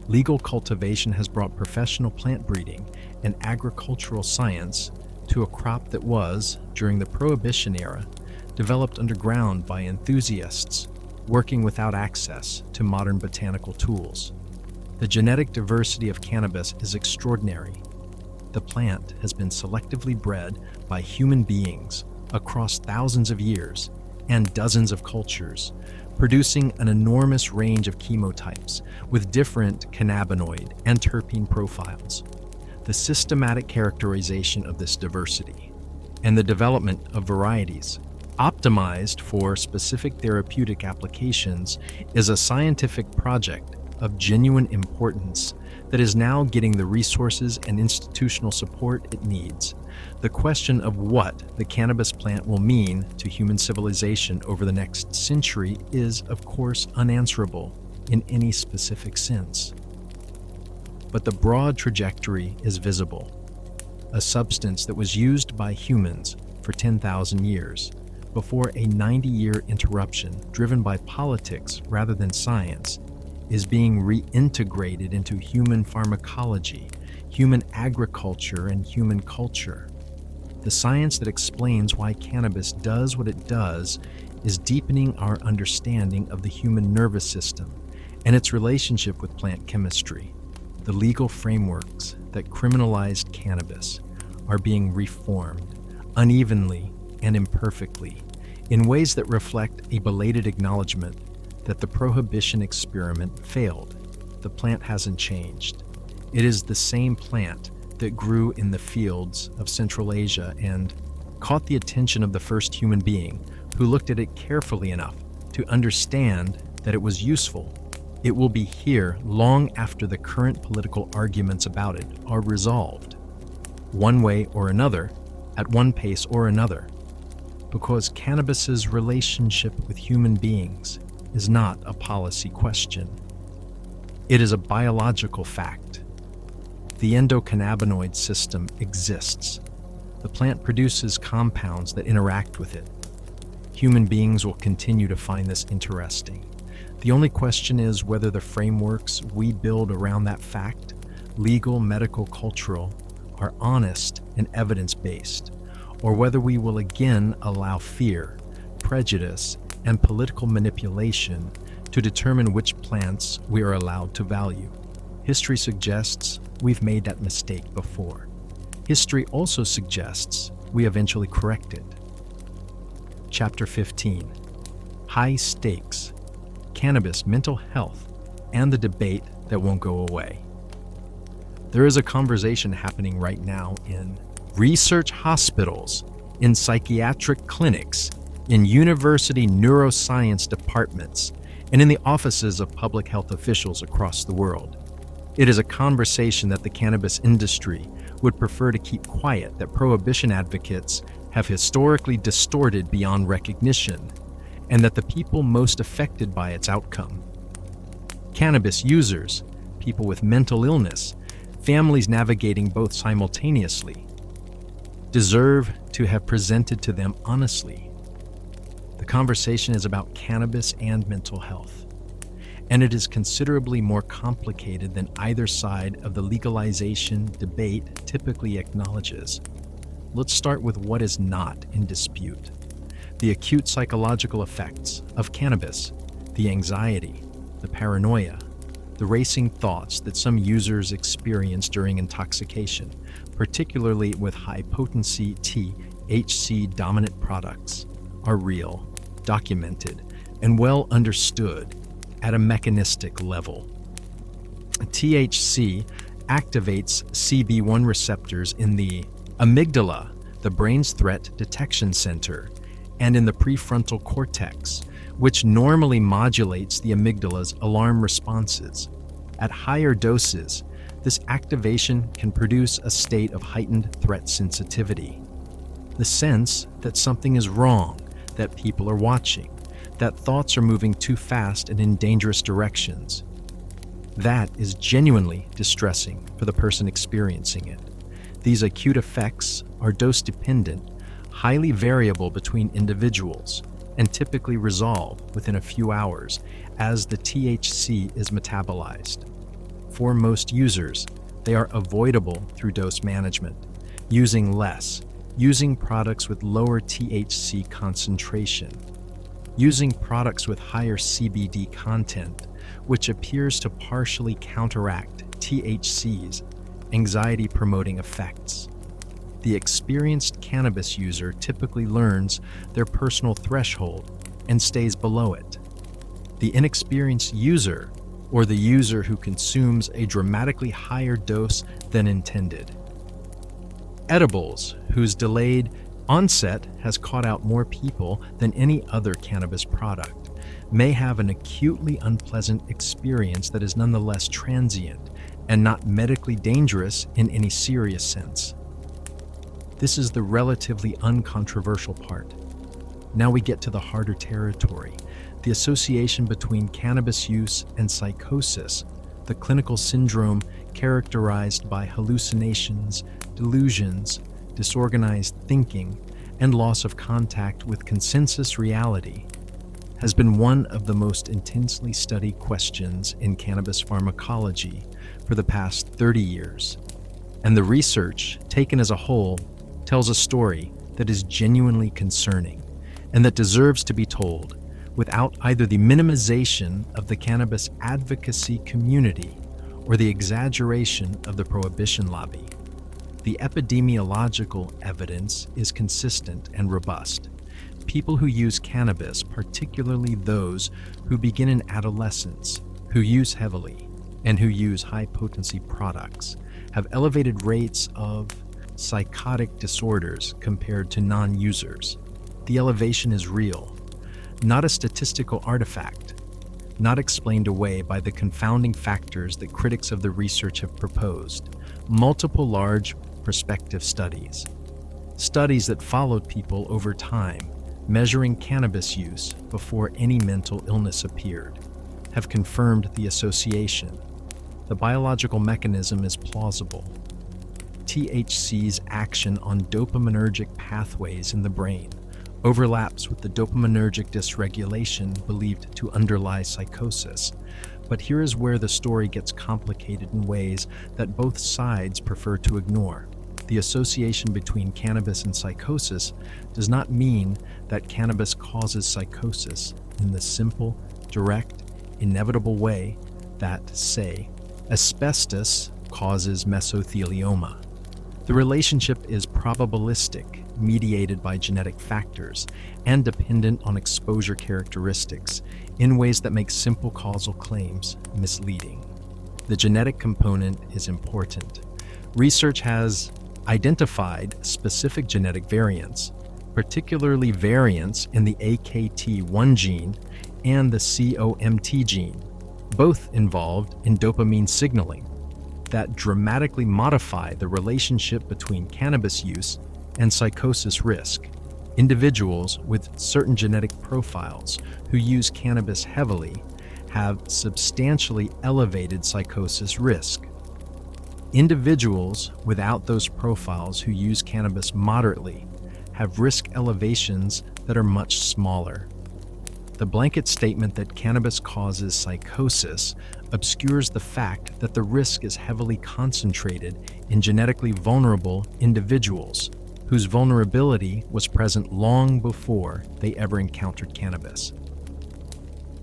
Legal cultivation has brought professional plant breeding and agricultural science to a crop that was, during the Prohibition era, developed underground by enthusiasts working without access to modern botanical tools. The genetic diversity of cannabis is extraordinary. The plant has been selectively bred by human beings across thousands of years and dozens of cultures, producing an enormous range of chemotypes with different cannabinoid and terpene profiles. The systematic characterization of this diversity and the development of varieties optimized for specific therapeutic applications is a scientific project of genuine importance that is now getting the resources and institutional support it needs. The question of what the cannabis plant will mean to human civilization over the next century is, of course, unanswerable in any specific sense. But the broad trajectory is visible. A substance that was used by humans for 10,000 years, before a 90-year interruption driven by politics rather than science, is being reintegrated into human pharmacology, human agriculture, and human culture. The science that explains why cannabis does what it does is deepening our understanding of the human nervous system and its relationship with plant chemistry. The legal frameworks that criminalized cannabis are being reformed unevenly and imperfectly in ways that reflect a belated acknowledgement that the prohibition experiment failed. The plant hasn't changed. It is the same plant that grew in the fields of Central Asia and caught the attention of the first human being who looked at it carefully enough to understand that it was useful. It will be here long after the current political arguments about it are resolved, one way or another, at one pace or another, because cannabis's relationship with human beings is not a policy question. It is a biological fact. The endocannabinoid system exists. The plant produces compounds that interact with it. Human beings will continue to find this interesting. The only question is whether the frameworks we build around that fact, legal, medical, cultural, are honest and evidence-based, or whether we will again allow fear, prejudice, and political manipulation to determine which plants we are allowed to value. History suggests we've made that mistake before. History also suggests we eventually correct it. Chapter 15. High Stakes. Cannabis, Mental Health, and the Debate That Won't Go Away. There is a conversation happening right now in research hospitals, in psychiatric clinics, in university neuroscience departments, and in the offices of public health officials across the world. It is a conversation that the cannabis industry would prefer to keep quiet, that prohibition advocates have historically distorted beyond recognition, and that the people most affected by its outcome, cannabis users, people with mental illness, families navigating both simultaneously, deserve to have presented to them honestly. The conversation is about cannabis and mental health, and it is considerably more complicated than either side of the legalization debate typically acknowledges. Let's start with what is not in dispute: the acute psychological effects of cannabis, the anxiety, the paranoia, the racing thoughts that some users experience during intoxication, particularly with high-potency THC-dominant products, are real, documented, and well understood at a mechanistic level. THC activates CB1 receptors in the amygdala, the brain's threat detection center, and in the prefrontal cortex, which normally modulates the amygdala's alarm responses. At higher doses, this activation can produce a state of heightened threat sensitivity. The sense that something is wrong, that people are watching, that thoughts are moving too fast and in dangerous directions. That is genuinely distressing for the person experiencing it. These acute effects are dose-dependent, highly variable between individuals, and typically resolve within a few hours as the THC is metabolized. For most users, they are avoidable through dose management, using less, using products with lower THC concentration, using products with higher CBD content, which appears to partially counteract THC's anxiety-promoting effects. The experienced cannabis user typically learns their personal threshold and stays below it. The inexperienced user, or the user who consumes a dramatically higher dose than intended. Edibles, whose delayed onset has caught out more people than any other cannabis product, may have an acutely unpleasant experience that is nonetheless transient and not medically dangerous in any serious sense. This is the relatively uncontroversial part. Now we get to the harder territory, the association between cannabis use and psychosis, the clinical syndrome characterized by hallucinations, delusions, disorganized thinking, and loss of contact with consensus reality, has been one of the most intensely studied questions in cannabis pharmacology for the past 30 years. And the research, taken as a whole, tells a story that is genuinely concerning and that deserves to be told without either the minimization of the cannabis advocacy community or the exaggeration of the prohibition lobby. The epidemiological evidence is consistent and robust. People who use cannabis, particularly those who begin in adolescence, who use heavily, and who use high-potency products, have elevated rates of psychotic disorders compared to non-users. The elevation is real, not a statistical artifact, not explained away by the confounding factors that critics of the research have proposed. Multiple large prospective studies that followed people over time, measuring cannabis use before any mental illness appeared, have confirmed the association. The biological mechanism is plausible. THC's action on dopaminergic pathways in the brain overlaps with the dopaminergic dysregulation believed to underlie psychosis. But here is where the story gets complicated in ways that both sides prefer to ignore. The association between cannabis and psychosis does not mean that cannabis causes psychosis in the simple, direct, inevitable way that, say, asbestos causes mesothelioma. The relationship is probabilistic, mediated by genetic factors, and dependent on exposure characteristics in ways that make simple causal claims misleading. The genetic component is important. Research has identified specific genetic variants, particularly variants in the AKT1 gene and the COMT gene, both involved in dopamine signaling, that dramatically modify the relationship between cannabis use and psychosis risk. Individuals with certain genetic profiles who use cannabis heavily have substantially elevated psychosis risk. Individuals without those profiles who use cannabis moderately have risk elevations that are much smaller. The blanket statement that cannabis causes psychosis obscures the fact that the risk is heavily concentrated in genetically vulnerable individuals whose vulnerability was present long before they ever encountered cannabis.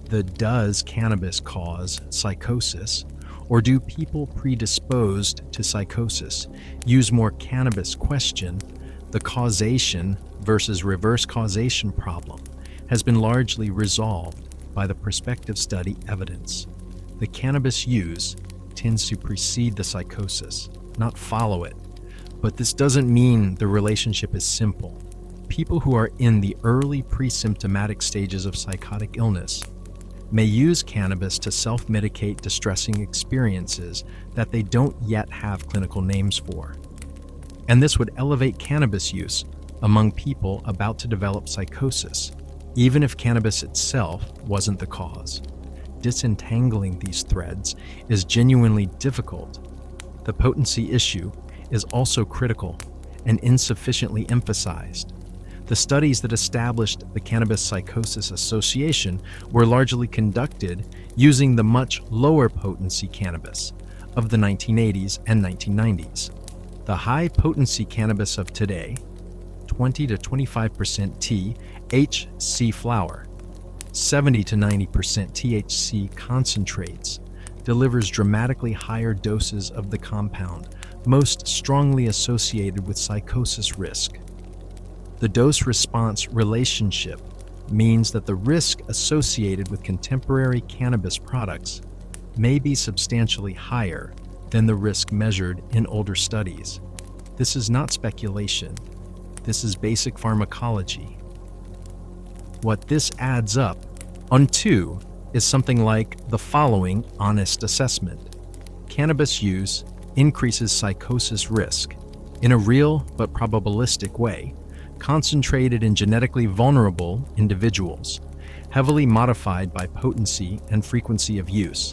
Does cannabis cause psychosis, or do people predisposed to psychosis use more cannabis question? The causation versus reverse causation problem has been largely resolved by the prospective study evidence. The cannabis use tends to precede the psychosis, not follow it. But this doesn't mean the relationship is simple. People who are in the early pre-symptomatic stages of psychotic illness may use cannabis to self-medicate distressing experiences that they don't yet have clinical names for. And this would elevate cannabis use among people about to develop psychosis, even if cannabis itself wasn't the cause. disentangling these threads is genuinely difficult, the potency issue is also critical and insufficiently emphasized. The studies that established the Cannabis Psychosis Association were largely conducted using the much lower potency cannabis of the 1980s and 1990s. The high potency cannabis of today, 20 to 25% THC flower, 70 to 90% THC concentrates, delivers dramatically higher doses of the compound most strongly associated with psychosis risk. The dose-response relationship means that the risk associated with contemporary cannabis products may be substantially higher than the risk measured in older studies. This is not speculation. This is basic pharmacology. What this adds up onto is something like the following honest assessment. Cannabis use increases psychosis risk in a real but probabilistic way, concentrated in genetically vulnerable individuals, heavily modified by potency and frequency of use,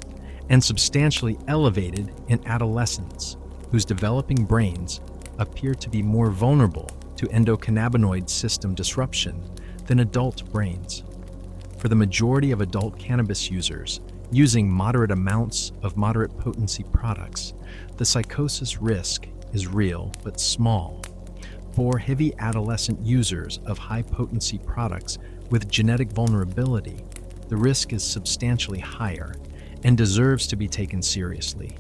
and substantially elevated in adolescents whose developing brains appear to be more vulnerable to endocannabinoid system disruption than adult brains. For the majority of adult cannabis users using moderate amounts of moderate potency products, the psychosis risk is real but small. For heavy adolescent users of high potency products with genetic vulnerability, the risk is substantially higher and deserves to be taken seriously.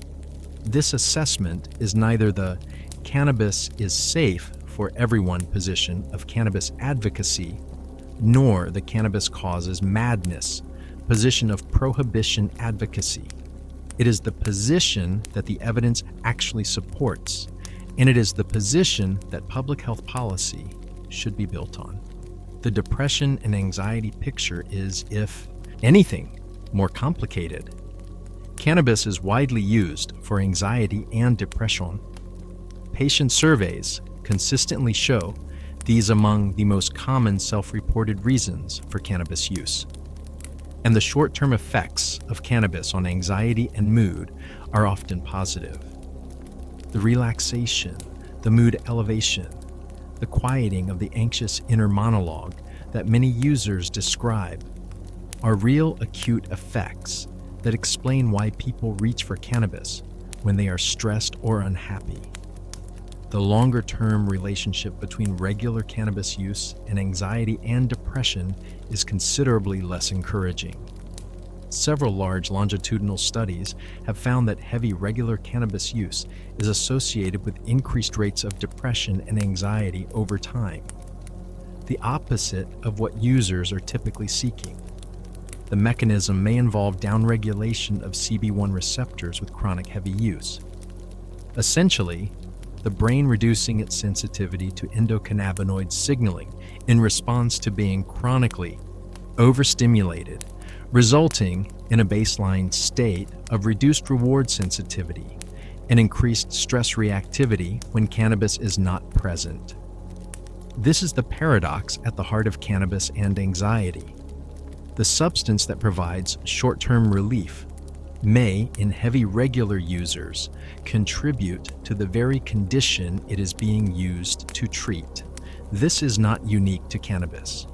This assessment is neither the cannabis is safe for everyone position of cannabis advocacy, nor the cannabis causes madness position of prohibition advocacy. It is the position that the evidence actually supports, and it is the position that public health policy should be built on. The depression and anxiety picture is, if anything, more complicated. Cannabis is widely used for anxiety and depression. Patient surveys consistently show these among the most common self-reported reasons for cannabis use. And the short-term effects of cannabis on anxiety and mood are often positive. The relaxation, the mood elevation, the quieting of the anxious inner monologue that many users describe are real acute effects that explain why people reach for cannabis when they are stressed or unhappy. The longer-term relationship between regular cannabis use and anxiety and depression is considerably less encouraging. Several large longitudinal studies have found that heavy regular cannabis use is associated with increased rates of depression and anxiety over time, the opposite of what users are typically seeking. The mechanism may involve downregulation of CB1 receptors with chronic heavy use. Essentially, the brain reducing its sensitivity to endocannabinoid signaling in response to being chronically overstimulated, resulting in a baseline state of reduced reward sensitivity and increased stress reactivity when cannabis is not present. This is the paradox at the heart of cannabis and anxiety. The substance that provides short-term relief may, in heavy regular users, contribute to the very condition it is being used to treat. This is not unique to cannabis.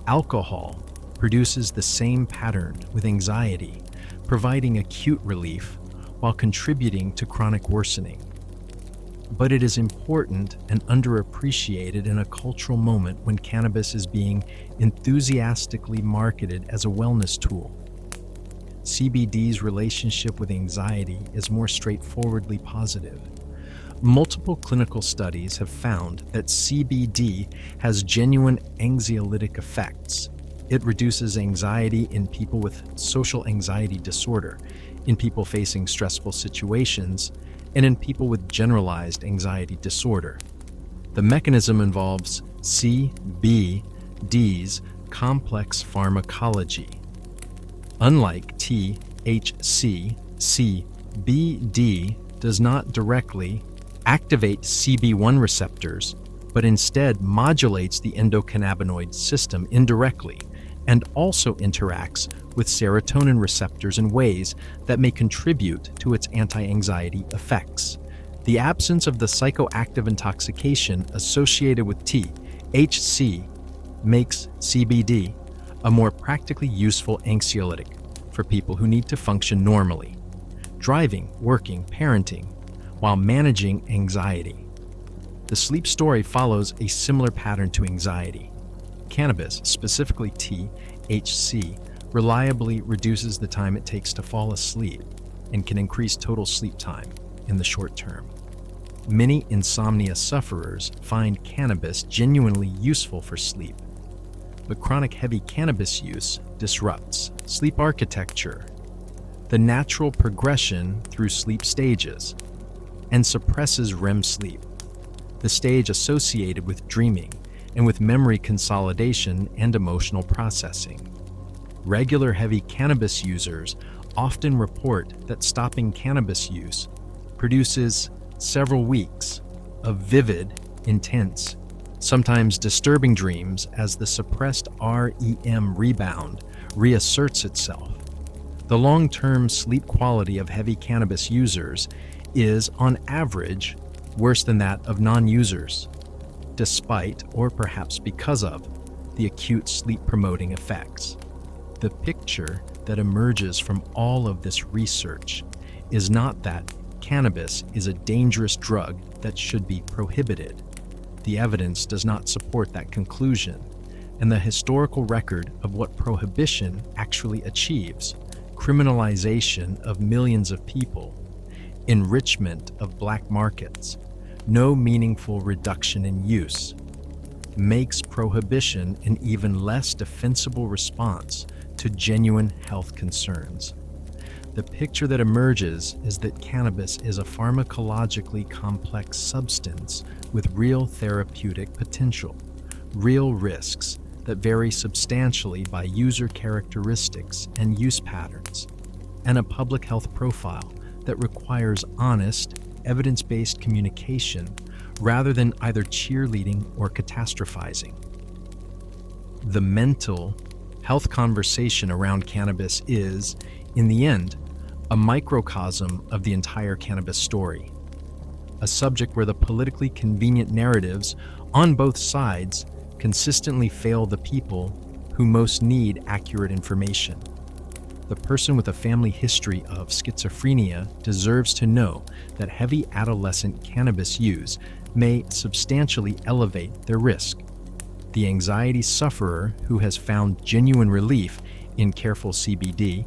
Alcohol produces the same pattern with anxiety, providing acute relief while contributing to chronic worsening. But it is important and underappreciated in a cultural moment when cannabis is being enthusiastically marketed as a wellness tool. CBD's relationship with anxiety is more straightforwardly positive. Multiple clinical studies have found that CBD has genuine anxiolytic effects. It reduces anxiety in people with social anxiety disorder, in people facing stressful situations, and in people with generalized anxiety disorder. The mechanism involves CBD's complex pharmacology. Unlike THC, CBD does not directly activate CB1 receptors, but instead modulates the endocannabinoid system indirectly and also interacts with serotonin receptors in ways that may contribute to its anti-anxiety effects. The absence of the psychoactive intoxication associated with THC makes CBD a more practically useful anxiolytic for people who need to function normally, driving, working, parenting, while managing anxiety. The sleep story follows a similar pattern to anxiety. Cannabis, specifically THC, reliably reduces the time it takes to fall asleep and can increase total sleep time in the short term. Many insomnia sufferers find cannabis genuinely useful for sleep, but chronic heavy cannabis use disrupts sleep architecture, the natural progression through sleep stages, and suppresses REM sleep, the stage associated with dreaming and with memory consolidation and emotional processing. Regular heavy cannabis users often report that stopping cannabis use produces several weeks of vivid, intense, sometimes disturbing dreams as the suppressed REM rebound reasserts itself. The long-term sleep quality of heavy cannabis users is, on average, worse than that of non-users, despite, or perhaps because of, the acute sleep-promoting effects. The picture that emerges from all of this research is not that cannabis is a dangerous drug that should be prohibited. The evidence does not support that conclusion, and the historical record of what prohibition actually achieves, criminalization of millions of people, enrichment of black markets, no meaningful reduction in use, makes prohibition an even less defensible response to genuine health concerns. The picture that emerges is that cannabis is a pharmacologically complex substance with real therapeutic potential, real risks that vary substantially by user characteristics and use patterns, and a public health profile that requires honest, evidence-based communication rather than either cheerleading or catastrophizing. The mental health conversation around cannabis is, in the end, a microcosm of the entire cannabis story, a subject where the politically convenient narratives on both sides consistently fail the people who most need accurate information. The person with a family history of schizophrenia deserves to know that heavy adolescent cannabis use may substantially elevate their risk. The anxiety sufferer who has found genuine relief in careful CBD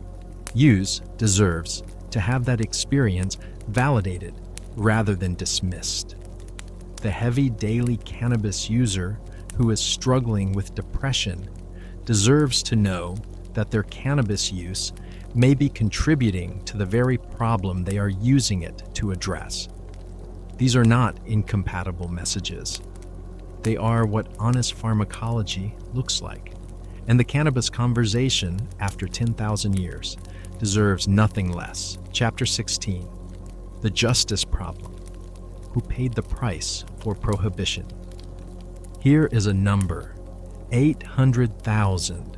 use deserves to have that experience validated rather than dismissed. The heavy daily cannabis user who is struggling with depression deserves to know that their cannabis use may be contributing to the very problem they are using it to address. These are not incompatible messages. They are what honest pharmacology looks like. And the cannabis conversation, after 10,000 years, deserves nothing less. Chapter 16, The Justice Problem. Who paid the price for prohibition? Here is a number, 800,000.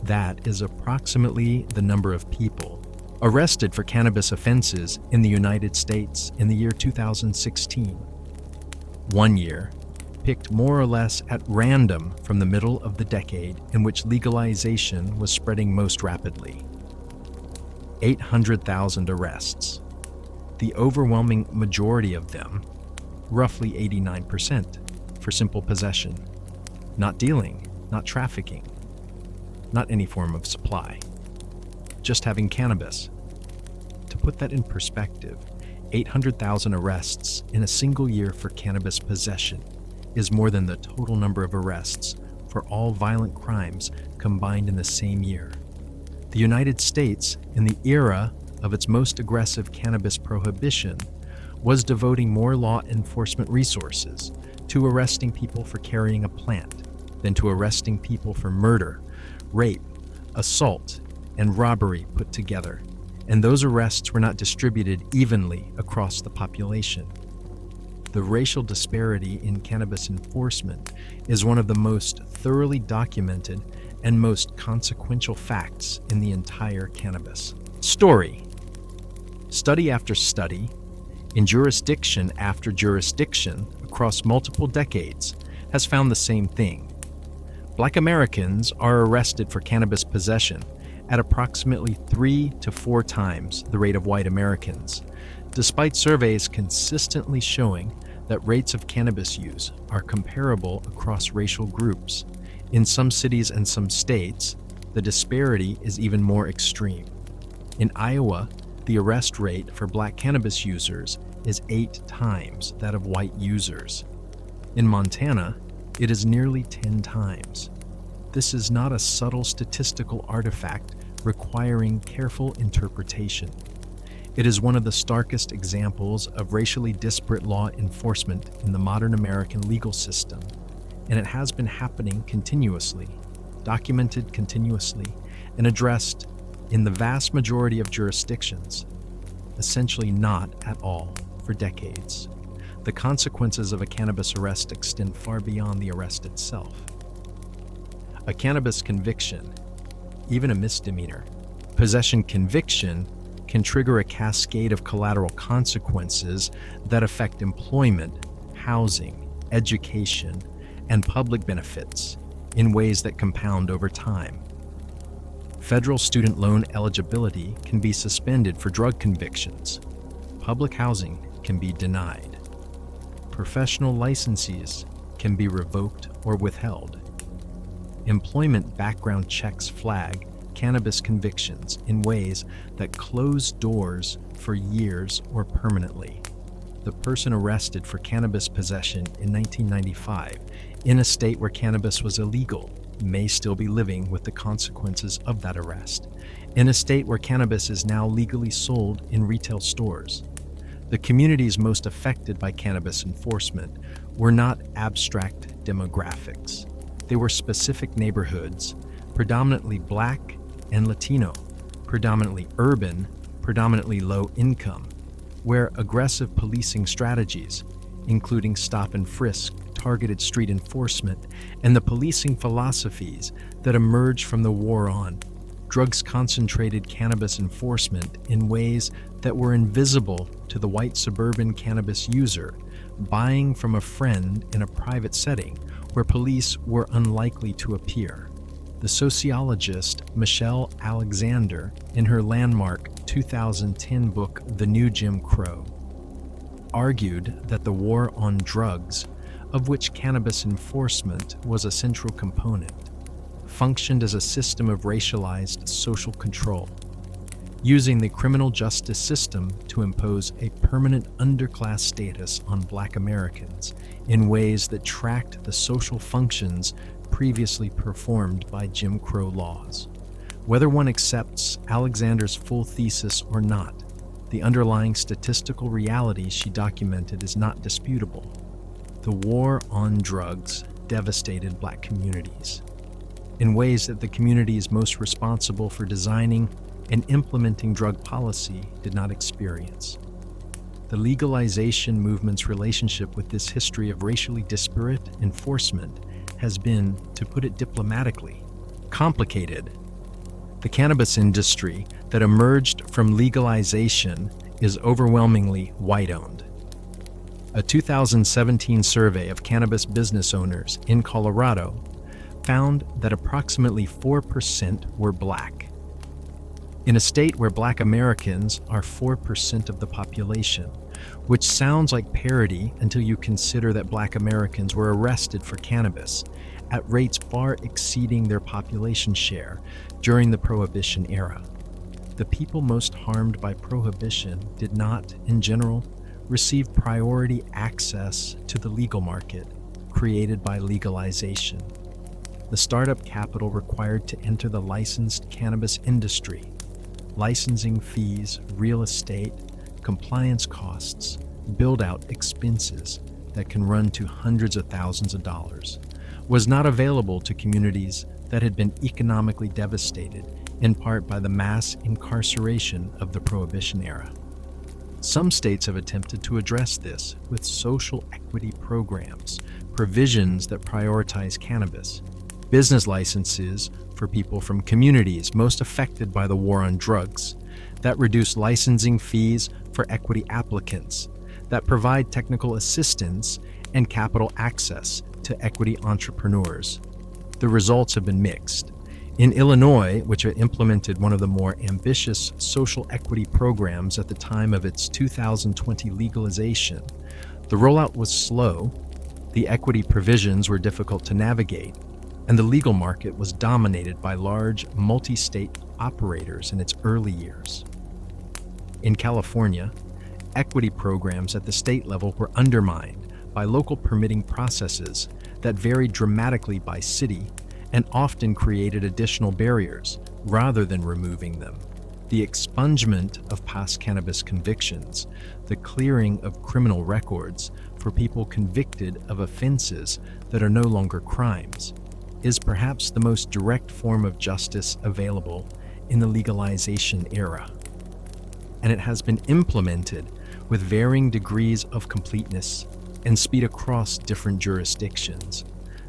That is approximately the number of people arrested for cannabis offenses in the United States in the year 2016. 1 year, picked more or less at random from the middle of the decade in which legalization was spreading most rapidly. 800,000 arrests. The overwhelming majority of them, roughly 89%, for simple possession, not dealing, not trafficking, not any form of supply, just having cannabis. To put that in perspective, 800,000 arrests in a single year for cannabis possession is more than the total number of arrests for all violent crimes combined in the same year. The United States, in the era of its most aggressive cannabis prohibition, was devoting more law enforcement resources to arresting people for carrying a plant than to arresting people for murder, rape, assault, and robbery put together, and those arrests were not distributed evenly across the population. The racial disparity in cannabis enforcement is one of the most thoroughly documented and most consequential facts in the entire cannabis story. Study after study, in jurisdiction after jurisdiction across multiple decades, has found the same thing. Black Americans are arrested for cannabis possession at approximately 3 to 4 times the rate of white Americans, despite surveys consistently showing that rates of cannabis use are comparable across racial groups. In some cities and some states, the disparity is even more extreme. In Iowa, the arrest rate for black cannabis users is 8 times that of white users. In Montana, it is nearly 10 times. This is not a subtle statistical artifact requiring careful interpretation. It is one of the starkest examples of racially disparate law enforcement in the modern American legal system, and it has been happening continuously, documented continuously, and addressed in the vast majority of jurisdictions, essentially not at all for decades. The consequences of a cannabis arrest extend far beyond the arrest itself. A cannabis conviction, even a misdemeanor, possession conviction can trigger a cascade of collateral consequences that affect employment, housing, education, and public benefits in ways that compound over time. Federal student loan eligibility can be suspended for drug convictions. Public housing can be denied. Professional licenses can be revoked or withheld. Employment background checks flag cannabis convictions in ways that close doors for years or permanently. The person arrested for cannabis possession in 1995 in a state where cannabis was illegal may still be living with the consequences of that arrest, in a state where cannabis is now legally sold in retail stores. The communities most affected by cannabis enforcement were not abstract demographics. They were specific neighborhoods, predominantly Black and Latino, predominantly urban, predominantly low income, where aggressive policing strategies, including stop and frisk, targeted street enforcement, and the policing philosophies that emerged from the war on drugs concentrated cannabis enforcement in ways that were invisible to the white suburban cannabis user buying from a friend in a private setting where police were unlikely to appear. The sociologist Michelle Alexander, in her landmark 2010 book The New Jim Crow, argued that the war on drugs, of which cannabis enforcement was a central component, functioned as a system of racialized social control, using the criminal justice system to impose a permanent underclass status on Black Americans in ways that tracked the social functions previously performed by Jim Crow laws. Whether one accepts Alexander's full thesis or not, the underlying statistical reality she documented is not disputable. The war on drugs devastated Black communities in ways that the communities most responsible for designing and implementing drug policy did not experience. The legalization movement's relationship with this history of racially disparate enforcement has been, to put it diplomatically, complicated. The cannabis industry that emerged from legalization is overwhelmingly white-owned. A 2017 survey of cannabis business owners in Colorado found that approximately 4% were Black. In a state where Black Americans are 4% of the population, which sounds like parity until you consider that Black Americans were arrested for cannabis at rates far exceeding their population share during the Prohibition era. The people most harmed by Prohibition did not, in general, receive priority access to the legal market created by legalization. The startup capital required to enter the licensed cannabis industry, licensing fees, real estate, compliance costs, build-out expenses that can run to hundreds of thousands of dollars, was not available to communities that had been economically devastated in part by the mass incarceration of the Prohibition era. Some states have attempted to address this with social equity programs, provisions that prioritize cannabis. business licenses for people from communities most affected by the war on drugs, that reduce licensing fees for equity applicants, that provide technical assistance and capital access to equity entrepreneurs. The results have been mixed. In Illinois, which had implemented one of the more ambitious social equity programs at the time of its 2020 legalization, the rollout was slow, the equity provisions were difficult to navigate, and the legal market was dominated by large multi-state operators in its early years. In California, equity programs at the state level were undermined by local permitting processes that varied dramatically by city and often created additional barriers rather than removing them. The expungement of past cannabis convictions, the clearing of criminal records for people convicted of offenses that are no longer crimes, is perhaps the most direct form of justice available in the legalization era. And it has been implemented with varying degrees of completeness and speed across different jurisdictions.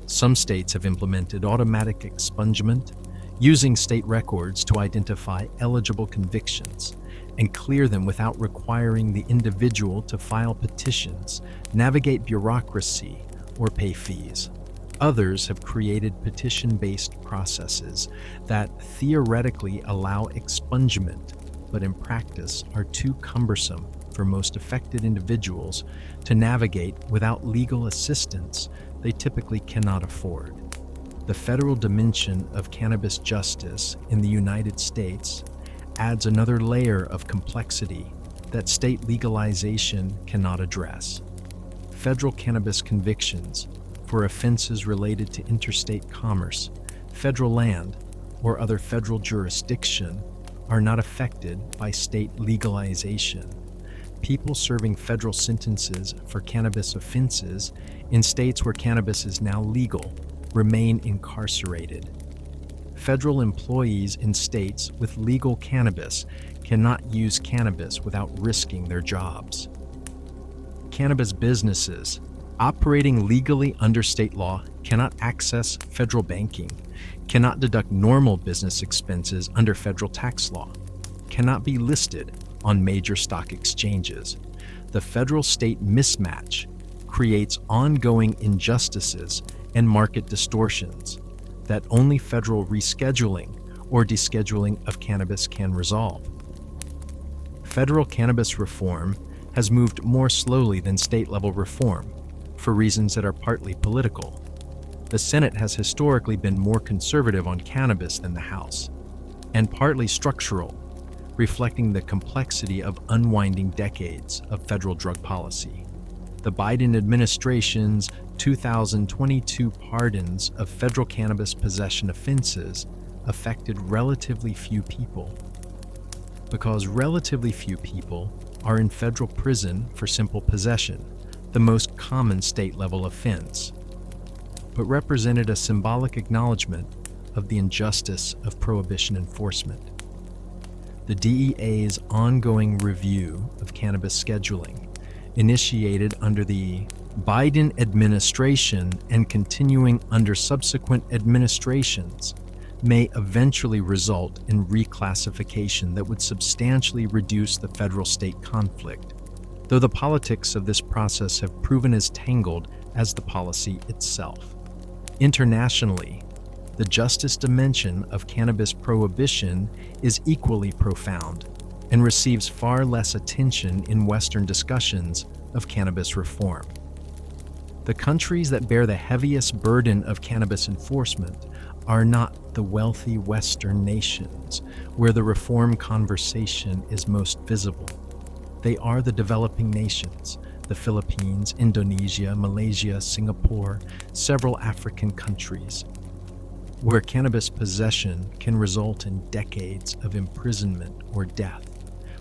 Some states have implemented automatic expungement, using state records to identify eligible convictions and clear them without requiring the individual to file petitions, navigate bureaucracy, or pay fees. Others have created petition-based processes that theoretically allow expungement, but in practice are too cumbersome for most affected individuals to navigate without legal assistance they typically cannot afford. The federal dimension of cannabis justice in the United States adds another layer of complexity that state legalization cannot address. Federal cannabis convictions for offenses related to interstate commerce, federal land, or other federal jurisdiction are not affected by state legalization. People serving federal sentences for cannabis offenses in states where cannabis is now legal remain incarcerated. Federal employees in states with legal cannabis cannot use cannabis without risking their jobs. Cannabis businesses operating legally under state law cannot access federal banking, cannot deduct normal business expenses under federal tax law, cannot be listed on major stock exchanges. The federal-state mismatch creates ongoing injustices and market distortions that only federal rescheduling or descheduling of cannabis can resolve. Federal cannabis reform has moved more slowly than state-level reform for reasons that are partly political. The Senate has historically been more conservative on cannabis than the House, and partly structural, reflecting the complexity of unwinding decades of federal drug policy. The Biden administration's 2022 pardons of federal cannabis possession offenses affected relatively few people. Because relatively few people are in federal prison for simple possession, the most common state-level offense, but represented a symbolic acknowledgement of the injustice of prohibition enforcement. The DEA's ongoing review of cannabis scheduling, initiated under the Biden administration and continuing under subsequent administrations, may eventually result in reclassification that would substantially reduce the federal-state conflict, though the politics of this process have proven as tangled as the policy itself. Internationally, the justice dimension of cannabis prohibition is equally profound and receives far less attention in Western discussions of cannabis reform. The countries that bear the heaviest burden of cannabis enforcement are not the wealthy Western nations, where the reform conversation is most visible. They are the developing nations, the Philippines, Indonesia, Malaysia, Singapore, several African countries, where cannabis possession can result in decades of imprisonment or death,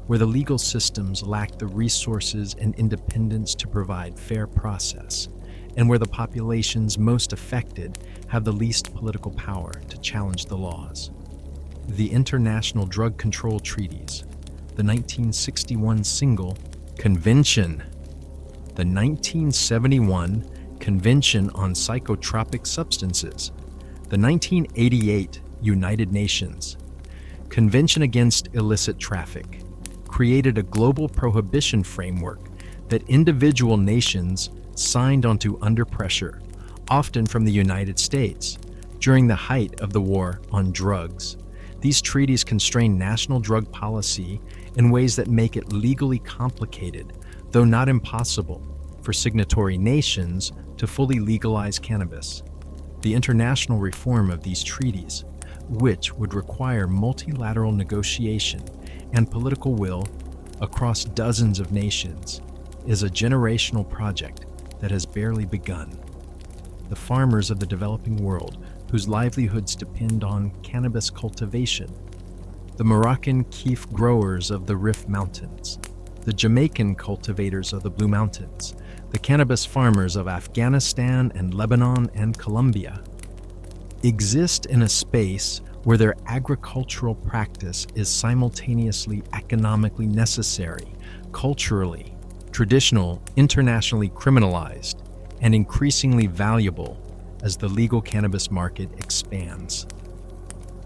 where the legal systems lack the resources and independence to provide fair process, and where the populations most affected have the least political power to challenge the laws. The International Drug Control Treaties, the 1961 Single Convention, the 1971 Convention on Psychotropic Substances, The 1988 United Nations Convention Against Illicit Traffic created a global prohibition framework that individual nations signed onto under pressure, often from the United States, during the height of the war on drugs. These treaties constrain national drug policy in ways that make it legally complicated, though not impossible, for signatory nations to fully legalize cannabis. The international reform of these treaties, which would require multilateral negotiation and political will across dozens of nations, is a generational project that has barely begun. The farmers of the developing world, whose livelihoods depend on cannabis cultivation, the Moroccan keef growers of the Rif Mountains, the Jamaican cultivators of the Blue Mountains, the cannabis farmers of Afghanistan and Lebanon and Colombia, exist in a space where their agricultural practice is simultaneously economically necessary, culturally, traditional, internationally criminalized, and increasingly valuable as the legal cannabis market expands.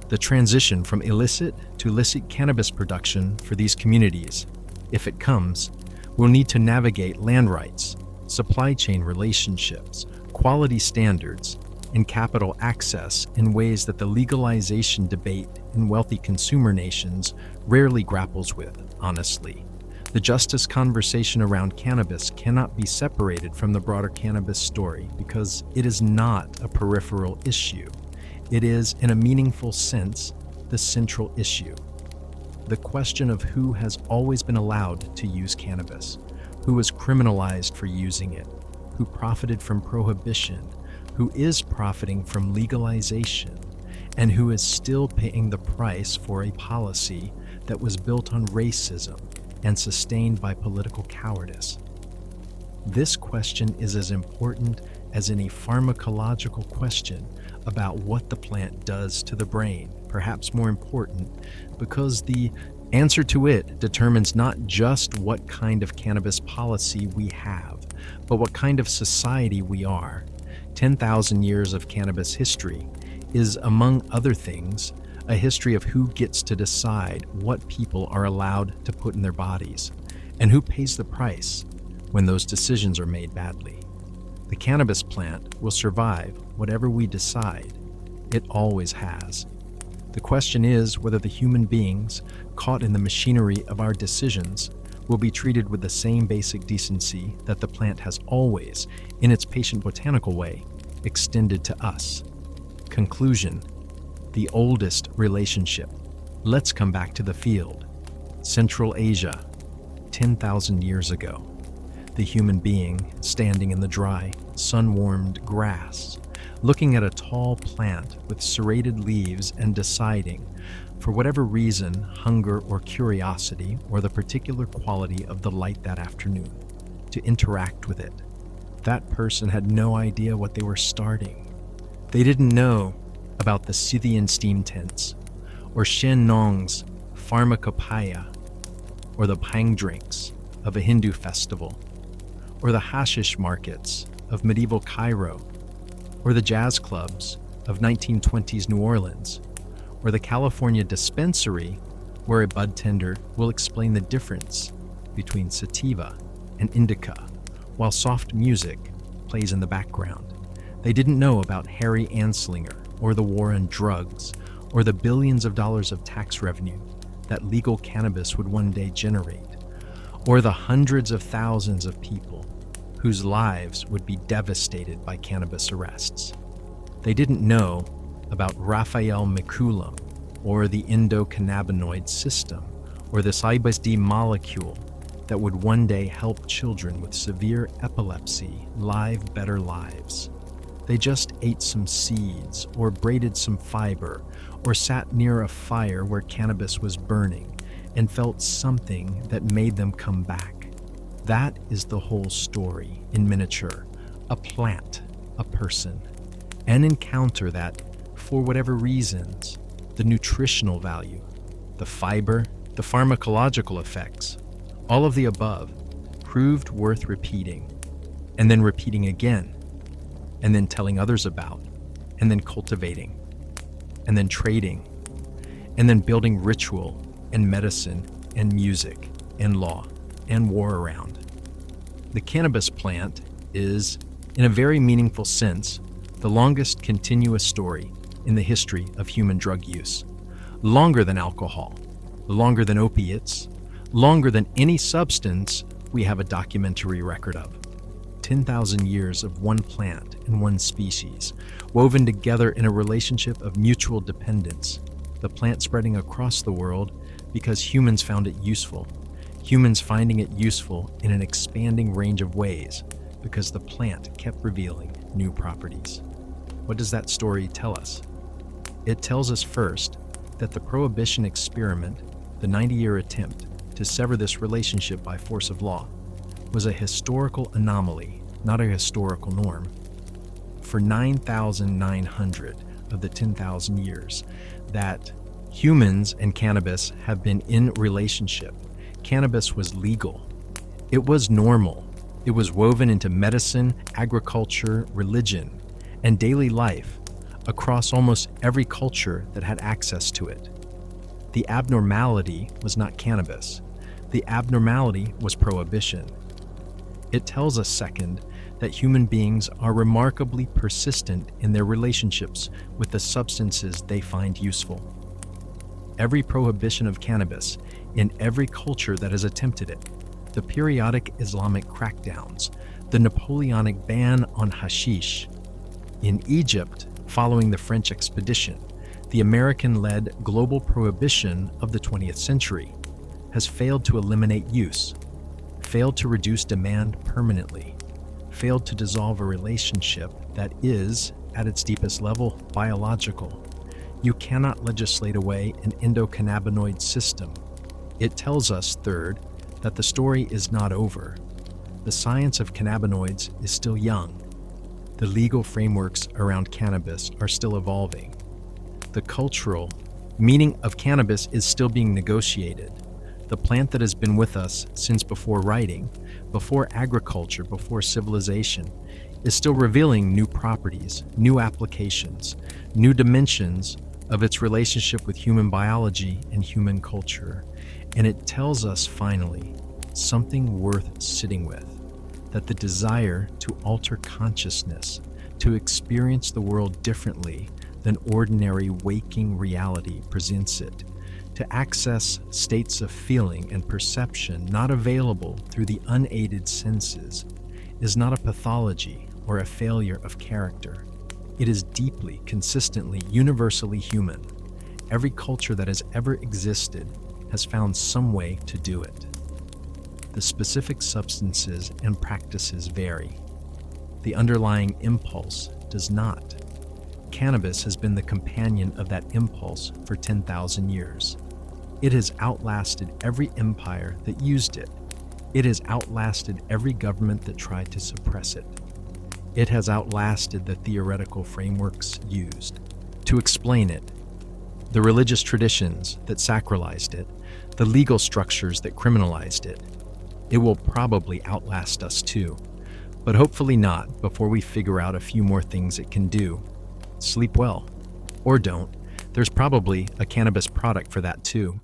The transition from illicit to licit cannabis production for these communities, if it comes, will need to navigate land rights, supply chain relationships, quality standards, and capital access in ways that the legalization debate in wealthy consumer nations rarely grapples with, honestly. The justice conversation around cannabis cannot be separated from the broader cannabis story because it is not a peripheral issue. It is, in a meaningful sense, the central issue. The question of who has always been allowed to use cannabis, who was criminalized for using it, who profited from prohibition, who is profiting from legalization, and who is still paying the price for a policy that was built on racism and sustained by political cowardice. This question is as important as any pharmacological question about what the plant does to the brain, perhaps more important, because the answer to it determines not just what kind of cannabis policy we have, but what kind of society we are. 10,000 years of cannabis history is, among other things, a history of who gets to decide what people are allowed to put in their bodies, and who pays the price when those decisions are made badly. The cannabis plant will survive whatever we decide. It always has. The question is whether the human beings caught in the machinery of our decisions will be treated with the same basic decency that the plant has always, in its patient botanical way, extended to us. Conclusion: the oldest relationship. Let's come back to the field. Central Asia, 10,000 years ago. The human being standing in the dry, sun-warmed grass, looking at a tall plant with serrated leaves and deciding, for whatever reason, hunger or curiosity, or the particular quality of the light that afternoon, to interact with it. That person had no idea what they were starting. They didn't know about the Scythian steam tents, or Shen Nong's pharmacopoeia, or the pang drinks of a Hindu festival, or the hashish markets of medieval Cairo, or the jazz clubs of 1920s New Orleans, or the California dispensary where a bud tender will explain the difference between sativa and indica while soft music plays in the background. They didn't know about Harry Anslinger or the war on drugs or the billions of dollars of tax revenue that legal cannabis would one day generate, or the hundreds of thousands of people whose lives would be devastated by cannabis arrests. They didn't know about Raphael Mikulam, or the endocannabinoid system, or the CBD molecule that would one day help children with severe epilepsy live better lives. They just ate some seeds, or braided some fiber, or sat near a fire where cannabis was burning, and felt something that made them come back. That is the whole story in miniature: a plant, a person, an encounter that, for whatever reasons, the nutritional value, the fiber, the pharmacological effects, all of the above, proved worth repeating, and then repeating again, and then telling others about, and then cultivating, and then trading, and then building ritual and medicine and music and law and war around. The cannabis plant is, in a very meaningful sense, the longest continuous story in the history of human drug use. Longer than alcohol, longer than opiates, longer than any substance we have a documentary record of. 10,000 years of one plant and one species, woven together in a relationship of mutual dependence. The plant spreading across the world because humans found it useful. Humans finding it useful in an expanding range of ways because the plant kept revealing new properties. What does that story tell us? It tells us first that the Prohibition experiment, the 90-year attempt to sever this relationship by force of law, was a historical anomaly, not a historical norm. For 9,900 of the 10,000 years that humans and cannabis have been in relationship, cannabis was legal. It was normal. It was woven into medicine, agriculture, religion, and daily life across almost every culture that had access to it. The abnormality was not cannabis. The abnormality was prohibition. It tells us, second, that human beings are remarkably persistent in their relationships with the substances they find useful. Every prohibition of cannabis in every culture that has attempted it, the periodic Islamic crackdowns, the Napoleonic ban on hashish. In Egypt, following the French expedition, the American-led global prohibition of the 20th century has failed to eliminate use, failed to reduce demand permanently, failed to dissolve a relationship that is, at its deepest level, biological. You cannot legislate away an endocannabinoid system. It tells us, third, that the story is not over. The science of cannabinoids is still young. The legal frameworks around cannabis are still evolving. The cultural meaning of cannabis is still being negotiated. The plant that has been with us since before writing, before agriculture, before civilization, is still revealing new properties, new applications, new dimensions of its relationship with human biology and human culture. And it tells us, finally, something worth sitting with, that the desire to alter consciousness, to experience the world differently than ordinary waking reality presents it, to access states of feeling and perception not available through the unaided senses, is not a pathology or a failure of character. It is deeply, consistently, universally human. Every culture that has ever existed has found some way to do it. The specific substances and practices vary. The underlying impulse does not. Cannabis has been the companion of that impulse for 10,000 years. It has outlasted every empire that used it. It has outlasted every government that tried to suppress it. It has outlasted the theoretical frameworks used to explain it, the religious traditions that sacralized it, the legal structures that criminalized it. It will probably outlast us too, but hopefully not before we figure out a few more things it can do. Sleep well. Or don't. There's probably a cannabis product for that too.